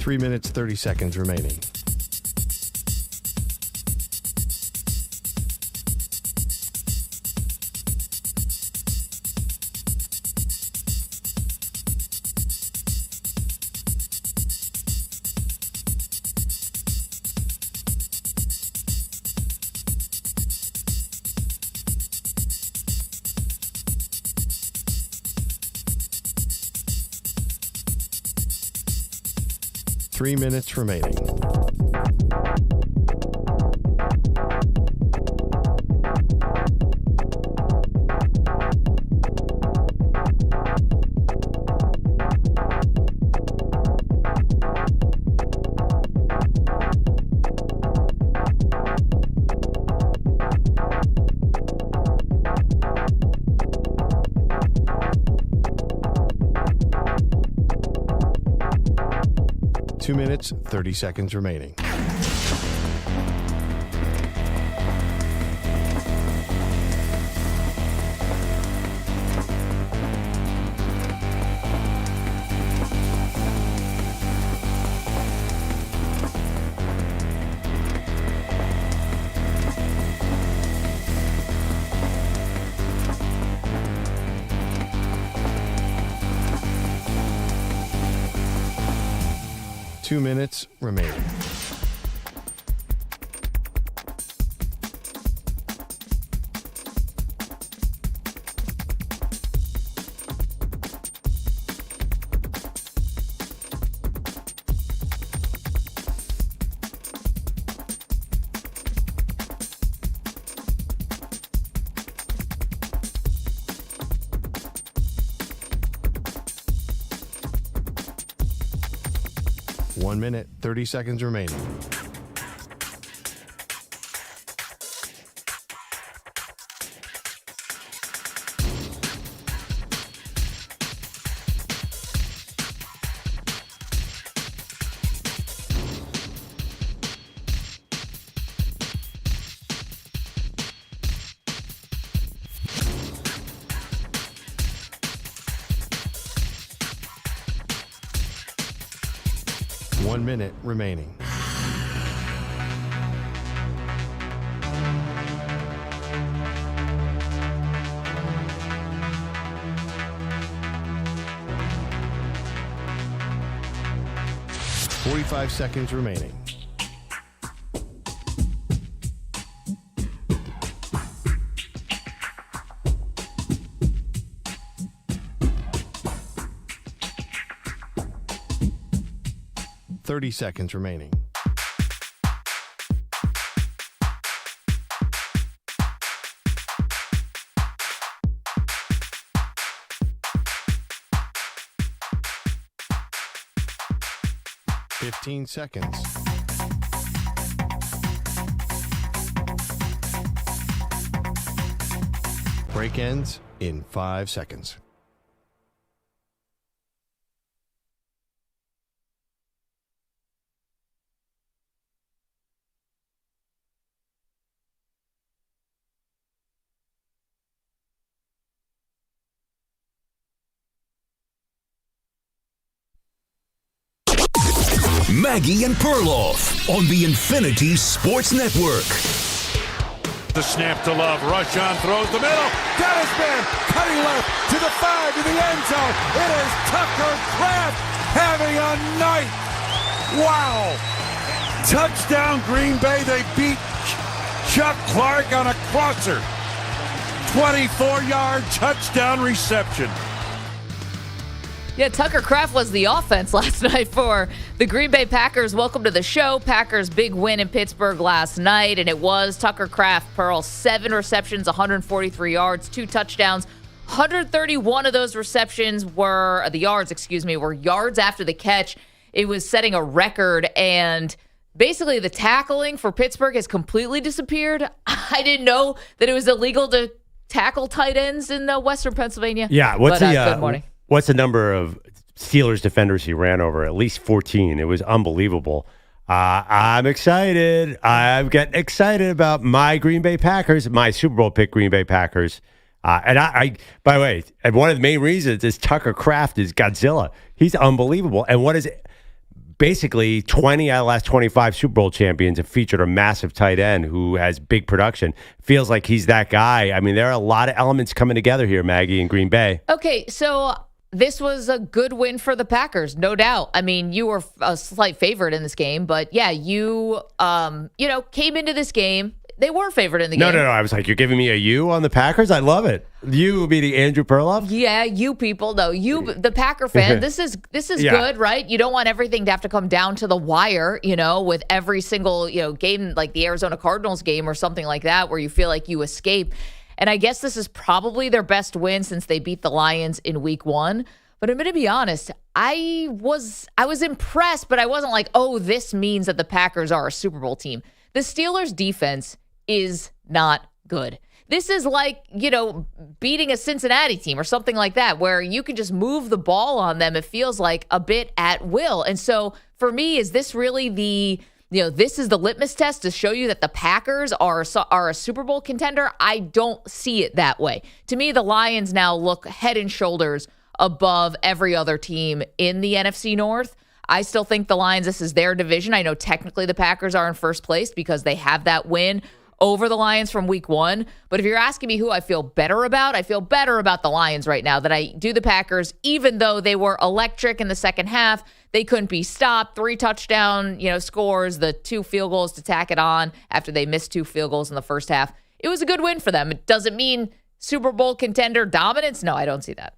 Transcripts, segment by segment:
3 minutes, 30 seconds remaining. Three minutes remaining. Two minutes, 30 seconds remaining. Two minutes remaining. One minute, 30 seconds remaining. One minute remaining. Forty-five seconds remaining. Thirty seconds remaining. Fifteen seconds. Break ends in 5 seconds. Maggie and Perloff on the Infinity Sports Network. The snap to Love. Rushan throws the middle. Got his man. Cutting left to the 5 to the end zone. It is Tucker Kraft having a night. Wow. Touchdown Green Bay. They beat Chuck Clark on a crosser. 24-yard touchdown reception. Yeah, Tucker Kraft was the offense last night for the Green Bay Packers. Welcome to the show. Packers' big win in Pittsburgh last night, and it was Tucker Kraft. Pearl, 7 receptions, 143 yards, 2 touchdowns. 131 of those receptions were were yards after the catch. It was setting a record, and basically the tackling for Pittsburgh has completely disappeared. I didn't know that it was illegal to tackle tight ends in Western Pennsylvania. Yeah, good morning. What's the number of Steelers defenders he ran over? At least 14. It was unbelievable. I'm excited. I'm getting excited about my Green Bay Packers, my Super Bowl pick Green Bay Packers. And I, by the way, and one of the main reasons is Tucker Kraft is Godzilla. He's unbelievable. And what is it? basically 20 out of the last 25 Super Bowl champions have featured a massive tight end who has big production. Feels like he's that guy. I mean, there are a lot of elements coming together here, Maggie, in Green Bay. Okay, so this was a good win for the Packers, no doubt. I mean, you were a slight favorite in this game, but yeah, you came into this game. They were favored in the game. No. I was like, you're giving me a U on the Packers? I love it. You meaning Andrew Perloff? Yeah, you people. No, you, the Packer fan. This is Yeah. good, right? You don't want everything to have to come down to the wire, with every single game like the Arizona Cardinals game or something like that, where you feel like you escape. And I guess this is probably their best win since they beat the Lions in Week 1. But I'm going to be honest, I was impressed, but I wasn't like, oh, this means that the Packers are a Super Bowl team. The Steelers' defense is not good. This is like, beating a Cincinnati team or something like that, where you can just move the ball on them. It feels like a bit at will. And so for me, is this really this is the litmus test to show you that the Packers are a Super Bowl contender? I don't see it that way. To me, the Lions now look head and shoulders above every other team in the NFC North. I still think the Lions, this is their division. I know technically the Packers are in first place because they have that win over the Lions from Week 1. But if you're asking me who I feel better about, I feel better about the Lions right now than I do the Packers, even though they were electric in the second half. They couldn't be stopped. 3 touchdown, scores, the 2 field goals to tack it on after they missed 2 field goals in the first half. It was a good win for them. It doesn't mean Super Bowl contender dominance. No, I don't see that.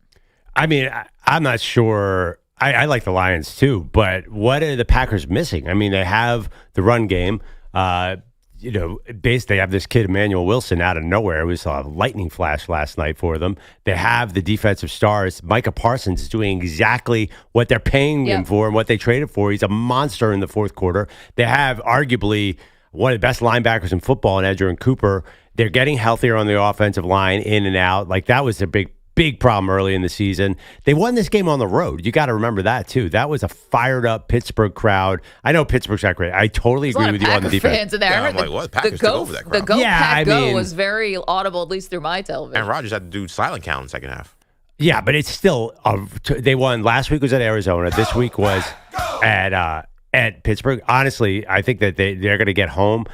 I mean, I'm not sure. I like the Lions too, but what are the Packers missing? I mean, they have the run game. They have this kid, Emmanuel Wilson, out of nowhere. It was a lightning flash last night for them. They have the defensive stars. Micah Parsons is doing exactly what they're paying him for and what they traded for. He's a monster in the fourth quarter. They have arguably one of the best linebackers in football in Edgerrin Cooper. They're getting healthier on the offensive line, in and out. Like, that was a big problem early in the season. They won this game on the road. You got to remember that, too. That was a fired-up Pittsburgh crowd. I know Pittsburgh's not great. I totally agree with you on the defense. Fans in there. Yeah, I'm like, what? Packers took over that crowd. The Pack Go was very audible, at least through my television. And Rodgers had to do silent count in the second half. Yeah, but it's still they won. Last week was at Arizona. This week was at Pittsburgh. Honestly, I think that they're going to get home.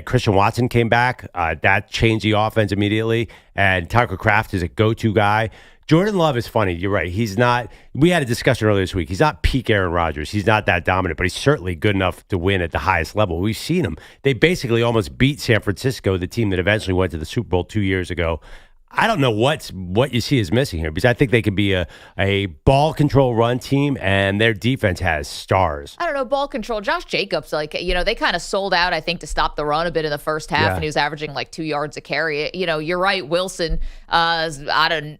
Christian Watson came back. That changed the offense immediately. And Tucker Kraft is a go-to guy. Jordan Love is funny. You're right. He's not. We had a discussion earlier this week. He's not peak Aaron Rodgers. He's not that dominant, but he's certainly good enough to win at the highest level. We've seen him. They basically almost beat San Francisco, the team that eventually went to the Super Bowl 2 years ago. I don't know what you see is missing here, because I think they can be a ball control run team, and their defense has stars. I don't know, ball control. Josh Jacobs, they kind of sold out, I think, to stop the run a bit in the first half, and he was averaging like 2 yards a carry. You're right, Wilson. Not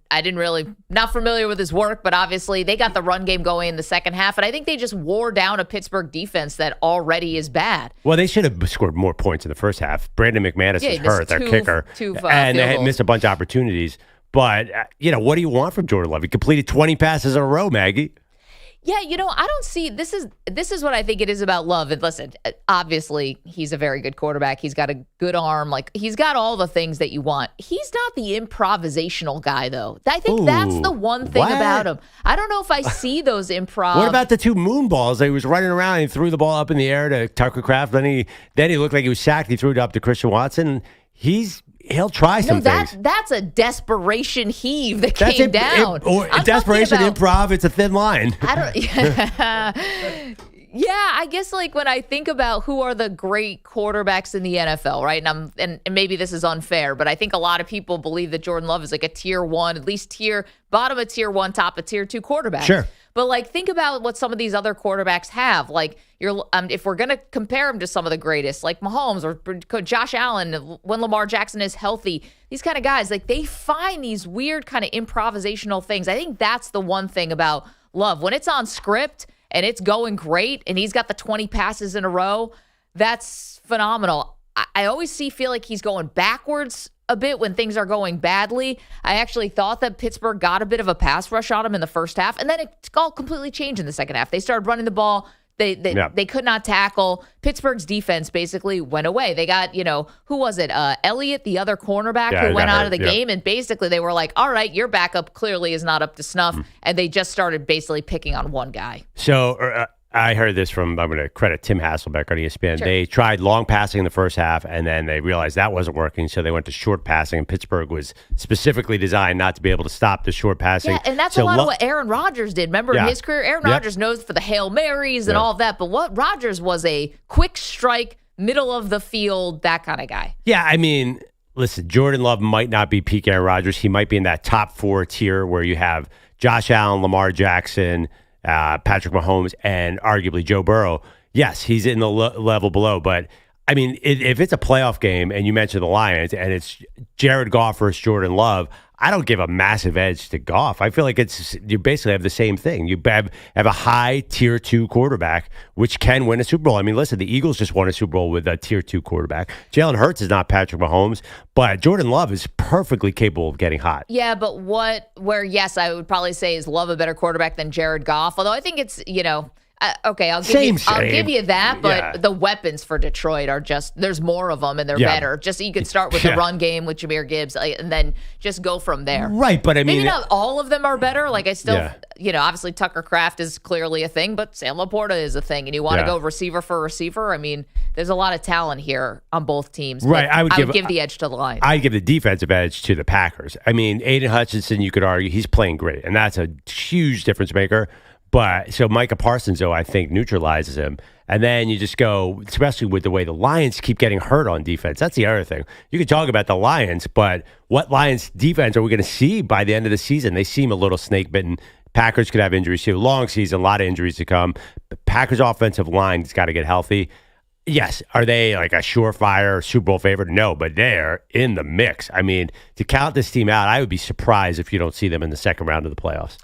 familiar with his work, but obviously they got the run game going in the second half, and I think they just wore down a Pittsburgh defense that already is bad. Well, they should have scored more points in the first half. Brandon McManus is hurt, their kicker, and they had missed a bunch of opportunities. But, what do you want from Jordan Love? He completed 20 passes in a row, Maggie. Yeah, I don't see, this is what I think it is about Love. And listen, obviously he's a very good quarterback. He's got a good arm. Like, he's got all the things that you want. He's not the improvisational guy, though. I think that's the one thing about him. I don't know if I see those improv. What about the 2 moon balls? He was running around and threw the ball up in the air to Tucker Kraft. Then he looked like he was sacked. He threw it up to Christian Watson. He'll try some things. That's a desperation heave that came down. Or desperation improv, it's a thin line. Yeah, I guess when I think about who are the great quarterbacks in the NFL, right? And maybe this is unfair, but I think a lot of people believe that Jordan Love is like a tier 1, at least bottom of tier 1, top of tier 2 quarterback. Sure. But think about what some of these other quarterbacks have. If we're going to compare him to some of the greatest, like Mahomes or Josh Allen, when Lamar Jackson is healthy, these kind of guys, they find these weird kind of improvisational things. I think that's the one thing about Love. When it's on script and it's going great and he's got the 20 passes in a row, that's phenomenal. I always feel like he's going backwards a bit when things are going badly. I actually thought that Pittsburgh got a bit of a pass rush on him in the first half, and then it all completely changed in the second half. They started running the ball. They could not tackle. Pittsburgh's defense basically went away. They got, who was it? Elliott, the other cornerback who went out of the game, and basically they were like, all right, your backup clearly is not up to snuff, and they just started basically picking on one guy. So I heard this from, I'm going to credit Tim Hasselbeck on ESPN. Sure. They tried long passing in the first half, and then they realized that wasn't working, so they went to short passing, and Pittsburgh was specifically designed not to be able to stop the short passing. Yeah, and that's a lot of what Aaron Rodgers did. Remember in his career, Aaron Rodgers knows for the Hail Marys and all of that, but what Rodgers was a quick strike, middle of the field, that kind of guy. Yeah, I mean, listen, Jordan Love might not be peak Aaron Rodgers. He might be in that top 4 tier where you have Josh Allen, Lamar Jackson, Patrick Mahomes, and arguably Joe Burrow. Yes, he's in the level below. But, I mean, if it's a playoff game and you mention the Lions and it's Jared Goff versus Jordan Love, I don't give a massive edge to Goff. I feel like you basically have the same thing. You have a high tier 2 quarterback, which can win a Super Bowl. I mean, listen, the Eagles just won a Super Bowl with a tier 2 quarterback. Jalen Hurts is not Patrick Mahomes, but Jordan Love is perfectly capable of getting hot. Yeah, but yes, I would probably say is Love a better quarterback than Jared Goff, although I think it's, okay, I'll give you that, but the weapons for Detroit are there's more of them and they're better. Just you could start with the run game with Jahmyr Gibbs and then just go from there. Right, but I mean, maybe not all of them are better. Like I still, obviously Tucker Kraft is clearly a thing, but Sam Laporta is a thing, and you want to go receiver for receiver. I mean, there's a lot of talent here on both teams. Right, I would give the edge to the Lions. I'd give the defensive edge to the Packers. I mean, Aiden Hutchinson, you could argue he's playing great, and that's a huge difference maker. But so Micah Parsons, though, I think neutralizes him. And then you just go, especially with the way the Lions keep getting hurt on defense. That's the other thing. You could talk about the Lions, but what Lions defense are we going to see by the end of the season? They seem a little snake bitten. Packers could have injuries too. Long season, a lot of injuries to come. The Packers offensive line has got to get healthy. Yes. Are they like a surefire Super Bowl favorite? No, but they're in the mix. I mean, to count this team out, I would be surprised if you don't see them in the second round of the playoffs.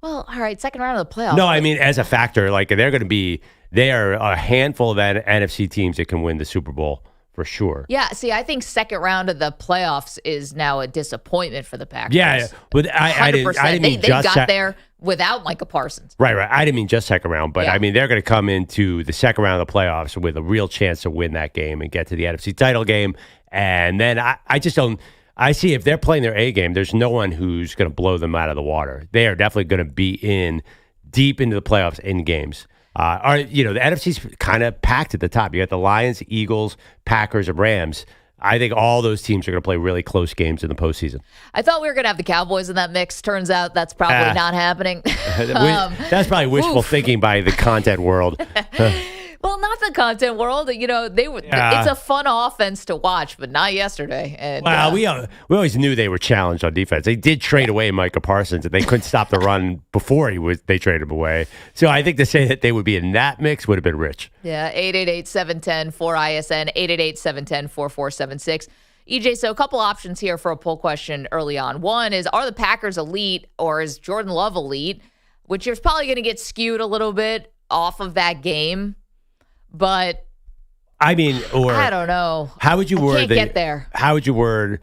Well, all right, second round of the playoffs. No, I mean, as a factor, like they are a handful of NFC teams that can win the Super Bowl for sure. Yeah, see, I think second round of the playoffs is now a disappointment for the Packers. Yeah, but I didn't mean they got there without Micah Parsons. Right. I didn't mean just second round, but I mean, they're going to come into the second round of the playoffs with a real chance to win that game and get to the NFC title game. And then I just don't. I see if they're playing their A game, there's no one who's going to blow them out of the water. They are definitely going to be in deep into the playoffs in games. The NFC's kind of packed at the top. You got the Lions, Eagles, Packers, and Rams. I think all those teams are going to play really close games in the postseason. I thought we were going to have the Cowboys in that mix. Turns out that's probably not happening. That's probably wishful thinking by the content world. Well, not the content world. It's a fun offense to watch, but not yesterday. And, we always knew they were challenged on defense. They did trade away Micah Parsons, and they couldn't stop the run before they traded him away. So I think to say that they would be in that mix would have been rich. Yeah, 888-710-4ISN, 888-710-4476. EJ, so a couple options here for a poll question early on. One is, are the Packers elite or is Jordan Love elite? Which is probably going to get skewed a little bit off of that game. But I mean, or I don't know. How would you word? Can't get there. How would you word?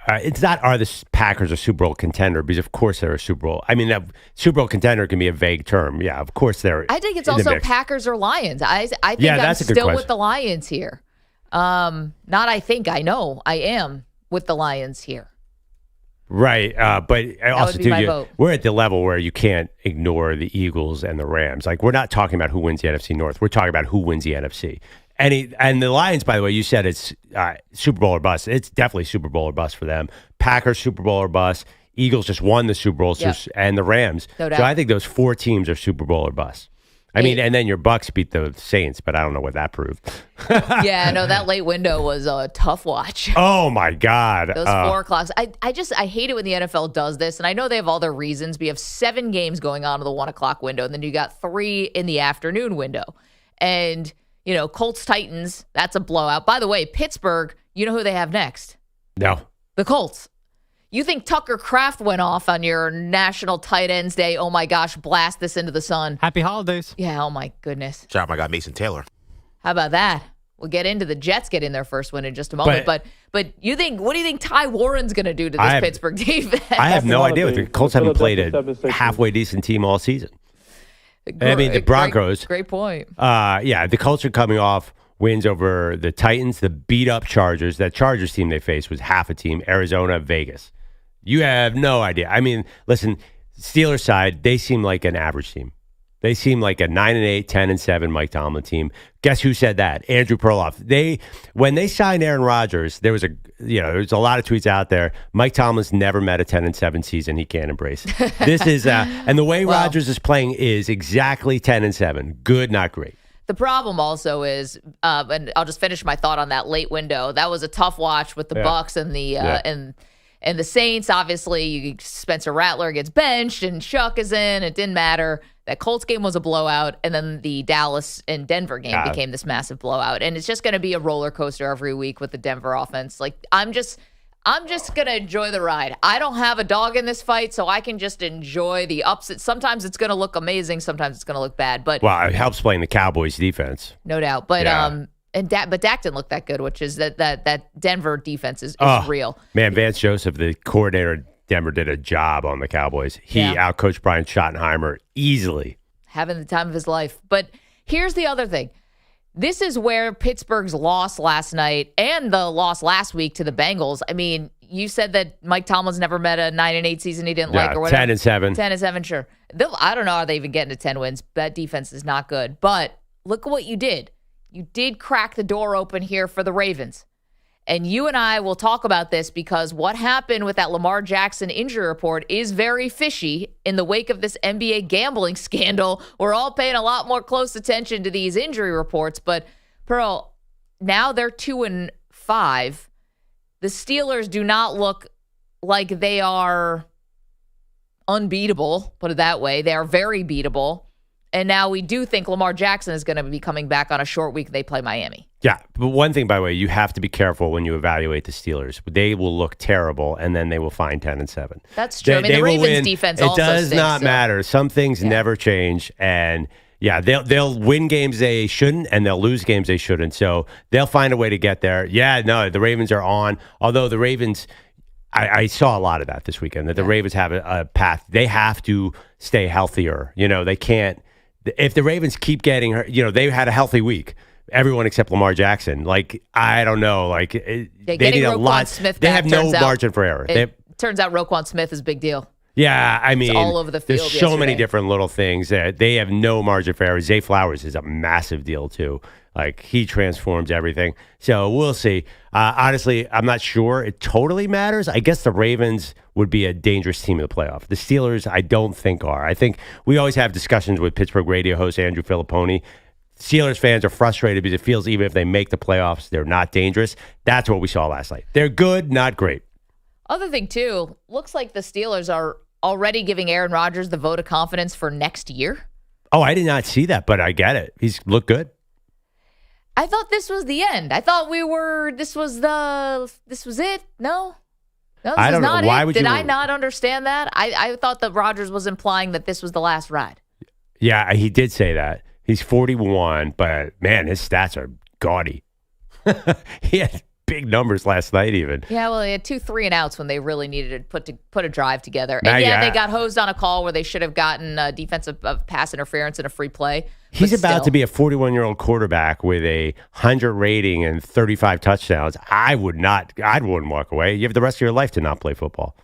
It's not are the Packers a Super Bowl contender, because of course they're a Super Bowl. I mean, that Super Bowl contender can be a vague term. Yeah, of course they're. I think it's also Packers or Lions. I think I'm still with the Lions here. I know I am with the Lions here. Right, but also too, we're at the level where you can't ignore the Eagles and the Rams. Like, we're not talking about who wins the NFC North. We're talking about who wins the NFC. And the Lions, by the way, you said it's Super Bowl or bust. It's definitely Super Bowl or bust for them. Packers, Super Bowl or bust. Eagles just won the Super Bowl, and the Rams. No doubt. So I think those 4 teams are Super Bowl or bust. I mean, and then your Bucks beat the Saints, but I don't know what that proved. Yeah, no, that late window was a tough watch. Oh, my God. Those 4 o'clocks. I hate it when the NFL does this, and I know they have all their reasons. We have 7 games going on in the 1 o'clock window, and then you got 3 in the afternoon window. And, Colts-Titans, that's a blowout. By the way, Pittsburgh, you know who they have next? No. The Colts. You think Tucker Kraft went off on your National Tight Ends Day? Oh, my gosh, blast this into the sun. Happy holidays. Yeah, oh, my goodness. Shout out my guy Mason Taylor. How about that? We'll get into the Jets getting their first win in just a moment. But what do you think Ty Warren's going to do to this Pittsburgh defense? I have no idea. The Colts haven't played a halfway decent team all season. I mean, the Broncos. Great point. The Colts are coming off wins over the Titans, the beat-up Chargers. That Chargers team they faced was half a team, Arizona, Vegas. You have no idea. I mean, listen, Steelers side, they seem like an average team. They seem like a 9-8, 10-7 Mike Tomlin team. Guess who said that? Andrew Perloff. When they signed Aaron Rodgers, there was a lot of tweets out there. Mike Tomlin's never met a 10-7 season he can't embrace. This is and the way Rodgers is playing is exactly 10-7. Good, not great. The problem also is, and I'll just finish my thought on that late window. That was a tough watch with the Bucs and the and the Saints. Obviously, Spencer Rattler gets benched and Shuck is in. It didn't matter. That Colts game was a blowout, and then the Dallas and Denver game became this massive blowout. And it's just going to be a roller coaster every week with the Denver offense. Like I'm just going to enjoy the ride. I don't have a dog in this fight, so I can just enjoy the ups. Sometimes it's going to look amazing, sometimes it's going to look bad. But it helps playing the Cowboys defense, no doubt. But but Dak didn't look that good, which is that Denver defense is real. Man, Vance Joseph, the coordinator. Denver did a job on the Cowboys. He outcoached Brian Schottenheimer easily. Having the time of his life. But here's the other thing. This is where Pittsburgh's loss last night and the loss last week to the Bengals. I mean, you said that Mike Tomlin's never met a 9-8 season he didn't like or whatever. 10-7. 10-7, sure. I don't know how they even get into 10 wins. That defense is not good. But look at what you did. You did crack the door open here for the Ravens. And you and I will talk about this because what happened with that Lamar Jackson injury report is very fishy in the wake of this NBA gambling scandal. We're all paying a lot more close attention to these injury reports. But, Pearl, now they're 2-5. The Steelers do not look like they are unbeatable, put it that way. They are very beatable. And now we do think Lamar Jackson is going to be coming back on a short week. They play Miami. Yeah, but one thing, by the way, you have to be careful when you evaluate the Steelers. They will look terrible, and then they will find 10-7. That's true. The Ravens defense also stinks. It does not matter. Some things never change, and they'll win games they shouldn't, and they'll lose games they shouldn't. So they'll find a way to get there. Yeah, no, the Ravens are on. Although the Ravens, I saw a lot of that this weekend. That the Ravens have a path. They have to stay healthier. They can't. If the Ravens keep getting hurt, they had a healthy week. Everyone except Lamar Jackson. I don't know. They need a lot. Smith they have no margin for error. It turns out Roquan Smith is a big deal. Yeah, I mean, it's all over the field. There's so many different little things that they have no margin for error. Zay Flowers is a massive deal too. He transforms everything. So we'll see. Honestly, I'm not sure it totally matters. I guess the Ravens would be a dangerous team in the playoff. The Steelers, I don't think are. I think we always have discussions with Pittsburgh radio host Andrew Filipponi. Steelers fans are frustrated because it feels even if they make the playoffs, they're not dangerous. That's what we saw last night. They're good, not great. Other thing, too, looks like the Steelers are already giving Aaron Rodgers the vote of confidence for next year. Oh, I did not see that, but I get it. He's looked good. I thought this was the end. I thought this was it. No, this I don't is not know. Why it. would Did you? I not understand that? I thought that Rodgers was implying that this was the last ride. Yeah, he did say that. He's 41, but man, his stats are gaudy. He had big numbers last night even. Yeah, well, he had 2 3-and-outs when they really needed to put a drive together. And they got hosed on a call where they should have gotten defensive pass interference and a free play. He's about to be a 41-year-old quarterback with a 100 rating and 35 touchdowns. I wouldn't walk away. You have the rest of your life to not play football.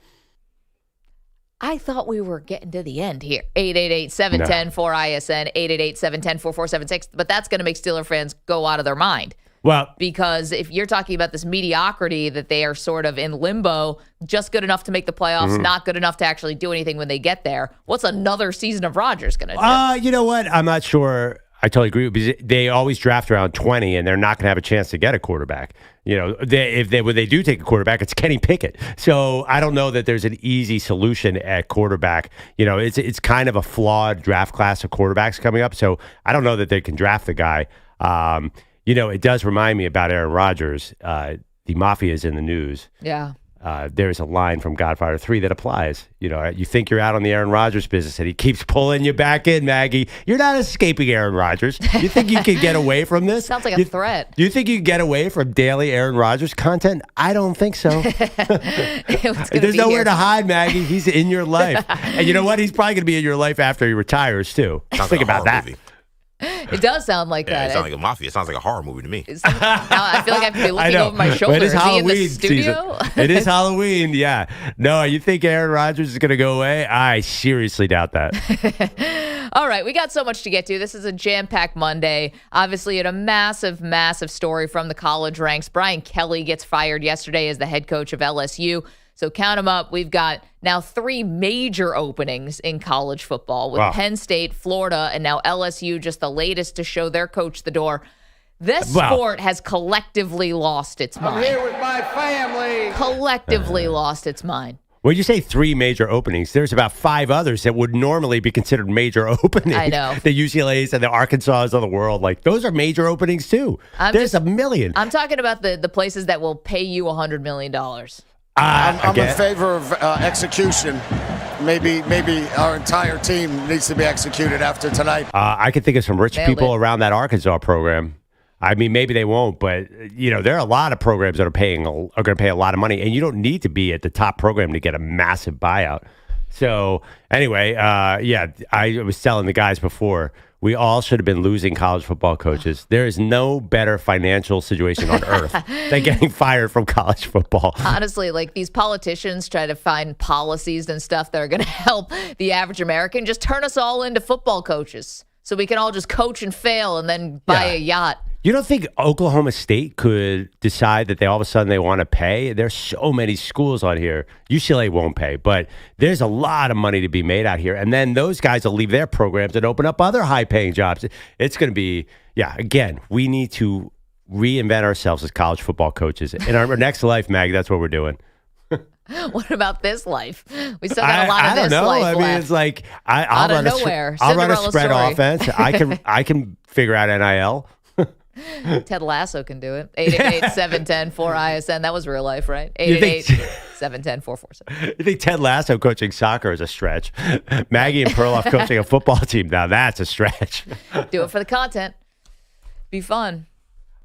I thought we were getting to the end here. 888-710-4ISN, 888-710-4476. But that's going to make Steeler fans go out of their mind. Well, because if you're talking about this mediocrity that they are sort of in limbo, just good enough to make the playoffs, not good enough to actually do anything when they get there, what's another season of Rodgers going to do? You know what? I'm not sure. I totally agree because they always draft around 20, and they're not going to have a chance to get a quarterback. When they do take a quarterback, it's Kenny Pickett. So I don't know that there's an easy solution at quarterback. It's kind of a flawed draft class of quarterbacks coming up. So I don't know that they can draft the guy. It does remind me about Aaron Rodgers. The mafia is in the news. Yeah. There's a line from Godfather 3 that applies. You think you're out on the Aaron Rodgers business, and he keeps pulling you back in, Maggie. You're not escaping Aaron Rodgers. You think you can get away from this? Sounds like a threat. Do you think you can get away from daily Aaron Rodgers content? I don't think so. There's nowhere to hide, Maggie. He's in your life. And you know what? He's probably going to be in your life after he retires, too. Think about that. Movie. It does sound like that. It sounds like a mafia. It sounds like a horror movie to me. Now I feel like I have to be looking over my shoulder. But it's Halloween is he in the studio? It is Halloween, yeah. No, you think Aaron Rodgers is going to go away? I seriously doubt that. All right, we got so much to get to. This is a jam-packed Monday. Obviously, a massive, massive story from the college ranks. Brian Kelly gets fired yesterday as the head coach of LSU. So count them up. We've got now 3 major openings in college football with Penn State, Florida, and now LSU, just the latest to show their coach the door. This sport has collectively lost its mind. I'm here with my family. Collectively lost its mind. When you say 3 major openings, there's about 5 others that would normally be considered major openings. I know. The UCLAs and the Arkansas of the world, like those are major openings too. There's a million. I'm talking about the places that will pay you $100 million. I'm in favor of execution. Maybe our entire team needs to be executed after tonight. I can think of some rich people around that Arkansas program. I mean, maybe they won't, but there are a lot of programs that are going to pay a lot of money, and you don't need to be at the top program to get a massive buyout. So anyway, I was telling the guys before, we all should have been losing college football coaches. There is no better financial situation on earth than getting fired from college football. Honestly, like these politicians try to find policies and stuff that are going to help the average American. Just turn us all into football coaches so we can all just coach and fail and then buy a yacht. You don't think Oklahoma State could decide that all of a sudden they want to pay? There's so many schools on here. UCLA won't pay, but there's a lot of money to be made out here. And then those guys will leave their programs and open up other high-paying jobs. It's going to be, again, we need to reinvent ourselves as college football coaches. In our next life, Maggie, that's what we're doing. What about this life? We still got a lot of this life I left. mean, it's like I'll run a spread offense. I can figure out NIL. Ted Lasso can do it. 888-710-4ISN. That was real life, right? 888-710-447. You think Ted Lasso coaching soccer is a stretch? Maggie and Perloff coaching a football team, now that's a stretch. Do it for the content. Be fun.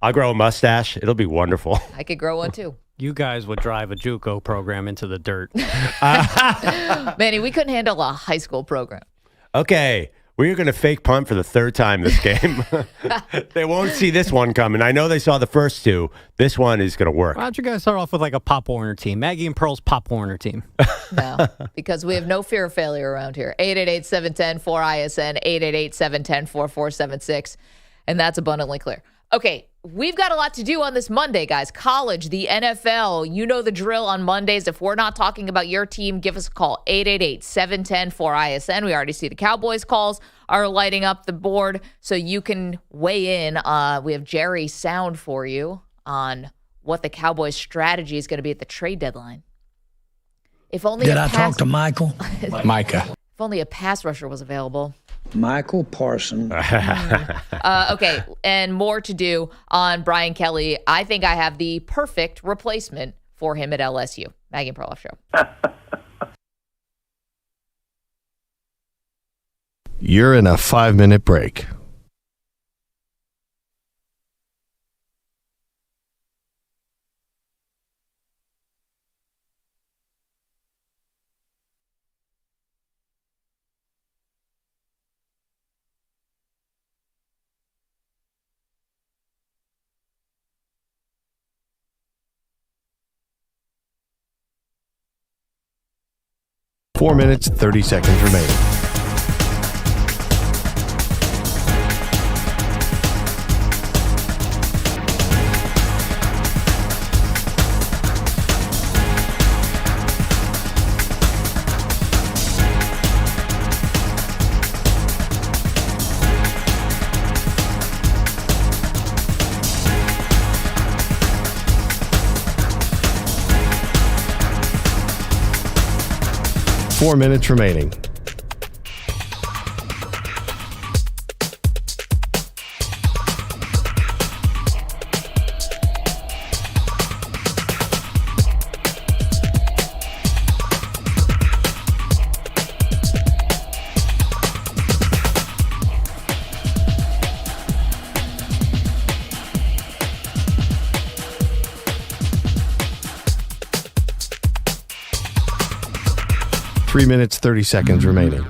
I'll grow a mustache. It'll be wonderful. I could grow one too. You guys would drive a JUCO program into the dirt. Manny, we couldn't handle a high school program. Okay. We're going to fake punt for the 3rd time this game. They won't see this one coming. I know they saw the first 2. This one is going to work. Why don't you guys start off with like a Pop Warner team? Maggie and Pearl's Pop Warner team. No, because we have no fear of failure around here. 888-710-4ISN, 888-710-4476. And that's abundantly clear. Okay, we've got a lot to do on this Monday, guys. College, the NFL, you know the drill on Mondays. If we're not talking about your team, give us a call, 888-710-4ISN. We already see the Cowboys calls are lighting up the board, so you can weigh in. We have Jerry Sound for you on what the Cowboys' strategy is going to be at the trade deadline. If only Did I talk to Michael? Micah. If only a pass rusher was available. Michael Parson. Okay, and more to do on Brian Kelly. I think I have the perfect replacement for him at LSU. Maggie and Perloff Show. You're in a 5-minute break. Four minutes, 30 seconds remaining. Four minutes remaining. Three minutes, 30 seconds remaining.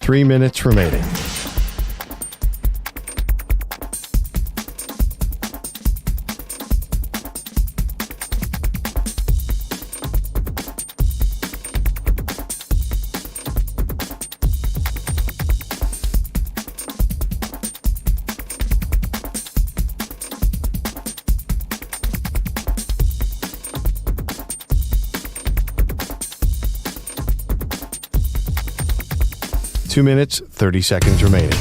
3 minutes remaining. Two minutes, 30 seconds remaining.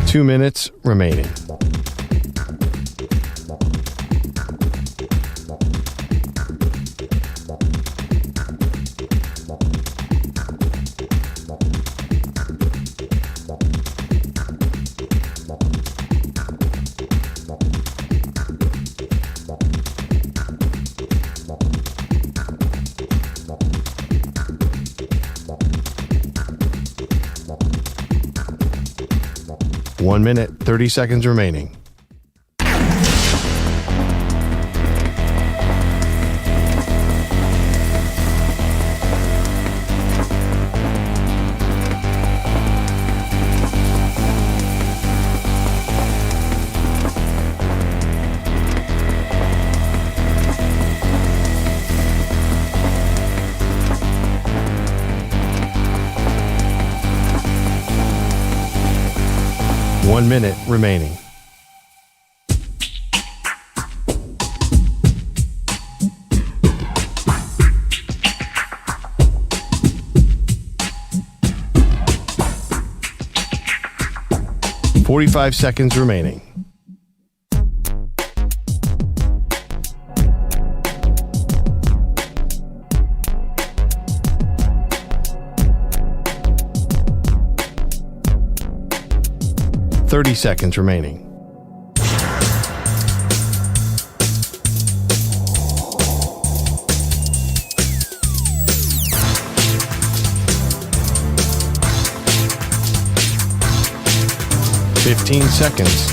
Two minutes remaining. One minute, 30 seconds remaining. One minute remaining. Forty-five seconds remaining. Thirty seconds remaining. Fifteen seconds.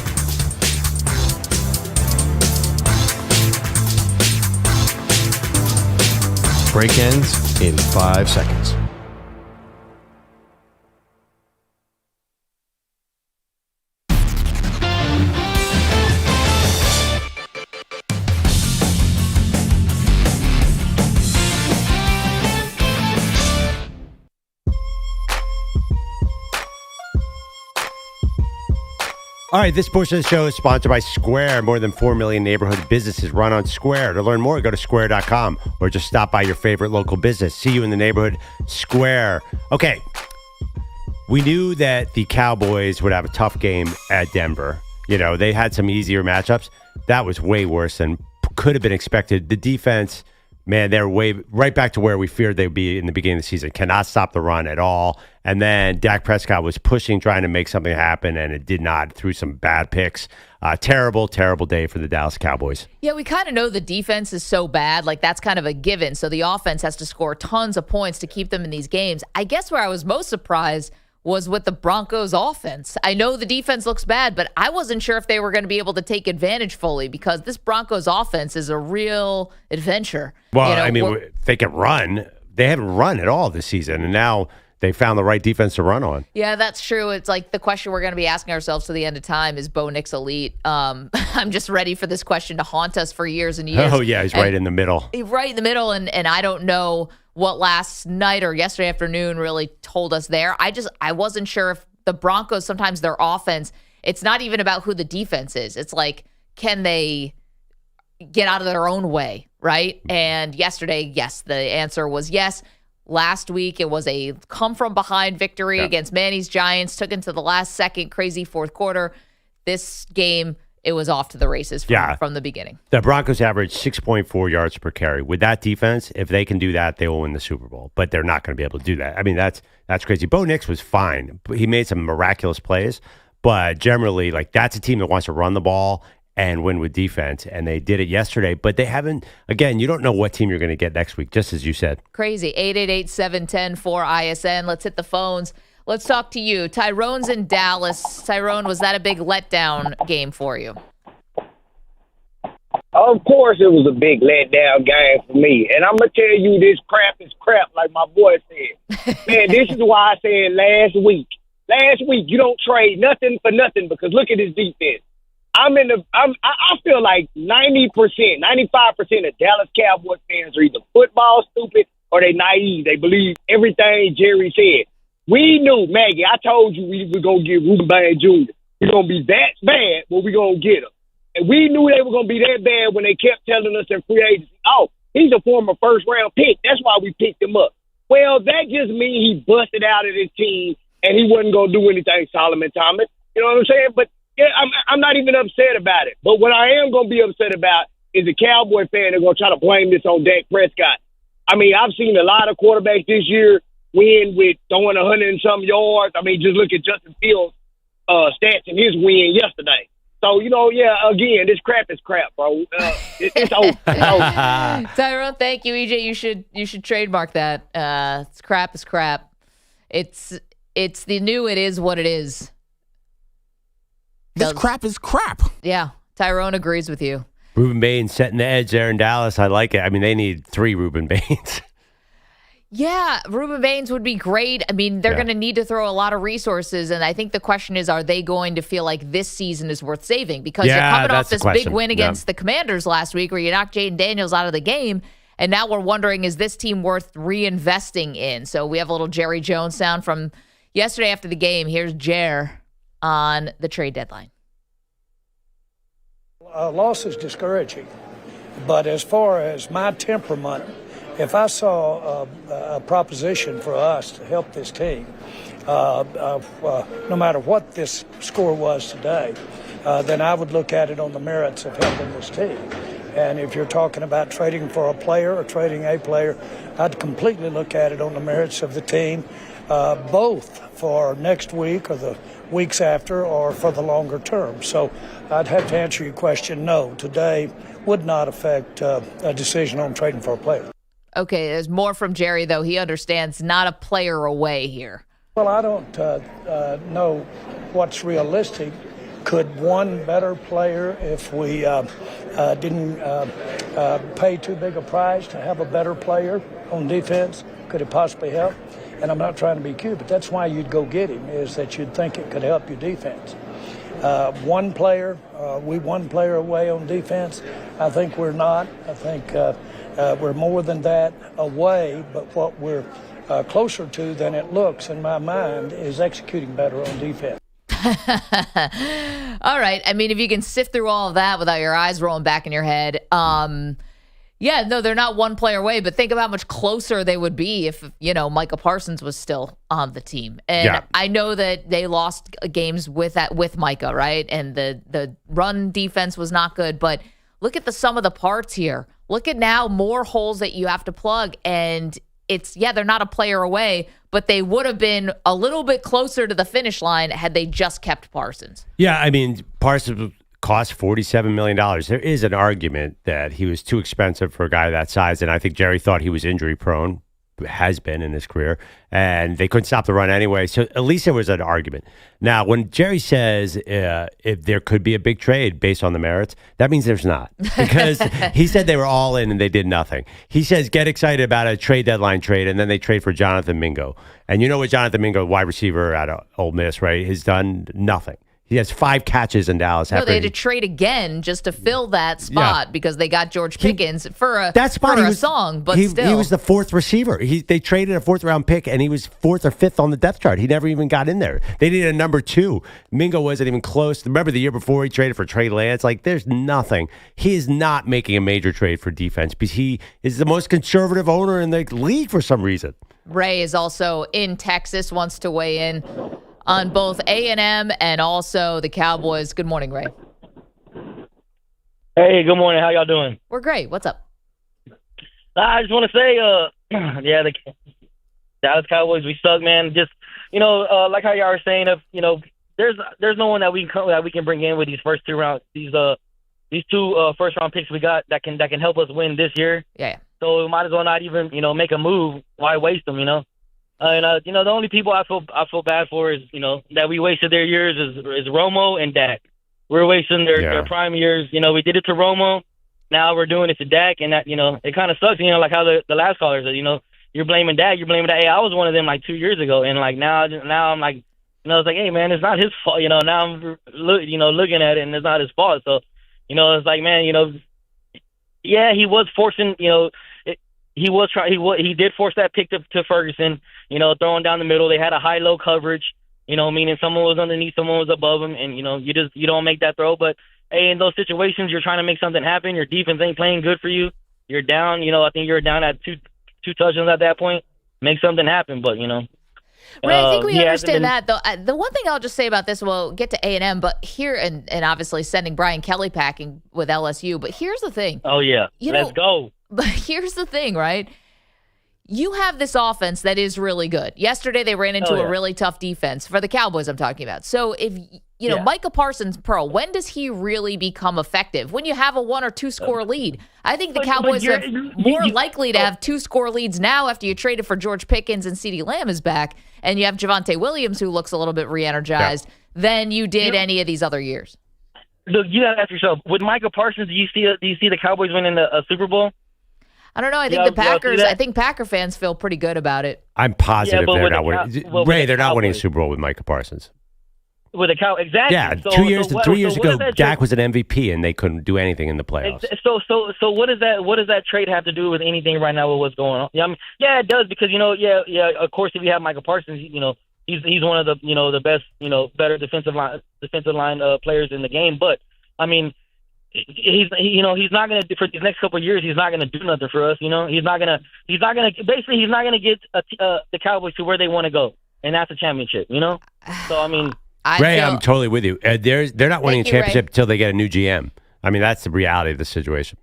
Break ends in 5 seconds. All right, this portion of the show is sponsored by Square. More than 4 million neighborhood businesses run on Square. To learn more, go to square.com or just stop by your favorite local business. See you in the neighborhood, Square. Okay, we knew that the Cowboys would have a tough game at Denver. You know, they had some easier matchups. That was way worse than could have been expected. The defense, man, they're right back to where we feared they'd be in the beginning of the season. Cannot stop the run at all. And then Dak Prescott was pushing, trying to make something happen, and it did not. Threw some bad picks. Terrible, terrible day for the Dallas Cowboys. Yeah, we kind of know the defense is so bad. Like, that's kind of a given. So the offense has to score tons of points to keep them in these games. I guess where I was most surprised was with the Broncos offense. I know the defense looks bad, but I wasn't sure if they were going to be able to take advantage fully because this Broncos offense is a real adventure. Well, I mean, they can run. They haven't run at all this season, and now they found the right defense to run on. Yeah, that's true. It's like the question we're going to be asking ourselves to the end of time is Bo Nix elite? I'm just ready for this question to haunt us for years and years. Oh, yeah, he's right in the middle. Right in the middle, and I don't know what last night or yesterday afternoon really told us there. I wasn't sure if the Broncos, sometimes their offense, it's not even about who the defense is. It's like, can they get out of their own way, right? And yesterday, yes, the answer was yes. Last week, it was a come-from-behind victory against Manny's Giants, took into the last second, crazy fourth quarter. This game, it was off to the races from the beginning. The Broncos averaged 6.4 yards per carry. With that defense, if they can do that, they will win the Super Bowl. But they're not going to be able to do that. I mean, that's crazy. Bo Nix was fine. He made some miraculous plays. But generally, like, that's a team that wants to run the ball and win with defense, and they did it yesterday. But they haven't, again, you don't know what team you're going to get next week, just as you said. Crazy. 888-710-4ISN. Let's hit the phones. Let's talk to you. Tyrone's in Dallas. Tyrone, was that a big letdown game for you? Of course it was a big letdown game for me. And I'm going to tell you, this crap is crap, like my boy said. Man, this is why I said last week, you don't trade nothing for nothing, because look at his defense. I feel like 90%, 95% of Dallas Cowboys fans are either football stupid or they naive. They believe everything Jerry said. We knew, Maggie, I told you we were going to get Ruben Bain Jr. We're going to be that bad, but we're going to get him. And we knew they were going to be that bad when they kept telling us in free agency, oh, he's a former first-round pick. That's why we picked him up. Well, that just means he busted out of his team and he wasn't going to do anything, Solomon Thomas. You know what I'm saying? But yeah, I'm not even upset about it. But what I am going to be upset about is a Cowboy fan that's going to try to blame this on Dak Prescott. I mean, I've seen a lot of quarterbacks this year win with throwing 100 and some yards. I mean, just look at Justin Fields' stats in his win yesterday. So, again, this crap is crap, bro. It's over. It's over. Tyrone, thank you. EJ, you should trademark that. It's crap is crap. It's the new it is what it is. This crap is crap. Yeah, Tyrone agrees with you. Ruben Bain setting the edge there in Dallas. I like it. I mean, they need 3 Ruben Bains. Yeah, Ruben Bains would be great. I mean, they're going to need to throw a lot of resources, and I think the question is, are they going to feel like this season is worth saving? Because you're coming off this big win against the Commanders last week where you knocked Jaden Daniels out of the game, and now we're wondering, is this team worth reinvesting in? So we have a little Jerry Jones sound from yesterday after the game. Here's Jer on the trade deadline. Loss is discouraging, but as far as my temperament, if I saw a proposition for us to help this team, no matter what this score was today, then I would look at it on the merits of helping this team. And if you're talking about trading for a player or trading a player, I'd completely look at it on the merits of the team, both for next week or the weeks after or for the longer term. So I'd have to answer your question, no, today would not affect a decision on trading for a player. Okay, there's more from Jerry, though. He understands not a player away here. Well, I don't know what's realistic. Could one better player, if we didn't pay too big a price to have a better player on defense, could it possibly help? And I'm not trying to be cute, but that's why you'd go get him, is that you'd think it could help your defense. One player away on defense. I think we're not. I think we're more than that away, but what we're closer to than it looks in my mind is executing better on defense. All right. I mean, if you can sift through all of that without your eyes rolling back in your head, yeah, no, they're not one player away, but think of how much closer they would be if, Micah Parsons was still on the team. And I know that they lost games with Micah, right? And the run defense was not good, but look at the sum of the parts here. Look at now more holes that you have to plug, and they're not a player away, but they would have been a little bit closer to the finish line had they just kept Parsons. Yeah, I mean, Parsons cost $47 million. There is an argument that he was too expensive for a guy that size, and I think Jerry thought he was injury prone, has been in his career, and they couldn't stop the run anyway. So at least there was an argument. Now, when Jerry says if there could be a big trade based on the merits, that means there's not, because he said they were all in and they did nothing. He says get excited about a trade deadline trade, and then they trade for Jonathan Mingo. And you know what Jonathan Mingo, wide receiver out of Ole Miss, right, has done? Nothing. He has 5 catches in Dallas. No, they had to trade again just to fill that spot because they got George Pickens for a song, but still. He was the 4th receiver. They traded a 4th-round pick, and he was 4th or 5th on the depth chart. He never even got in there. They needed a number 2. Mingo wasn't even close. Remember the year before he traded for Trey Lance? Like, there's nothing. He is not making a major trade for defense because he is the most conservative owner in the league for some reason. Ray is also in Texas, wants to weigh in on both A&M and also the Cowboys. Good morning, Ray. Hey, good morning. How y'all doing? We're great. What's up? I just want to say, the Dallas Cowboys, we suck, man. Just, like how y'all were saying, there's no one that we can bring in with these first 2 rounds. These two first round picks we got that can help us win this year. Yeah. So we might as well not even make a move. Why waste them? And the only people I feel bad for is that we wasted their years is Romo and Dak. We're wasting their prime years. We did it to Romo. Now we're doing it to Dak, and that it kind of sucks. Like how the last caller said, you're blaming Dak. You're blaming Dak. Hey, I was one of them like 2 years ago, and like now I'm like, it's like, hey man, it's not his fault. Now I'm looking at it, and it's not his fault. So it's like, man, yeah, he was forcing. He did force that pick to Ferguson. Throwing down the middle. They had a high-low coverage. Meaning someone was underneath, someone was above him, and you don't make that throw. But hey, in those situations, you're trying to make something happen. Your defense ain't playing good for you. You're down. I think you're down at two touchdowns at that point. Make something happen, but Ray, I think we understand that, though. The one thing I'll just say about this, we'll get to A&M, but here, and obviously sending Brian Kelly packing with LSU, but here's the thing. Oh, yeah. Let's go. But here's the thing, right? You have this offense that is really good. Yesterday, they ran into a really tough defense for the Cowboys I'm talking about. So if, Micah Parsons, Pearl, when does he really become effective? When you have a 1 or 2 score lead. I think the Cowboys are more likely to have 2 score leads now after you traded for George Pickens and CeeDee Lamb is back, and you have Javonte Williams, who looks a little bit re-energized, than you did any of these other years. Look, you got to ask yourself, with Micah Parsons, do you see the Cowboys winning a Super Bowl? I don't know. I think the Packers. I think Packer fans feel pretty good about it. I'm positive they're not winning. Ray, they're not winning a Super Bowl with Micah Parsons. With a cow, exactly. Yeah, 3 years ago, Dak was an MVP, and they couldn't do anything in the playoffs. So what does that trade have to do with anything right now with what's going on? Yeah, it does because of course, if you have Micah Parsons, he's one of the best, better defensive line players in the game. But I mean, he's not gonna for the next couple of years. He's not gonna do nothing for us. He's not gonna get the Cowboys to where they want to go, and that's a championship. So I mean. Ray, I'm totally with you. They're not winning a championship until they get a new GM. I mean, that's the reality of the situation.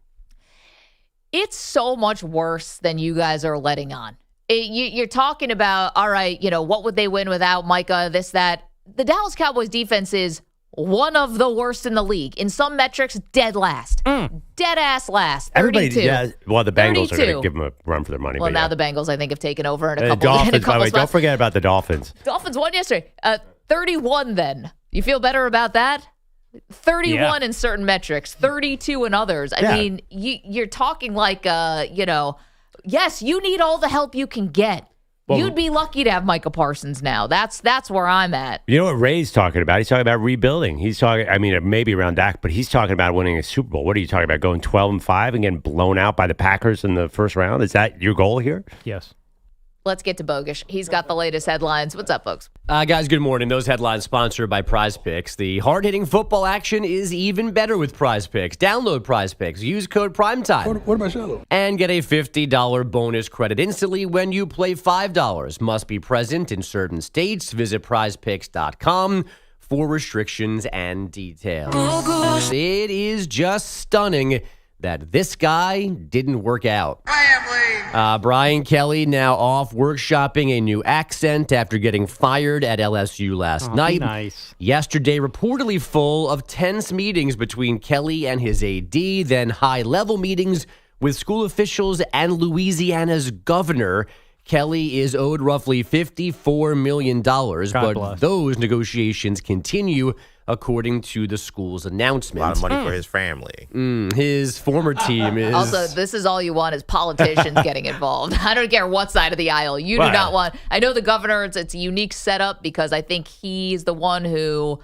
It's so much worse than you guys are letting on. You're talking about, all right, what would they win without Micah, this, that. The Dallas Cowboys defense is one of the worst in the league. In some metrics, dead last. Dead ass last. 32. Everybody, the Bengals are going to give them a run for their money. Well, now the Bengals, I think, have taken over in a couple Dolphins, by the way, spots. don't forget about the Dolphins. Dolphins won yesterday. 31 then. You feel better about that? 31 in certain metrics, 32 in others. I mean, you're talking like, yes, you need all the help you can get. Well, you'd be lucky to have Micah Parsons now. That's where I'm at. You know what Ray's talking about? He's talking about rebuilding. He's talking, maybe around Dak, but he's talking about winning a Super Bowl. What are you talking about? Going 12-5 and getting blown out by the Packers in the first round? Is that your goal here? Yes. Let's get to Bogusch. He's got the latest headlines. What's up, folks? Guys, good morning. Those headlines sponsored by Prize Picks. The hard-hitting football action is even better with Prize Picks. Download Prize Picks. Use code PRIMETIME. What about Shallow? And get a $50 bonus credit instantly when you play $5. Must be present in certain states. Visit prizepicks.com for restrictions and details. It is just stunning that this guy didn't work out. Brian Kelly now off workshopping a new accent after getting fired at LSU last night. Nice. Yesterday, reportedly full of tense meetings between Kelly and his AD, then high-level meetings with school officials and Louisiana's governor. Kelly is owed roughly $54 million, but those negotiations continue, according to the school's announcement. A lot of money for his family. His former team is... Also, this is all you want is politicians getting involved. I don't care what side of the aisle. You do not want... I know the governor, it's a unique setup because I think he's the one who...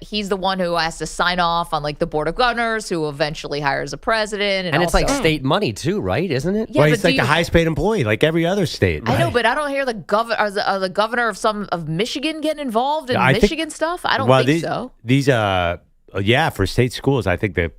he's the one who has to sign off on the board of governors, who eventually hires a president, and it's like state money too, right? Isn't it? Yeah, he's like the highest paid employee, like every other state. I know, but I don't hear the governor of Michigan getting involved in Michigan stuff. I don't think so. These for state schools, I think the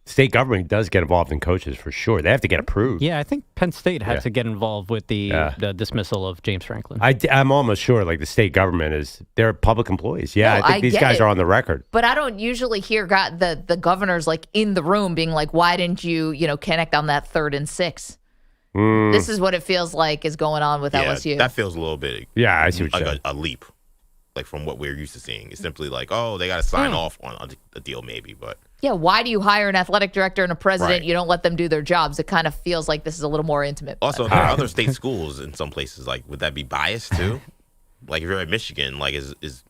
state government does get involved in coaches for sure. They have to get approved. Yeah, I think Penn State had to get involved with the dismissal of James Franklin. I'm almost sure the state government they're public employees. Yeah, I think these guys are on the record. But I don't usually hear the governors in the room being like, why didn't you, connect on that 3rd and 6? This is what it feels like is going on with LSU. That feels a little bit I see what you're saying. A leap. like from what we're used to seeing. It's simply like, oh, they got to sign off on a deal maybe, but. Yeah, why do you hire an athletic director and a president? Right. You don't let them do their jobs. It kind of feels like this is a little more intimate. Also, there are other state schools in some places. Like, would that be biased too? Like, if you're at Michigan, like, is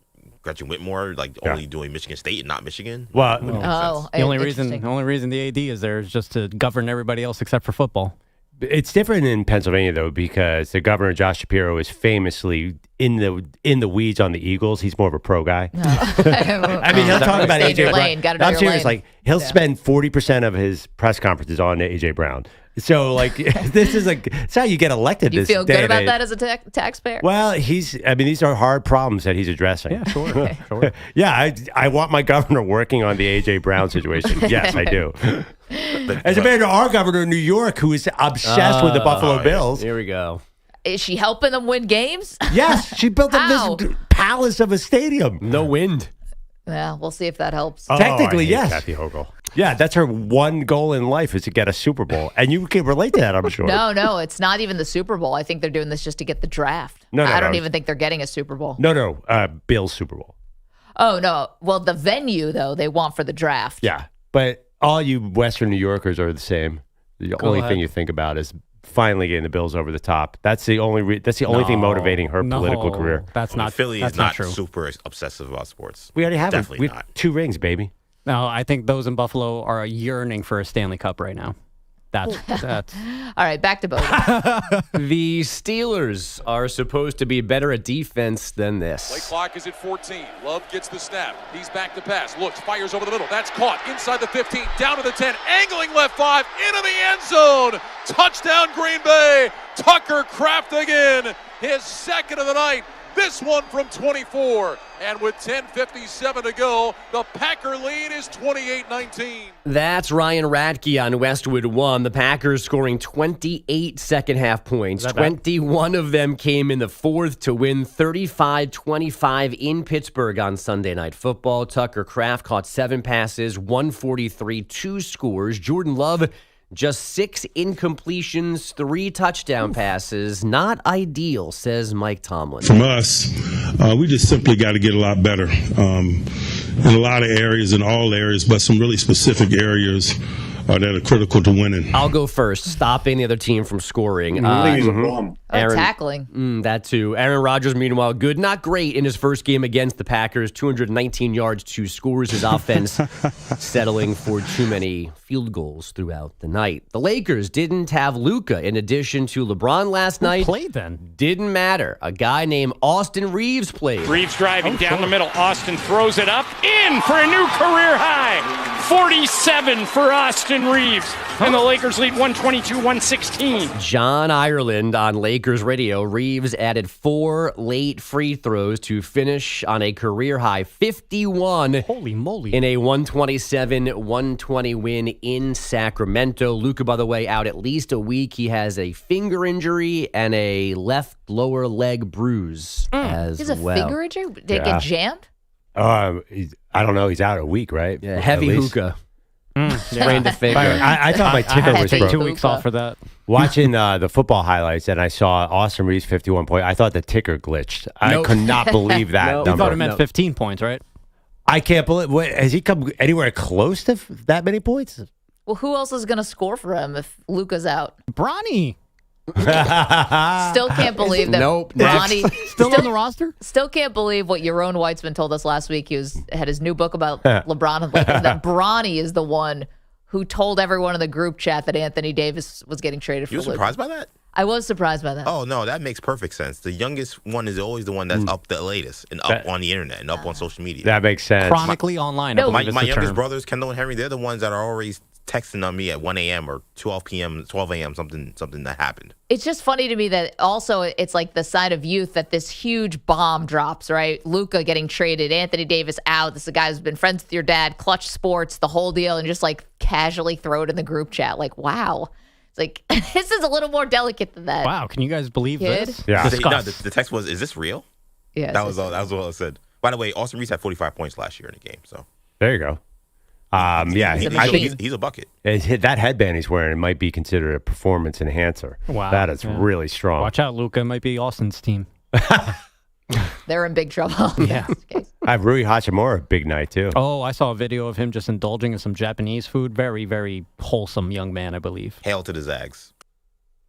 Gretchen Whitmore like only doing Michigan State and not Michigan? Well, the only reason the AD is there is just to govern everybody else except for football. It's different in Pennsylvania though, because the governor Josh Shapiro is famously in the weeds on the Eagles. He's more of a pro guy. I mean, he'll talk about AJ Brown. I'm serious. Like he'll spend 40% of his press conferences on AJ Brown. So like this is like it's how you get elected. You this feel day good about and that as a taxpayer? Well, these are hard problems that he's addressing. Yeah, sure. Sure. Yeah, I want my governor working on the AJ Brown situation. Yes, I do. As compared to our governor in New York, who is obsessed with the Buffalo Bills. Here we go. Is she helping them win games? Yes, she built up this palace of a stadium. No wind. Yeah, we'll see if that helps. Technically, yes. Kathy Hochul. Yeah, that's her one goal in life is to get a Super Bowl. And you can relate to that, I'm sure. No, it's not even the Super Bowl. I think they're doing this just to get the draft. I don't even think they're getting a Super Bowl. No, Bills Super Bowl. Oh, no. Well, the venue, though, they want for the draft. Yeah, but all you Western New Yorkers are the same. The only thing you think about is finally getting the Bills over the top. That's the only thing motivating her political career. That's not Philly that's is not true. super obsessive about sports. We already have Definitely we not. 2 rings, baby. No, I think those in Buffalo are yearning for a Stanley Cup right now. That's All right, back to Bowden. The Steelers are supposed to be better at defense than this. Play clock is at 14. Love gets the snap. He's back to pass. Looks, fires over the middle. That's caught inside the 15, down to the 10, angling left 5, into the end zone. Touchdown Green Bay. Tucker Kraft again. His second of the night. This one from 24. And with 10:57 to go, the Packer lead is 28-19. That's Ryan Radke on Westwood One. The Packers scoring 28 second-half points. 21 of them came in the fourth to win 35-25 in Pittsburgh on Sunday Night Football. Tucker Kraft caught 7 passes, 143, 2 scores. Jordan Love, just 6 incompletions, 3 touchdown passes. Not ideal, says Mike Tomlin. From us, we just simply got to get a lot better in a lot of areas, in all areas, but some really specific areas that are critical to winning. I'll go first, stopping the other team from scoring. Tackling. That too. Aaron Rodgers, meanwhile, good, not great in his first game against the Packers. 219 yards, 2 scores. His offense settling for too many field goals throughout the night. The Lakers didn't have Luka in addition to LeBron last night. Who played then? Didn't matter. A guy named Austin Reeves played. Reeves driving down the middle. Austin throws it up. In for a new career high. 47 for Austin Reeves. And the Lakers lead 122-116. John Ireland on Lakers radio. Reeves added 4 late free throws to finish on a career high 51. Holy moly. In a 127-120 win in Sacramento. Luka, by the way, out at least a week. He has a finger injury and a left lower leg bruise as He's a well. finger injury? Did it get jammed? I don't know. He's out a week, right? Yeah, heavy hookah. Sprained the finger. I thought my ticker was take broke. 2 weeks off for that. Watching the football highlights, and I saw Austin Reeves 51 point. I thought the ticker glitched. I could not believe that You number. thought it meant 15 points, right? I can't believe. Has he come anywhere close to that many points? Well, who else is going to score for him if Luka's out? Bronny. Still can't believe that Bronny Still on the roster? Still can't believe what Yaron Weitzman told us last week. He had his new book about LeBron and Lakers, that Bronny is the one who told everyone in the group chat that Anthony Davis was getting traded for You Luka. surprised by that? I was surprised by that. Oh, no, that makes perfect sense. The youngest one is always the one that's up the latest and up on the internet and up on social media. That makes sense. Chronically online. I believe is My the youngest term. brothers, Kendall and Henry, they're the ones that are always texting on me at 1 a.m. or 12 p.m., 12 a.m., something that happened. It's just funny to me that also it's like the sign of youth that this huge bomb drops, right? Luka getting traded, Anthony Davis out. This is a guy who's been friends with your dad, Clutch Sports, the whole deal, and just like casually throw it in the group chat. Like, wow. It's like, this is a little more delicate than that. Wow, can you guys believe Kid? this? Yeah. The text was, "Is this real?" Yeah, that was all it said. By the way, Austin Reeves had 45 points last year in the game. So there you go. I think he's a bucket. That headband he's wearing might be considered a performance enhancer. Wow, that is really strong. Watch out, Luka. Might be Austin's team. they're in big trouble. Yeah. I have Rui Hachimura, big night, too. Oh, I saw a video of him just indulging in some Japanese food. Very, very wholesome young man, I believe. Hail to the Zags.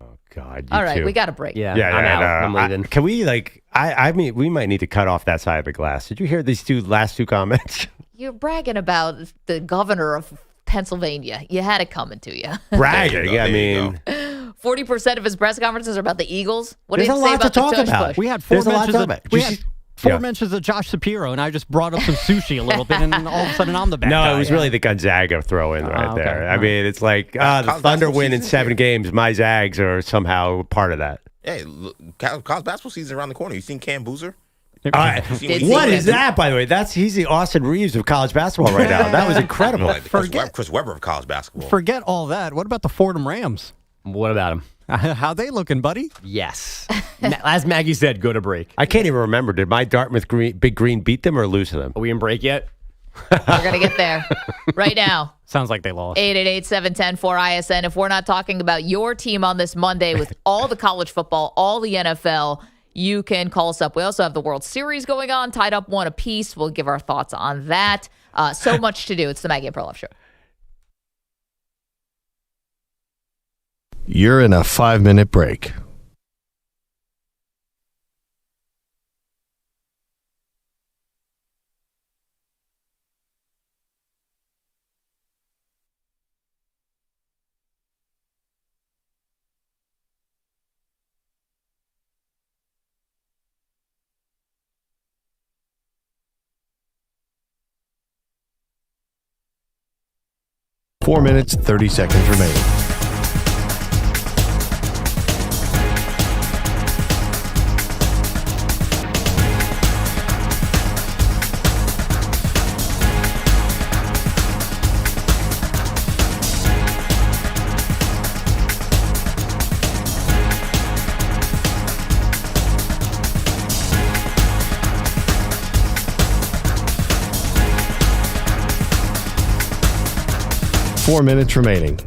Oh, God. All right, too. we got a break. Yeah, I'm out. I'm leaving. Can we, I mean, we might need to cut off that side of the glass. Did you hear these last two comments? You're bragging about the governor of Pennsylvania. You had it coming to you. Bragging. I mean, 40% of his press conferences are about the Eagles. What There's do you a say lot to about the talk tush about. push? We had four There's mentions of Josh Shapiro, and I just brought up some sushi a little bit, and then all of a sudden I'm the bad guy. No, it was really the Gonzaga throw in right okay. there. I mean, it's like the Thunder win in 7 games. My Zags are somehow part of that. Hey, look, college basketball season around the corner. You seen Cam Boozer? What is that, by the way? He's the Austin Reeves of college basketball right now. That was incredible. Like Chris Webber of college basketball. Forget all that. What about the Fordham Rams? What about him? How they looking, buddy? Yes. As Maggie said, go to break. I can't even remember. Did my Dartmouth Big Green beat them or lose to them? Are we in break yet? We're going to get there right now. Sounds like they lost. 888-710-4ISN. If we're not talking about your team on this Monday with all the college football, all the NFL, you can call us up. We also have the World Series going on, tied up 1 apiece. We'll give our thoughts on that. So much to do. It's the Maggie Perloff Show. You're in a 5-minute break. Four minutes, 30 seconds remaining. Four minutes remaining.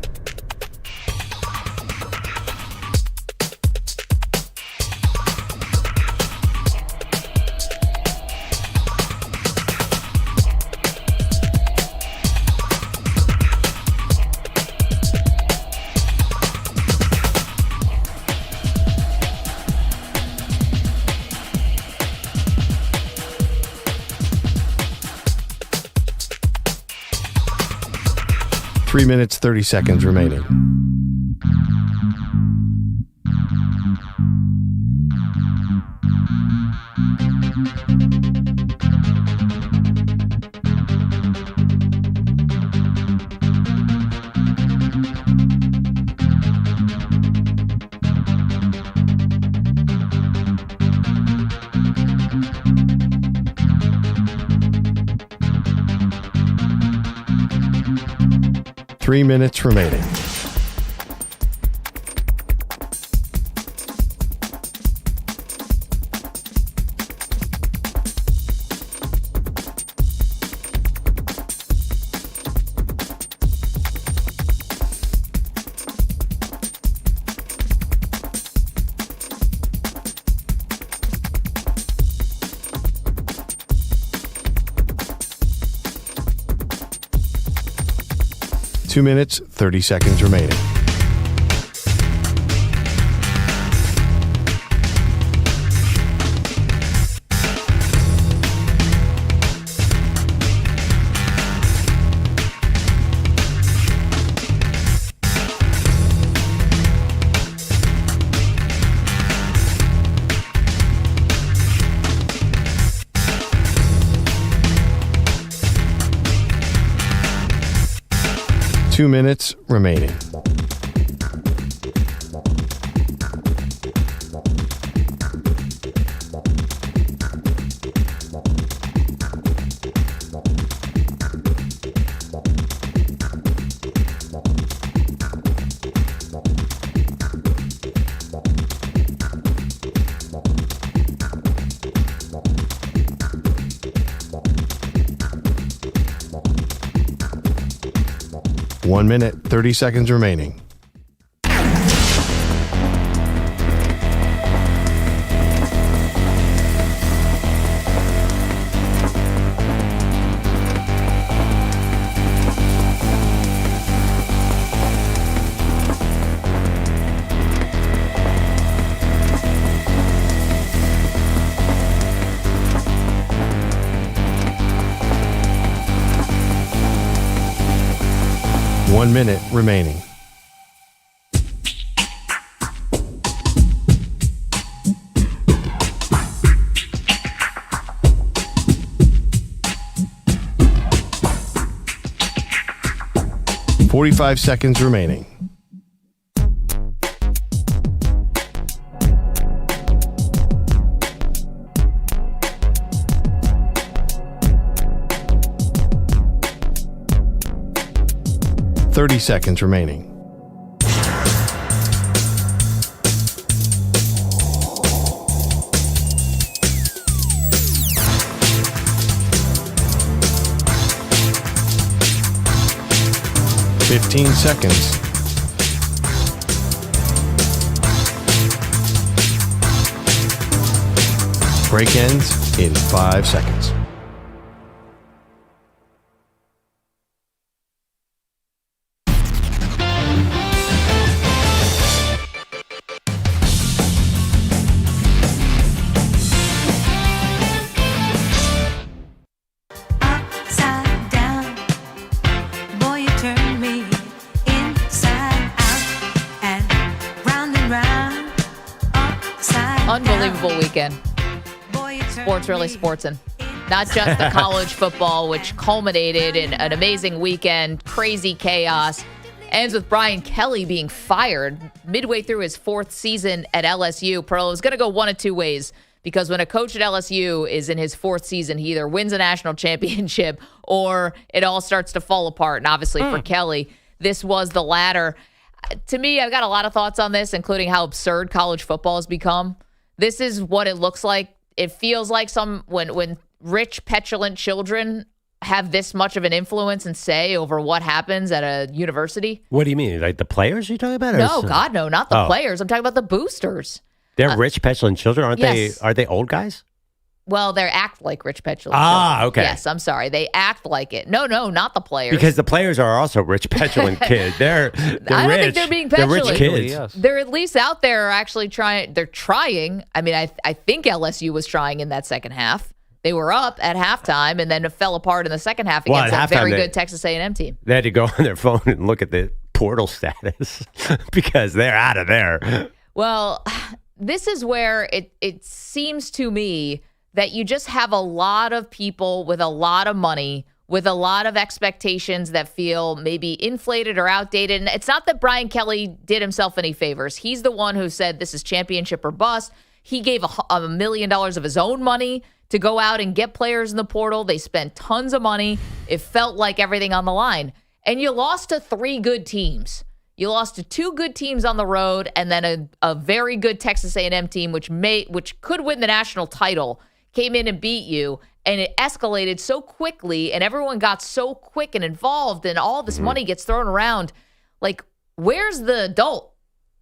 Three minutes, 30 seconds remaining. Three minutes remaining. Two minutes, 30 seconds remaining. Two minutes remaining. One minute, 30 seconds remaining. 1 minute remaining. Forty-five seconds remaining. Thirty seconds remaining. Fifteen seconds. Break ends in 5 seconds. Upside down, boy, you turn me inside out and round, upside Unbelievable down. weekend. Sports really sportsin'. Not just the college football, which culminated in an amazing weekend, crazy chaos. Ends with Brian Kelly being fired midway through his 4th season at LSU. Pearl is going to go one of two ways, because when a coach at LSU is in his 4th season, he either wins a national championship or it all starts to fall apart. And obviously for Kelly, this was the latter. To me, I've got a lot of thoughts on this, including how absurd college football has become. This is what it looks like. It feels like when rich, petulant children have this much of an influence and say over what happens at a university. What do you mean? Like the players you're talking about? No, God, no, not the players. I'm talking about the boosters. They're rich, petulant children, aren't yes. they? Are they old guys? Well, they act like rich, petulant Ah, children. okay. Yes, I'm sorry. They act like it. No, not the players. Because the players are also rich, petulant kids. They're I don't rich. think they're being petulant. They're rich kids. They're at least out there actually trying. They're trying. I mean, I think LSU was trying in that second half. They were up at halftime and then it fell apart in the second half against a very good Texas A&M team. They had to go on their phone and look at the portal status because they're out of there. Well, this is where it seems to me that you just have a lot of people with a lot of money, with a lot of expectations that feel maybe inflated or outdated. And it's not that Brian Kelly did himself any favors. He's the one who said this is championship or bust. He gave $1 million of his own money to go out and get players in the portal. They spent tons of money. It felt like everything on the line. And you lost to 3 good teams. You lost to 2 good teams on the road and then a very good Texas A&M team, which could win the national title, came in and beat you, and it escalated so quickly, and everyone got so quick and involved, and all this money gets thrown around. Like, where's the adult?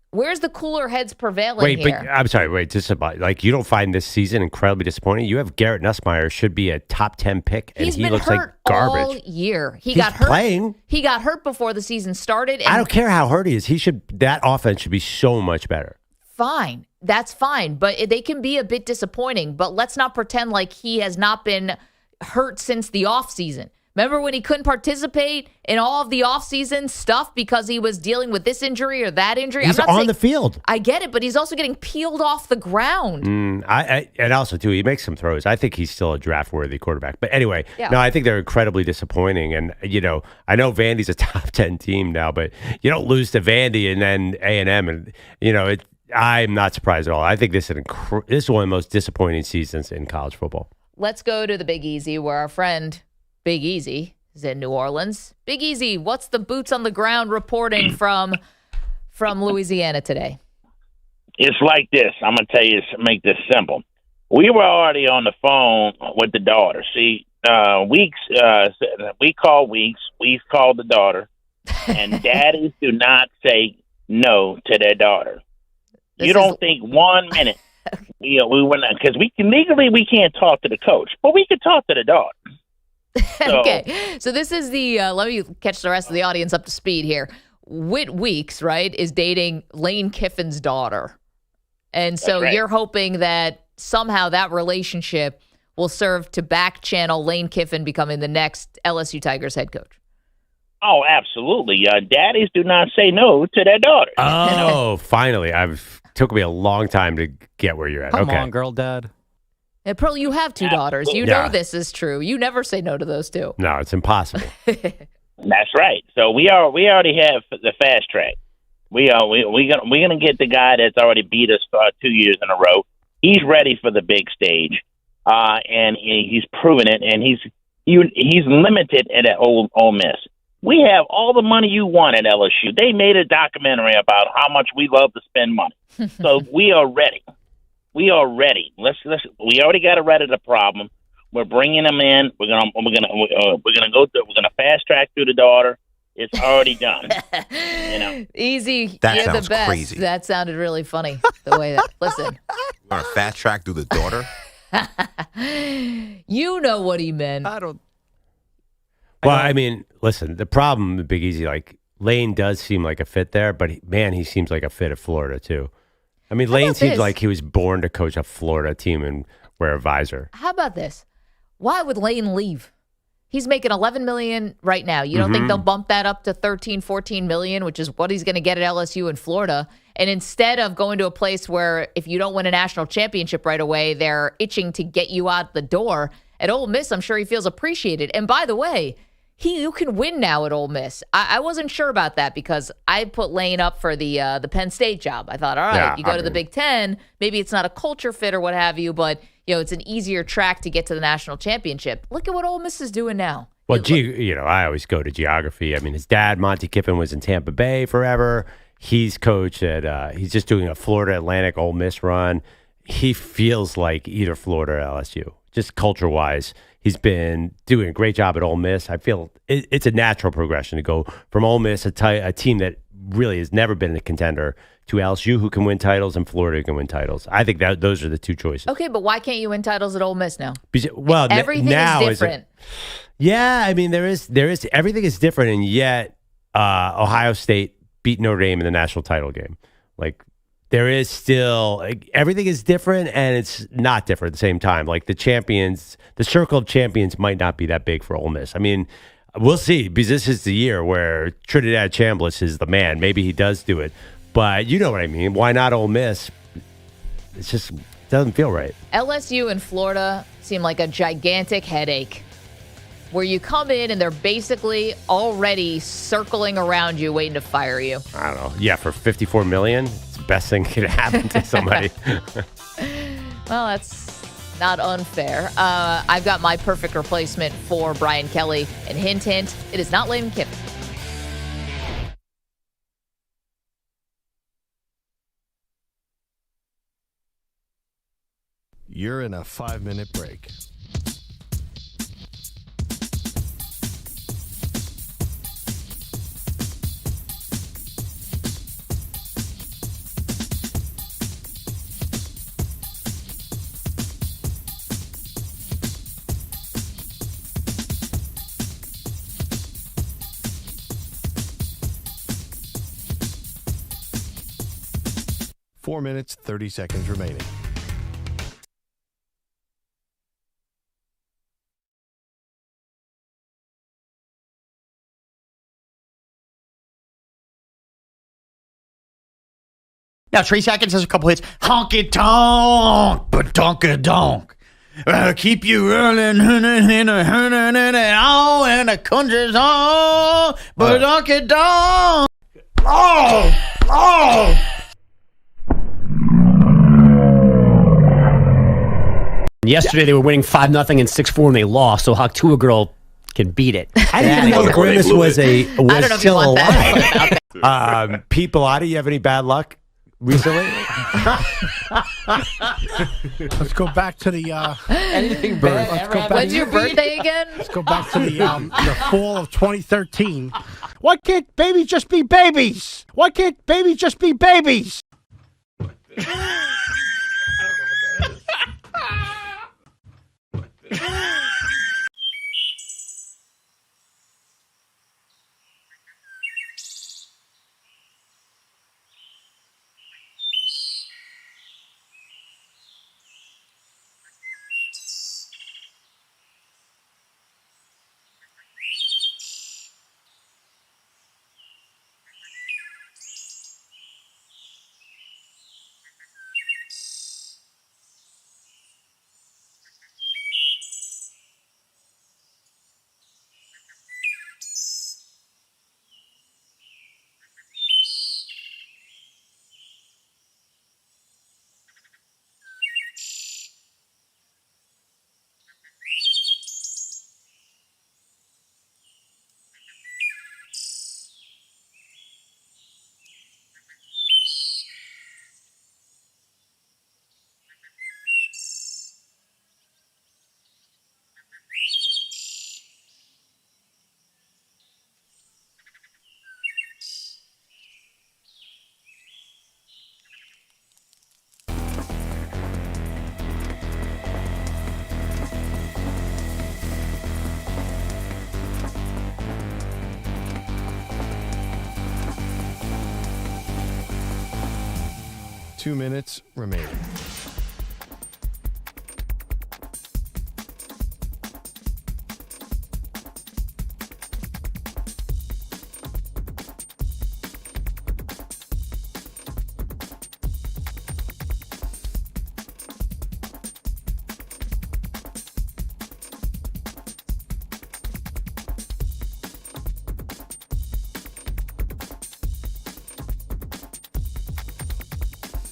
Where's the cooler heads prevailing here? But I'm sorry, just about, like, you don't find this season incredibly disappointing? You have Garrett Nussmeier, should be a top 10 pick, and he looks like garbage. All year. He's got hurt. Playing. He got hurt before the season started. And I don't care how hurt he is. That offense should be so much better. Fine. That's fine. But they can be a bit disappointing. But let's not pretend like he has not been hurt since the offseason. Remember when he couldn't participate in all of the offseason stuff because he was dealing with this injury or that injury? He's on the field. I get it, but he's also getting peeled off the ground. And also, too, he makes some throws. I think he's still a draft-worthy quarterback. But anyway, No, I think they're incredibly disappointing. And, I know Vandy's a top 10 team now, but you don't lose to Vandy and then A&M. And, I'm not surprised at all. I think this is one of the most disappointing seasons in college football. Let's go to the Big Easy, where our friend Big Easy is in New Orleans. Big Easy, what's the boots on the ground reporting from Louisiana today? It's like this. I'm going to tell you, make this simple. We were already on the phone with the daughter. See, we call Weeks. Weeks called the daughter. And daddies do not say no to their daughter. You don't think 1 minute. We went because legally we can't talk to the coach, but we could talk to the daughter. So, okay, so this is the let me catch the rest of the audience up to speed here. Whit Weeks, right, is dating Lane Kiffin's daughter, and so you're hoping that somehow that relationship will serve to back channel Lane Kiffin becoming the next LSU Tigers head coach. Oh, absolutely. Daddies do not say no to their daughters. Oh, finally. Took me a long time to get where you're at. Come okay. on, girl dad. And Pearl, you have two daughters. You Yeah. know this is true. You never say no to those two. No, it's impossible. That's right. So we already have the fast track. We're gonna get the guy that's already beat us 2 years in a row. He's ready for the big stage, and he's proven it. And he's limited at Ole Miss. We have all the money you want at LSU. They made a documentary about how much we love to spend money. So we are ready. We are ready. We already got to ready the problem. We're bringing them in. We're gonna fast track through the daughter. It's already done. Easy. That You're sounds the best. crazy. That sounded really funny. The way that. Listen. We're going to fast track through the daughter? You know what he meant. I don't. Well, I mean, listen, the problem with Big Easy, like, Lane does seem like a fit there, but he seems like a fit at Florida, too. I mean, Lane seems like he was born to coach a Florida team and wear a visor. How about this? Why would Lane leave? He's making $11 million right now. You don't think they'll bump that up to $13, $14 million, which is what he's going to get at LSU in Florida? And instead of going to a place where if you don't win a national championship right away, they're itching to get you out the door, at Ole Miss, I'm sure he feels appreciated. And by the way, you can win now at Ole Miss. I wasn't sure about that because I put Lane up for the Penn State job. I thought, all right, you go to the Big Ten. Maybe it's not a culture fit or what have you, but it's an easier track to get to the national championship. Look at what Ole Miss is doing now. Well, I always go to geography. I mean, his dad, Monty Kiffin, was in Tampa Bay forever. He's coached at, he's just doing a Florida Atlantic Ole Miss run. He feels like either Florida or LSU, just culture-wise. He's been doing a great job at Ole Miss. I feel it's a natural progression to go from Ole Miss, a team that really has never been a contender, to LSU, who can win titles, and Florida, who can win titles. I think that those are the two choices. Okay, but why can't you win titles at Ole Miss now? Well, everything now is different. I mean, there is everything is different, and yet Ohio State beat Notre Dame in the national title game. Like, there is still everything is different, and it's not different at the same time. Like, the circle of champions might not be that big for Ole Miss. I mean, we'll see, because this is the year where Trinidad Chambliss is the man. Maybe he does do it, but you know what I mean. Why not Ole Miss? It just doesn't feel right. LSU and Florida seem like a gigantic headache, where you come in and they're basically already circling around you, waiting to fire you. I don't know. Yeah, for $54 million, it's the best thing that could happen to somebody. Well, that's not unfair. I've got my perfect replacement for Brian Kelly, and hint, hint, it is not Lane Kiffin. You're in a 5-minute break. Four minutes, 30 seconds remaining. Now, 3 seconds has a couple hits. Honky tonk, but donka donk. Keep you rolling, and the country's on, but donka donk. Oh! Yesterday they were winning 5-0 and 6-4, and they lost. So Haktua girl can beat it. I didn't know Grimace was I don't know if you still want that. alive. Pete Bellotti, you have any bad luck recently? Let's go back to the Anything bad? When's your birthday again? Let's go back to the fall of 2013. Why can't babies just be babies? Why can't babies just be babies? 2 minutes remaining.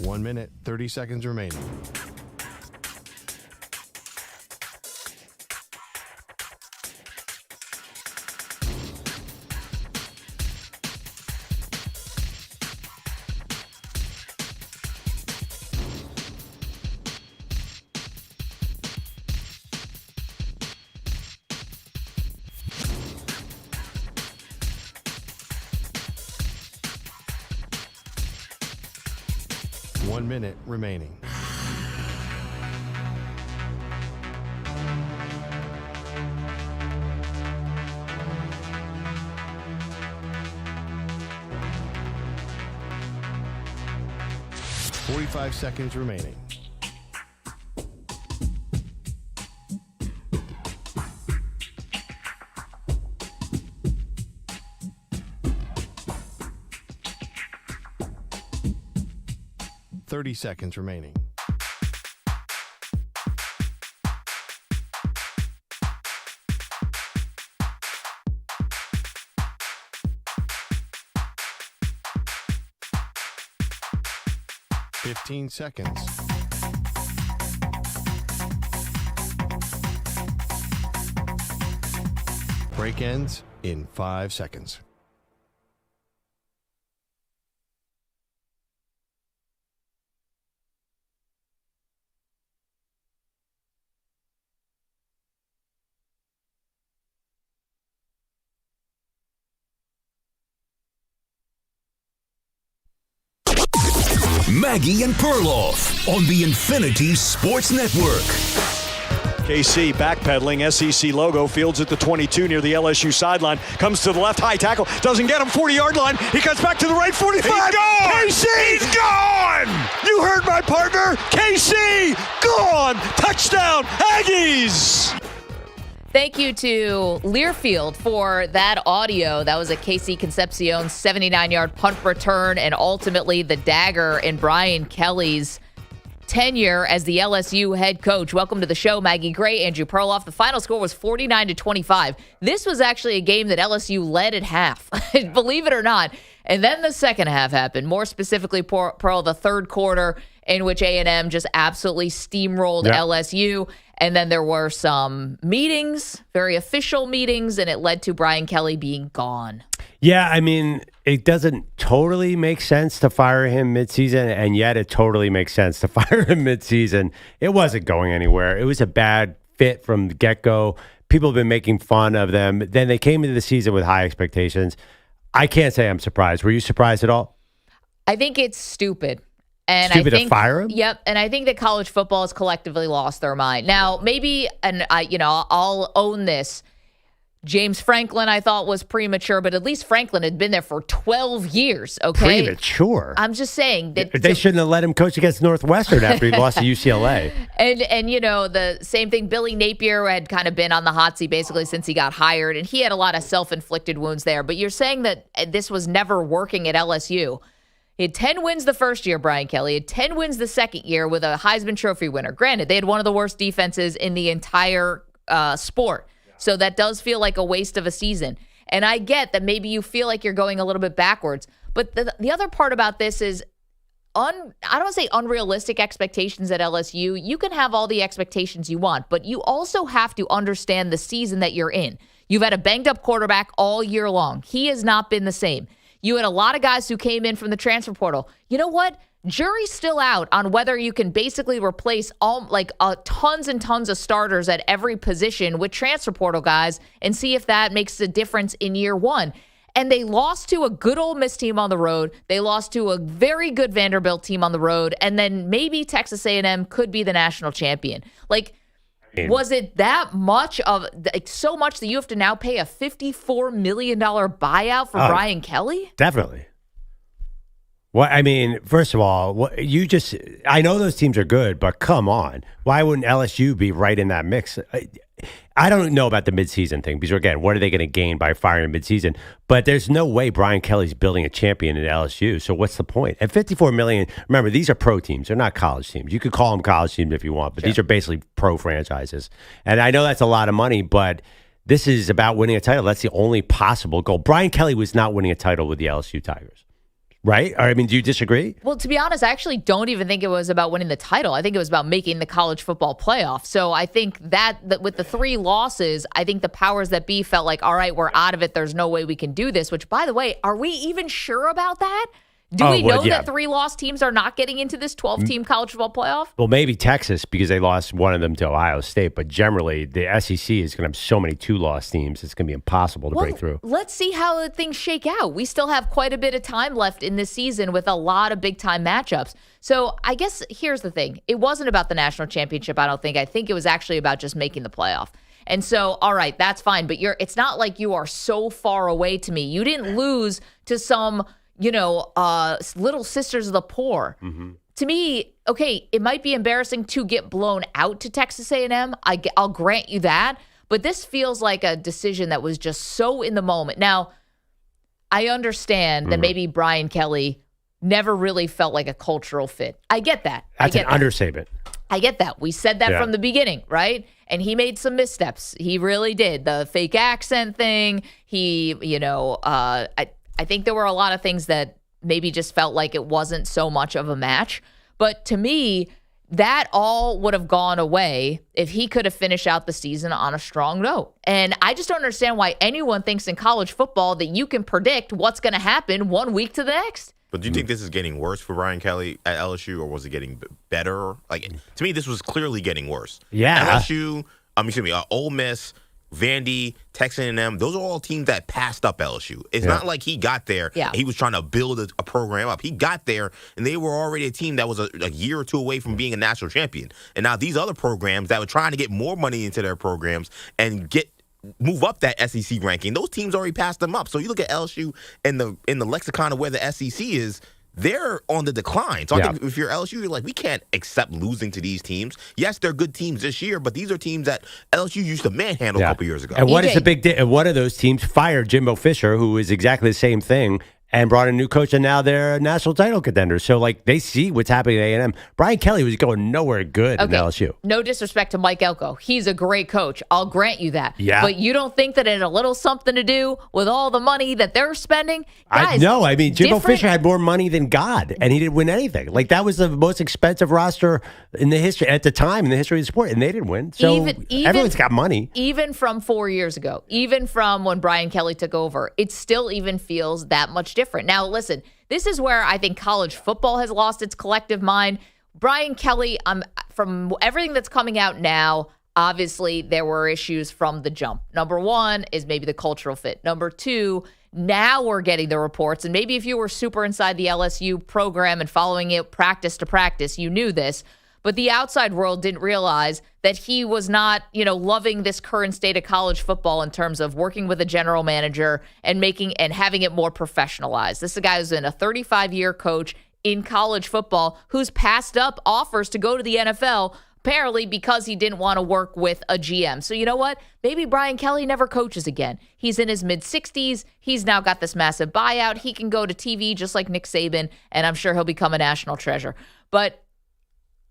One minute, 30 seconds remaining. One minute remaining. Forty-five seconds remaining. Thirty seconds remaining. Fifteen seconds. Break ends in 5 seconds. Maggie and Perloff on the Infinity Sports Network. KC backpedaling, SEC logo, fields at the 22 near the LSU sideline, comes to the left, high tackle, doesn't get him, 40-yard line, he cuts back to the right, 45. He's gone! KC! He's gone! You heard my partner, KC, gone! Touchdown, Aggies! Thank you to Learfield for that audio. That was a KC Concepcion 79-yard punt return and ultimately the dagger in Brian Kelly's tenure as the LSU head coach. Welcome to the show, Maggie Gray, Andrew Perloff. The final score was 49-25. This was actually a game that LSU led at half, believe it or not. And then the second half happened, more specifically, Pearl, the third quarter, in which A&M just absolutely steamrolled LSU. And then there were some meetings, very official meetings, and it led to Brian Kelly being gone. Yeah, I mean, it doesn't totally make sense to fire him midseason, and yet it totally makes sense to fire him midseason. It wasn't going anywhere. It was a bad fit from the get-go. People have been making fun of them. Then they came into the season with high expectations. I can't say I'm surprised. Were you surprised at all? I think it's stupid. And Stupid I think, to fire him? Yep. And I think that college football has collectively lost their mind. Now, maybe, and I'll own this. James Franklin, I thought, was premature, but at least Franklin had been there for 12 years, okay? Premature? I'm just saying that they shouldn't have let him coach against Northwestern after he lost to UCLA. And the same thing, Billy Napier had kind of been on the hot seat basically since he got hired, and he had a lot of self-inflicted wounds there. But you're saying that this was never working at LSU. He had 10 wins the first year, Brian Kelly. He had 10 wins the second year with a Heisman Trophy winner. Granted, they had one of the worst defenses in the entire sport. So that does feel like a waste of a season. And I get that maybe you feel like you're going a little bit backwards. But the other part about this is, I don't want to say unrealistic expectations at LSU. You can have all the expectations you want, but you also have to understand the season that you're in. You've had a banged-up quarterback all year long. He has not been the same. You had a lot of guys who came in from the transfer portal. You know what? Jury's still out on whether you can basically replace tons and tons of starters at every position with transfer portal guys and see if that makes a difference in year one. And they lost to a good Ole Miss team on the road. They lost to a very good Vanderbilt team on the road. And then maybe Texas A&M could be the national champion. Was it that much of so much that you have to now pay a $54 million buyout for Brian Kelly? Definitely. Well, I mean, first of all, I know those teams are good, but come on. Why wouldn't LSU be right in that mix? I don't know about the midseason thing because, again, what are they going to gain by firing midseason? But there's no way Brian Kelly's building a champion in LSU. So what's the point? At $54 million, remember, these are pro teams. They're not college teams. You could call them college teams if you want, but these are basically pro franchises. And I know that's a lot of money, but this is about winning a title. That's the only possible goal. Brian Kelly was not winning a title with the LSU Tigers. Right? Or, I mean, do you disagree? Well, to be honest, I actually don't even think it was about winning the title. I think it was about making the college football playoff. So I think that with the 3 losses, I think the powers that be felt like, all right, we're out of it. There's no way we can do this, which, by the way, are we even sure about that? Do we know that 3 lost teams are not getting into this 12-team college football playoff? Well, maybe Texas because they lost one of them to Ohio State. But generally, the SEC is going to have so many 2-loss teams, it's going to be impossible to break through. Let's see how things shake out. We still have quite a bit of time left in this season with a lot of big-time matchups. So I guess here's the thing. It wasn't about the national championship, I don't think. I think it was actually about just making the playoff. And so, all right, that's fine. But it's not like you are so far away to me. You didn't lose to some little sisters of the poor. Mm-hmm. To me, okay, it might be embarrassing to get blown out to Texas A&M. I'll grant you that. But this feels like a decision that was just so in the moment. Now, I understand that maybe Brian Kelly never really felt like a cultural fit. I get that. That's an understatement. I get that. We said that from the beginning, right? And he made some missteps. He really did. The fake accent thing. He, I think there were a lot of things that maybe just felt like it wasn't so much of a match. But to me, that all would have gone away if he could have finished out the season on a strong note. And I just don't understand why anyone thinks in college football that you can predict what's going to happen 1 week to the next. But do you think this is getting worse for Brian Kelly at LSU, or was it getting better? Like, to me, this was clearly getting worse. Yeah. Ole Miss, Vandy, Texas A&M, those are all teams that passed up LSU. It's not like he got there and he was trying to build a program up. He got there, and they were already a team that was a year or 2 away from being a national champion. And now these other programs that were trying to get more money into their programs and move up that SEC ranking, those teams already passed them up. So you look at LSU in the lexicon of where the SEC is, they're on the decline. So I think if you're LSU, you're like, we can't accept losing to these teams. Yes, they're good teams this year, but these are teams that LSU used to manhandle a couple years ago. And what is the big deal? One of those teams fired Jimbo Fisher, who is exactly the same thing, and brought a new coach, and now they're a national title contender. So, they see what's happening at A&M. Brian Kelly was going nowhere good in LSU. No disrespect to Mike Elko. He's a great coach. I'll grant you that. Yeah. But you don't think that it had a little something to do with all the money that they're spending? Guys, Jimbo Fisher had more money than God, and he didn't win anything. That was the most expensive roster in the history, at the time, in the history of the sport, and they didn't win. So everyone's got money. Even from 4 years ago, even from when Brian Kelly took over, it still even feels that much different. Now, listen, this is where I think college football has lost its collective mind. Brian Kelly, from everything that's coming out now, obviously there were issues from the jump. Number one is maybe the cultural fit. Number two, now we're getting the reports, and maybe if you were super inside the LSU program and following it practice to practice, you knew this. But the outside world didn't realize that he was not, loving this current state of college football in terms of working with a general manager and having it more professionalized. This is a guy who's been a 35-year coach in college football who's passed up offers to go to the NFL, apparently because he didn't want to work with a GM. So you know what? Maybe Brian Kelly never coaches again. He's in his mid-60s. He's now got this massive buyout. He can go to TV just like Nick Saban, and I'm sure he'll become a national treasure. But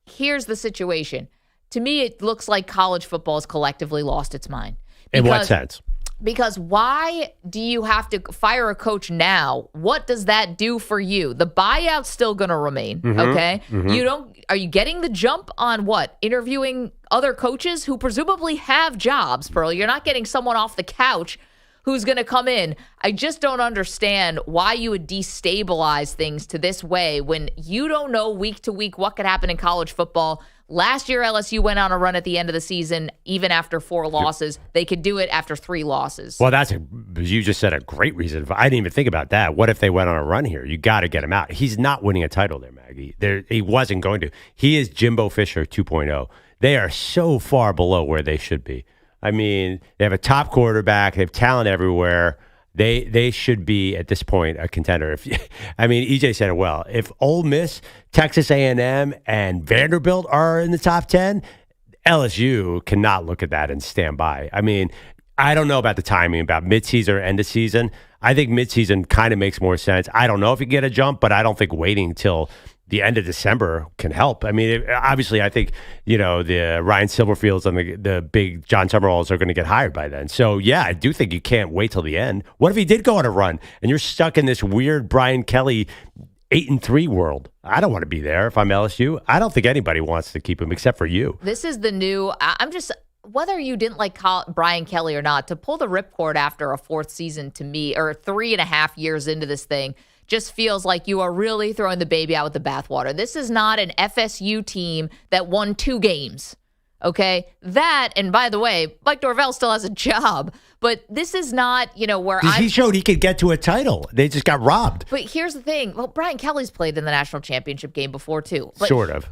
here's the situation. To me, it looks like college football has collectively lost its mind. In what sense? Because why do you have to fire a coach now? What does that do for you? The buyout's still going to remain, okay? Are you getting the jump on what? Interviewing other coaches who presumably have jobs, Pearl. You're not getting someone off the couch who's going to come in. I just don't understand why you would destabilize things to this way when you don't know week to week what could happen in college football. Last year, LSU went on a run at the end of the season, even after 4 losses. They could do it after 3 losses. Well, you just said a great reason. I didn't even think about that. What if they went on a run here? You got to get him out. He's not winning a title there, Maggie. He wasn't going to. He is Jimbo Fisher 2.0. They are so far below where they should be. I mean, they have a top quarterback. They have talent everywhere. They should be at this point a contender. I mean, EJ said it well. If Ole Miss, Texas A&M, and Vanderbilt are in the top 10, LSU cannot look at that and stand by. I mean, I don't know about the timing, about midseason or end of season. I think midseason kind of makes more sense. I don't know if you get a jump, but I don't think waiting till the end of December can help. I mean, obviously, I think, the Ryan Silverfields and the big John Summeralls are going to get hired by then. So, yeah, I do think you can't wait till the end. What if he did go on a run and you're stuck in this weird Brian Kelly 8-3 world? I don't want to be there if I'm LSU. I don't think anybody wants to keep him except for you. This is the new whether you didn't like Brian Kelly or not, to pull the ripcord after a fourth season to me, or 3.5 years into this thing, just feels like you are really throwing the baby out with the bathwater. This is not an FSU team that won 2 games, okay? That, and by the way, Mike Norvell still has a job, but this is not, where he showed he could get to a title. They just got robbed. But here's the thing. Well, Brian Kelly's played in the national championship game before, too. But sort of.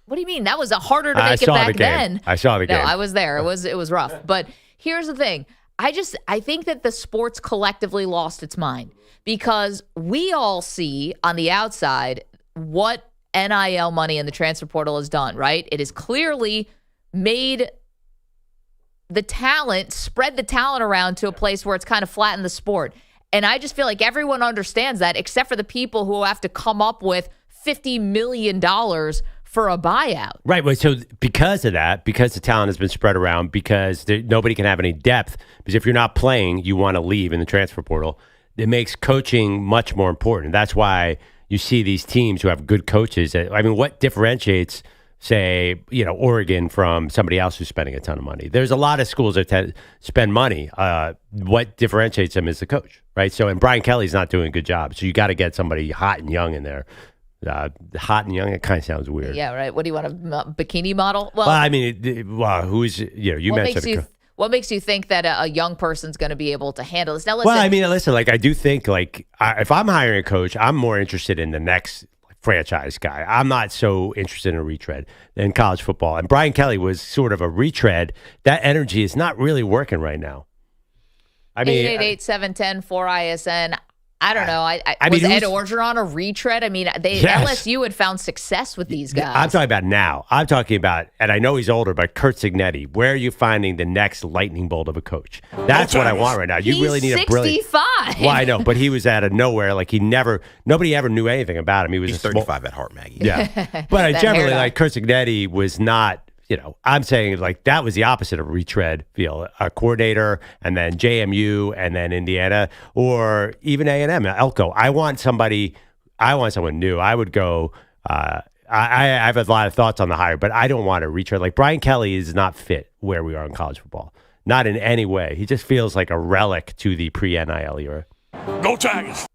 What do you mean? That was harder to make it back then. I saw the game. No, I was there. It was rough. But here's the thing. I think that the sports collectively lost its mind, because we all see on the outside what NIL money in the transfer portal has done, right? It has clearly made the talent, spread the talent around to a place where it's kind of flattened the sport. And I just feel like everyone understands that, except for the people who have to come up with $50 million for a buyout. Right. So because of that, because the talent has been spread around, because nobody can have any depth, because if you're not playing, you want to leave in the transfer portal, it makes coaching much more important. That's why you see these teams who have good coaches. I mean, what differentiates, say, Oregon from somebody else who's spending a ton of money? There's a lot of schools that spend money. What differentiates them is the coach, right? So, and Brian Kelly's not doing a good job. So you got to get somebody hot and young in there. Hot and young, it kind of sounds weird. Yeah, right. What do you want, a bikini model? Well, I mean, who's, you mentioned what makes you think that a young person's going to be able to handle this? Now, listen. Well, I mean, listen, I do think, if I'm hiring a coach, I'm more interested in the next franchise guy. I'm not so interested in a retread in college football. And Brian Kelly was sort of a retread. That energy is not really working right now. I mean, 888-710-4ISN. I don't know. Was Ed Orgeron a retread? I mean, LSU had found success with these guys. I'm talking about now. I'm talking about, and I know he's older, but Kurt Signetti. Where are you finding the next lightning bolt of a coach? That's what I want right now. You really need a brilliant. 65. Well, I know, but he was out of nowhere. Nobody ever knew anything about him. He's 35 at heart, Maggie. Yeah, but generally, Kurt Signetti was not. I'm saying that was the opposite of retread feel. A coordinator, and then JMU, and then Indiana, or even A&M, Elko. I want someone new. I would go. I have a lot of thoughts on the hire, but I don't want a retread. Brian Kelly is not fit where we are in college football. Not in any way. He just feels like a relic to the pre-NIL era. Go Tigers!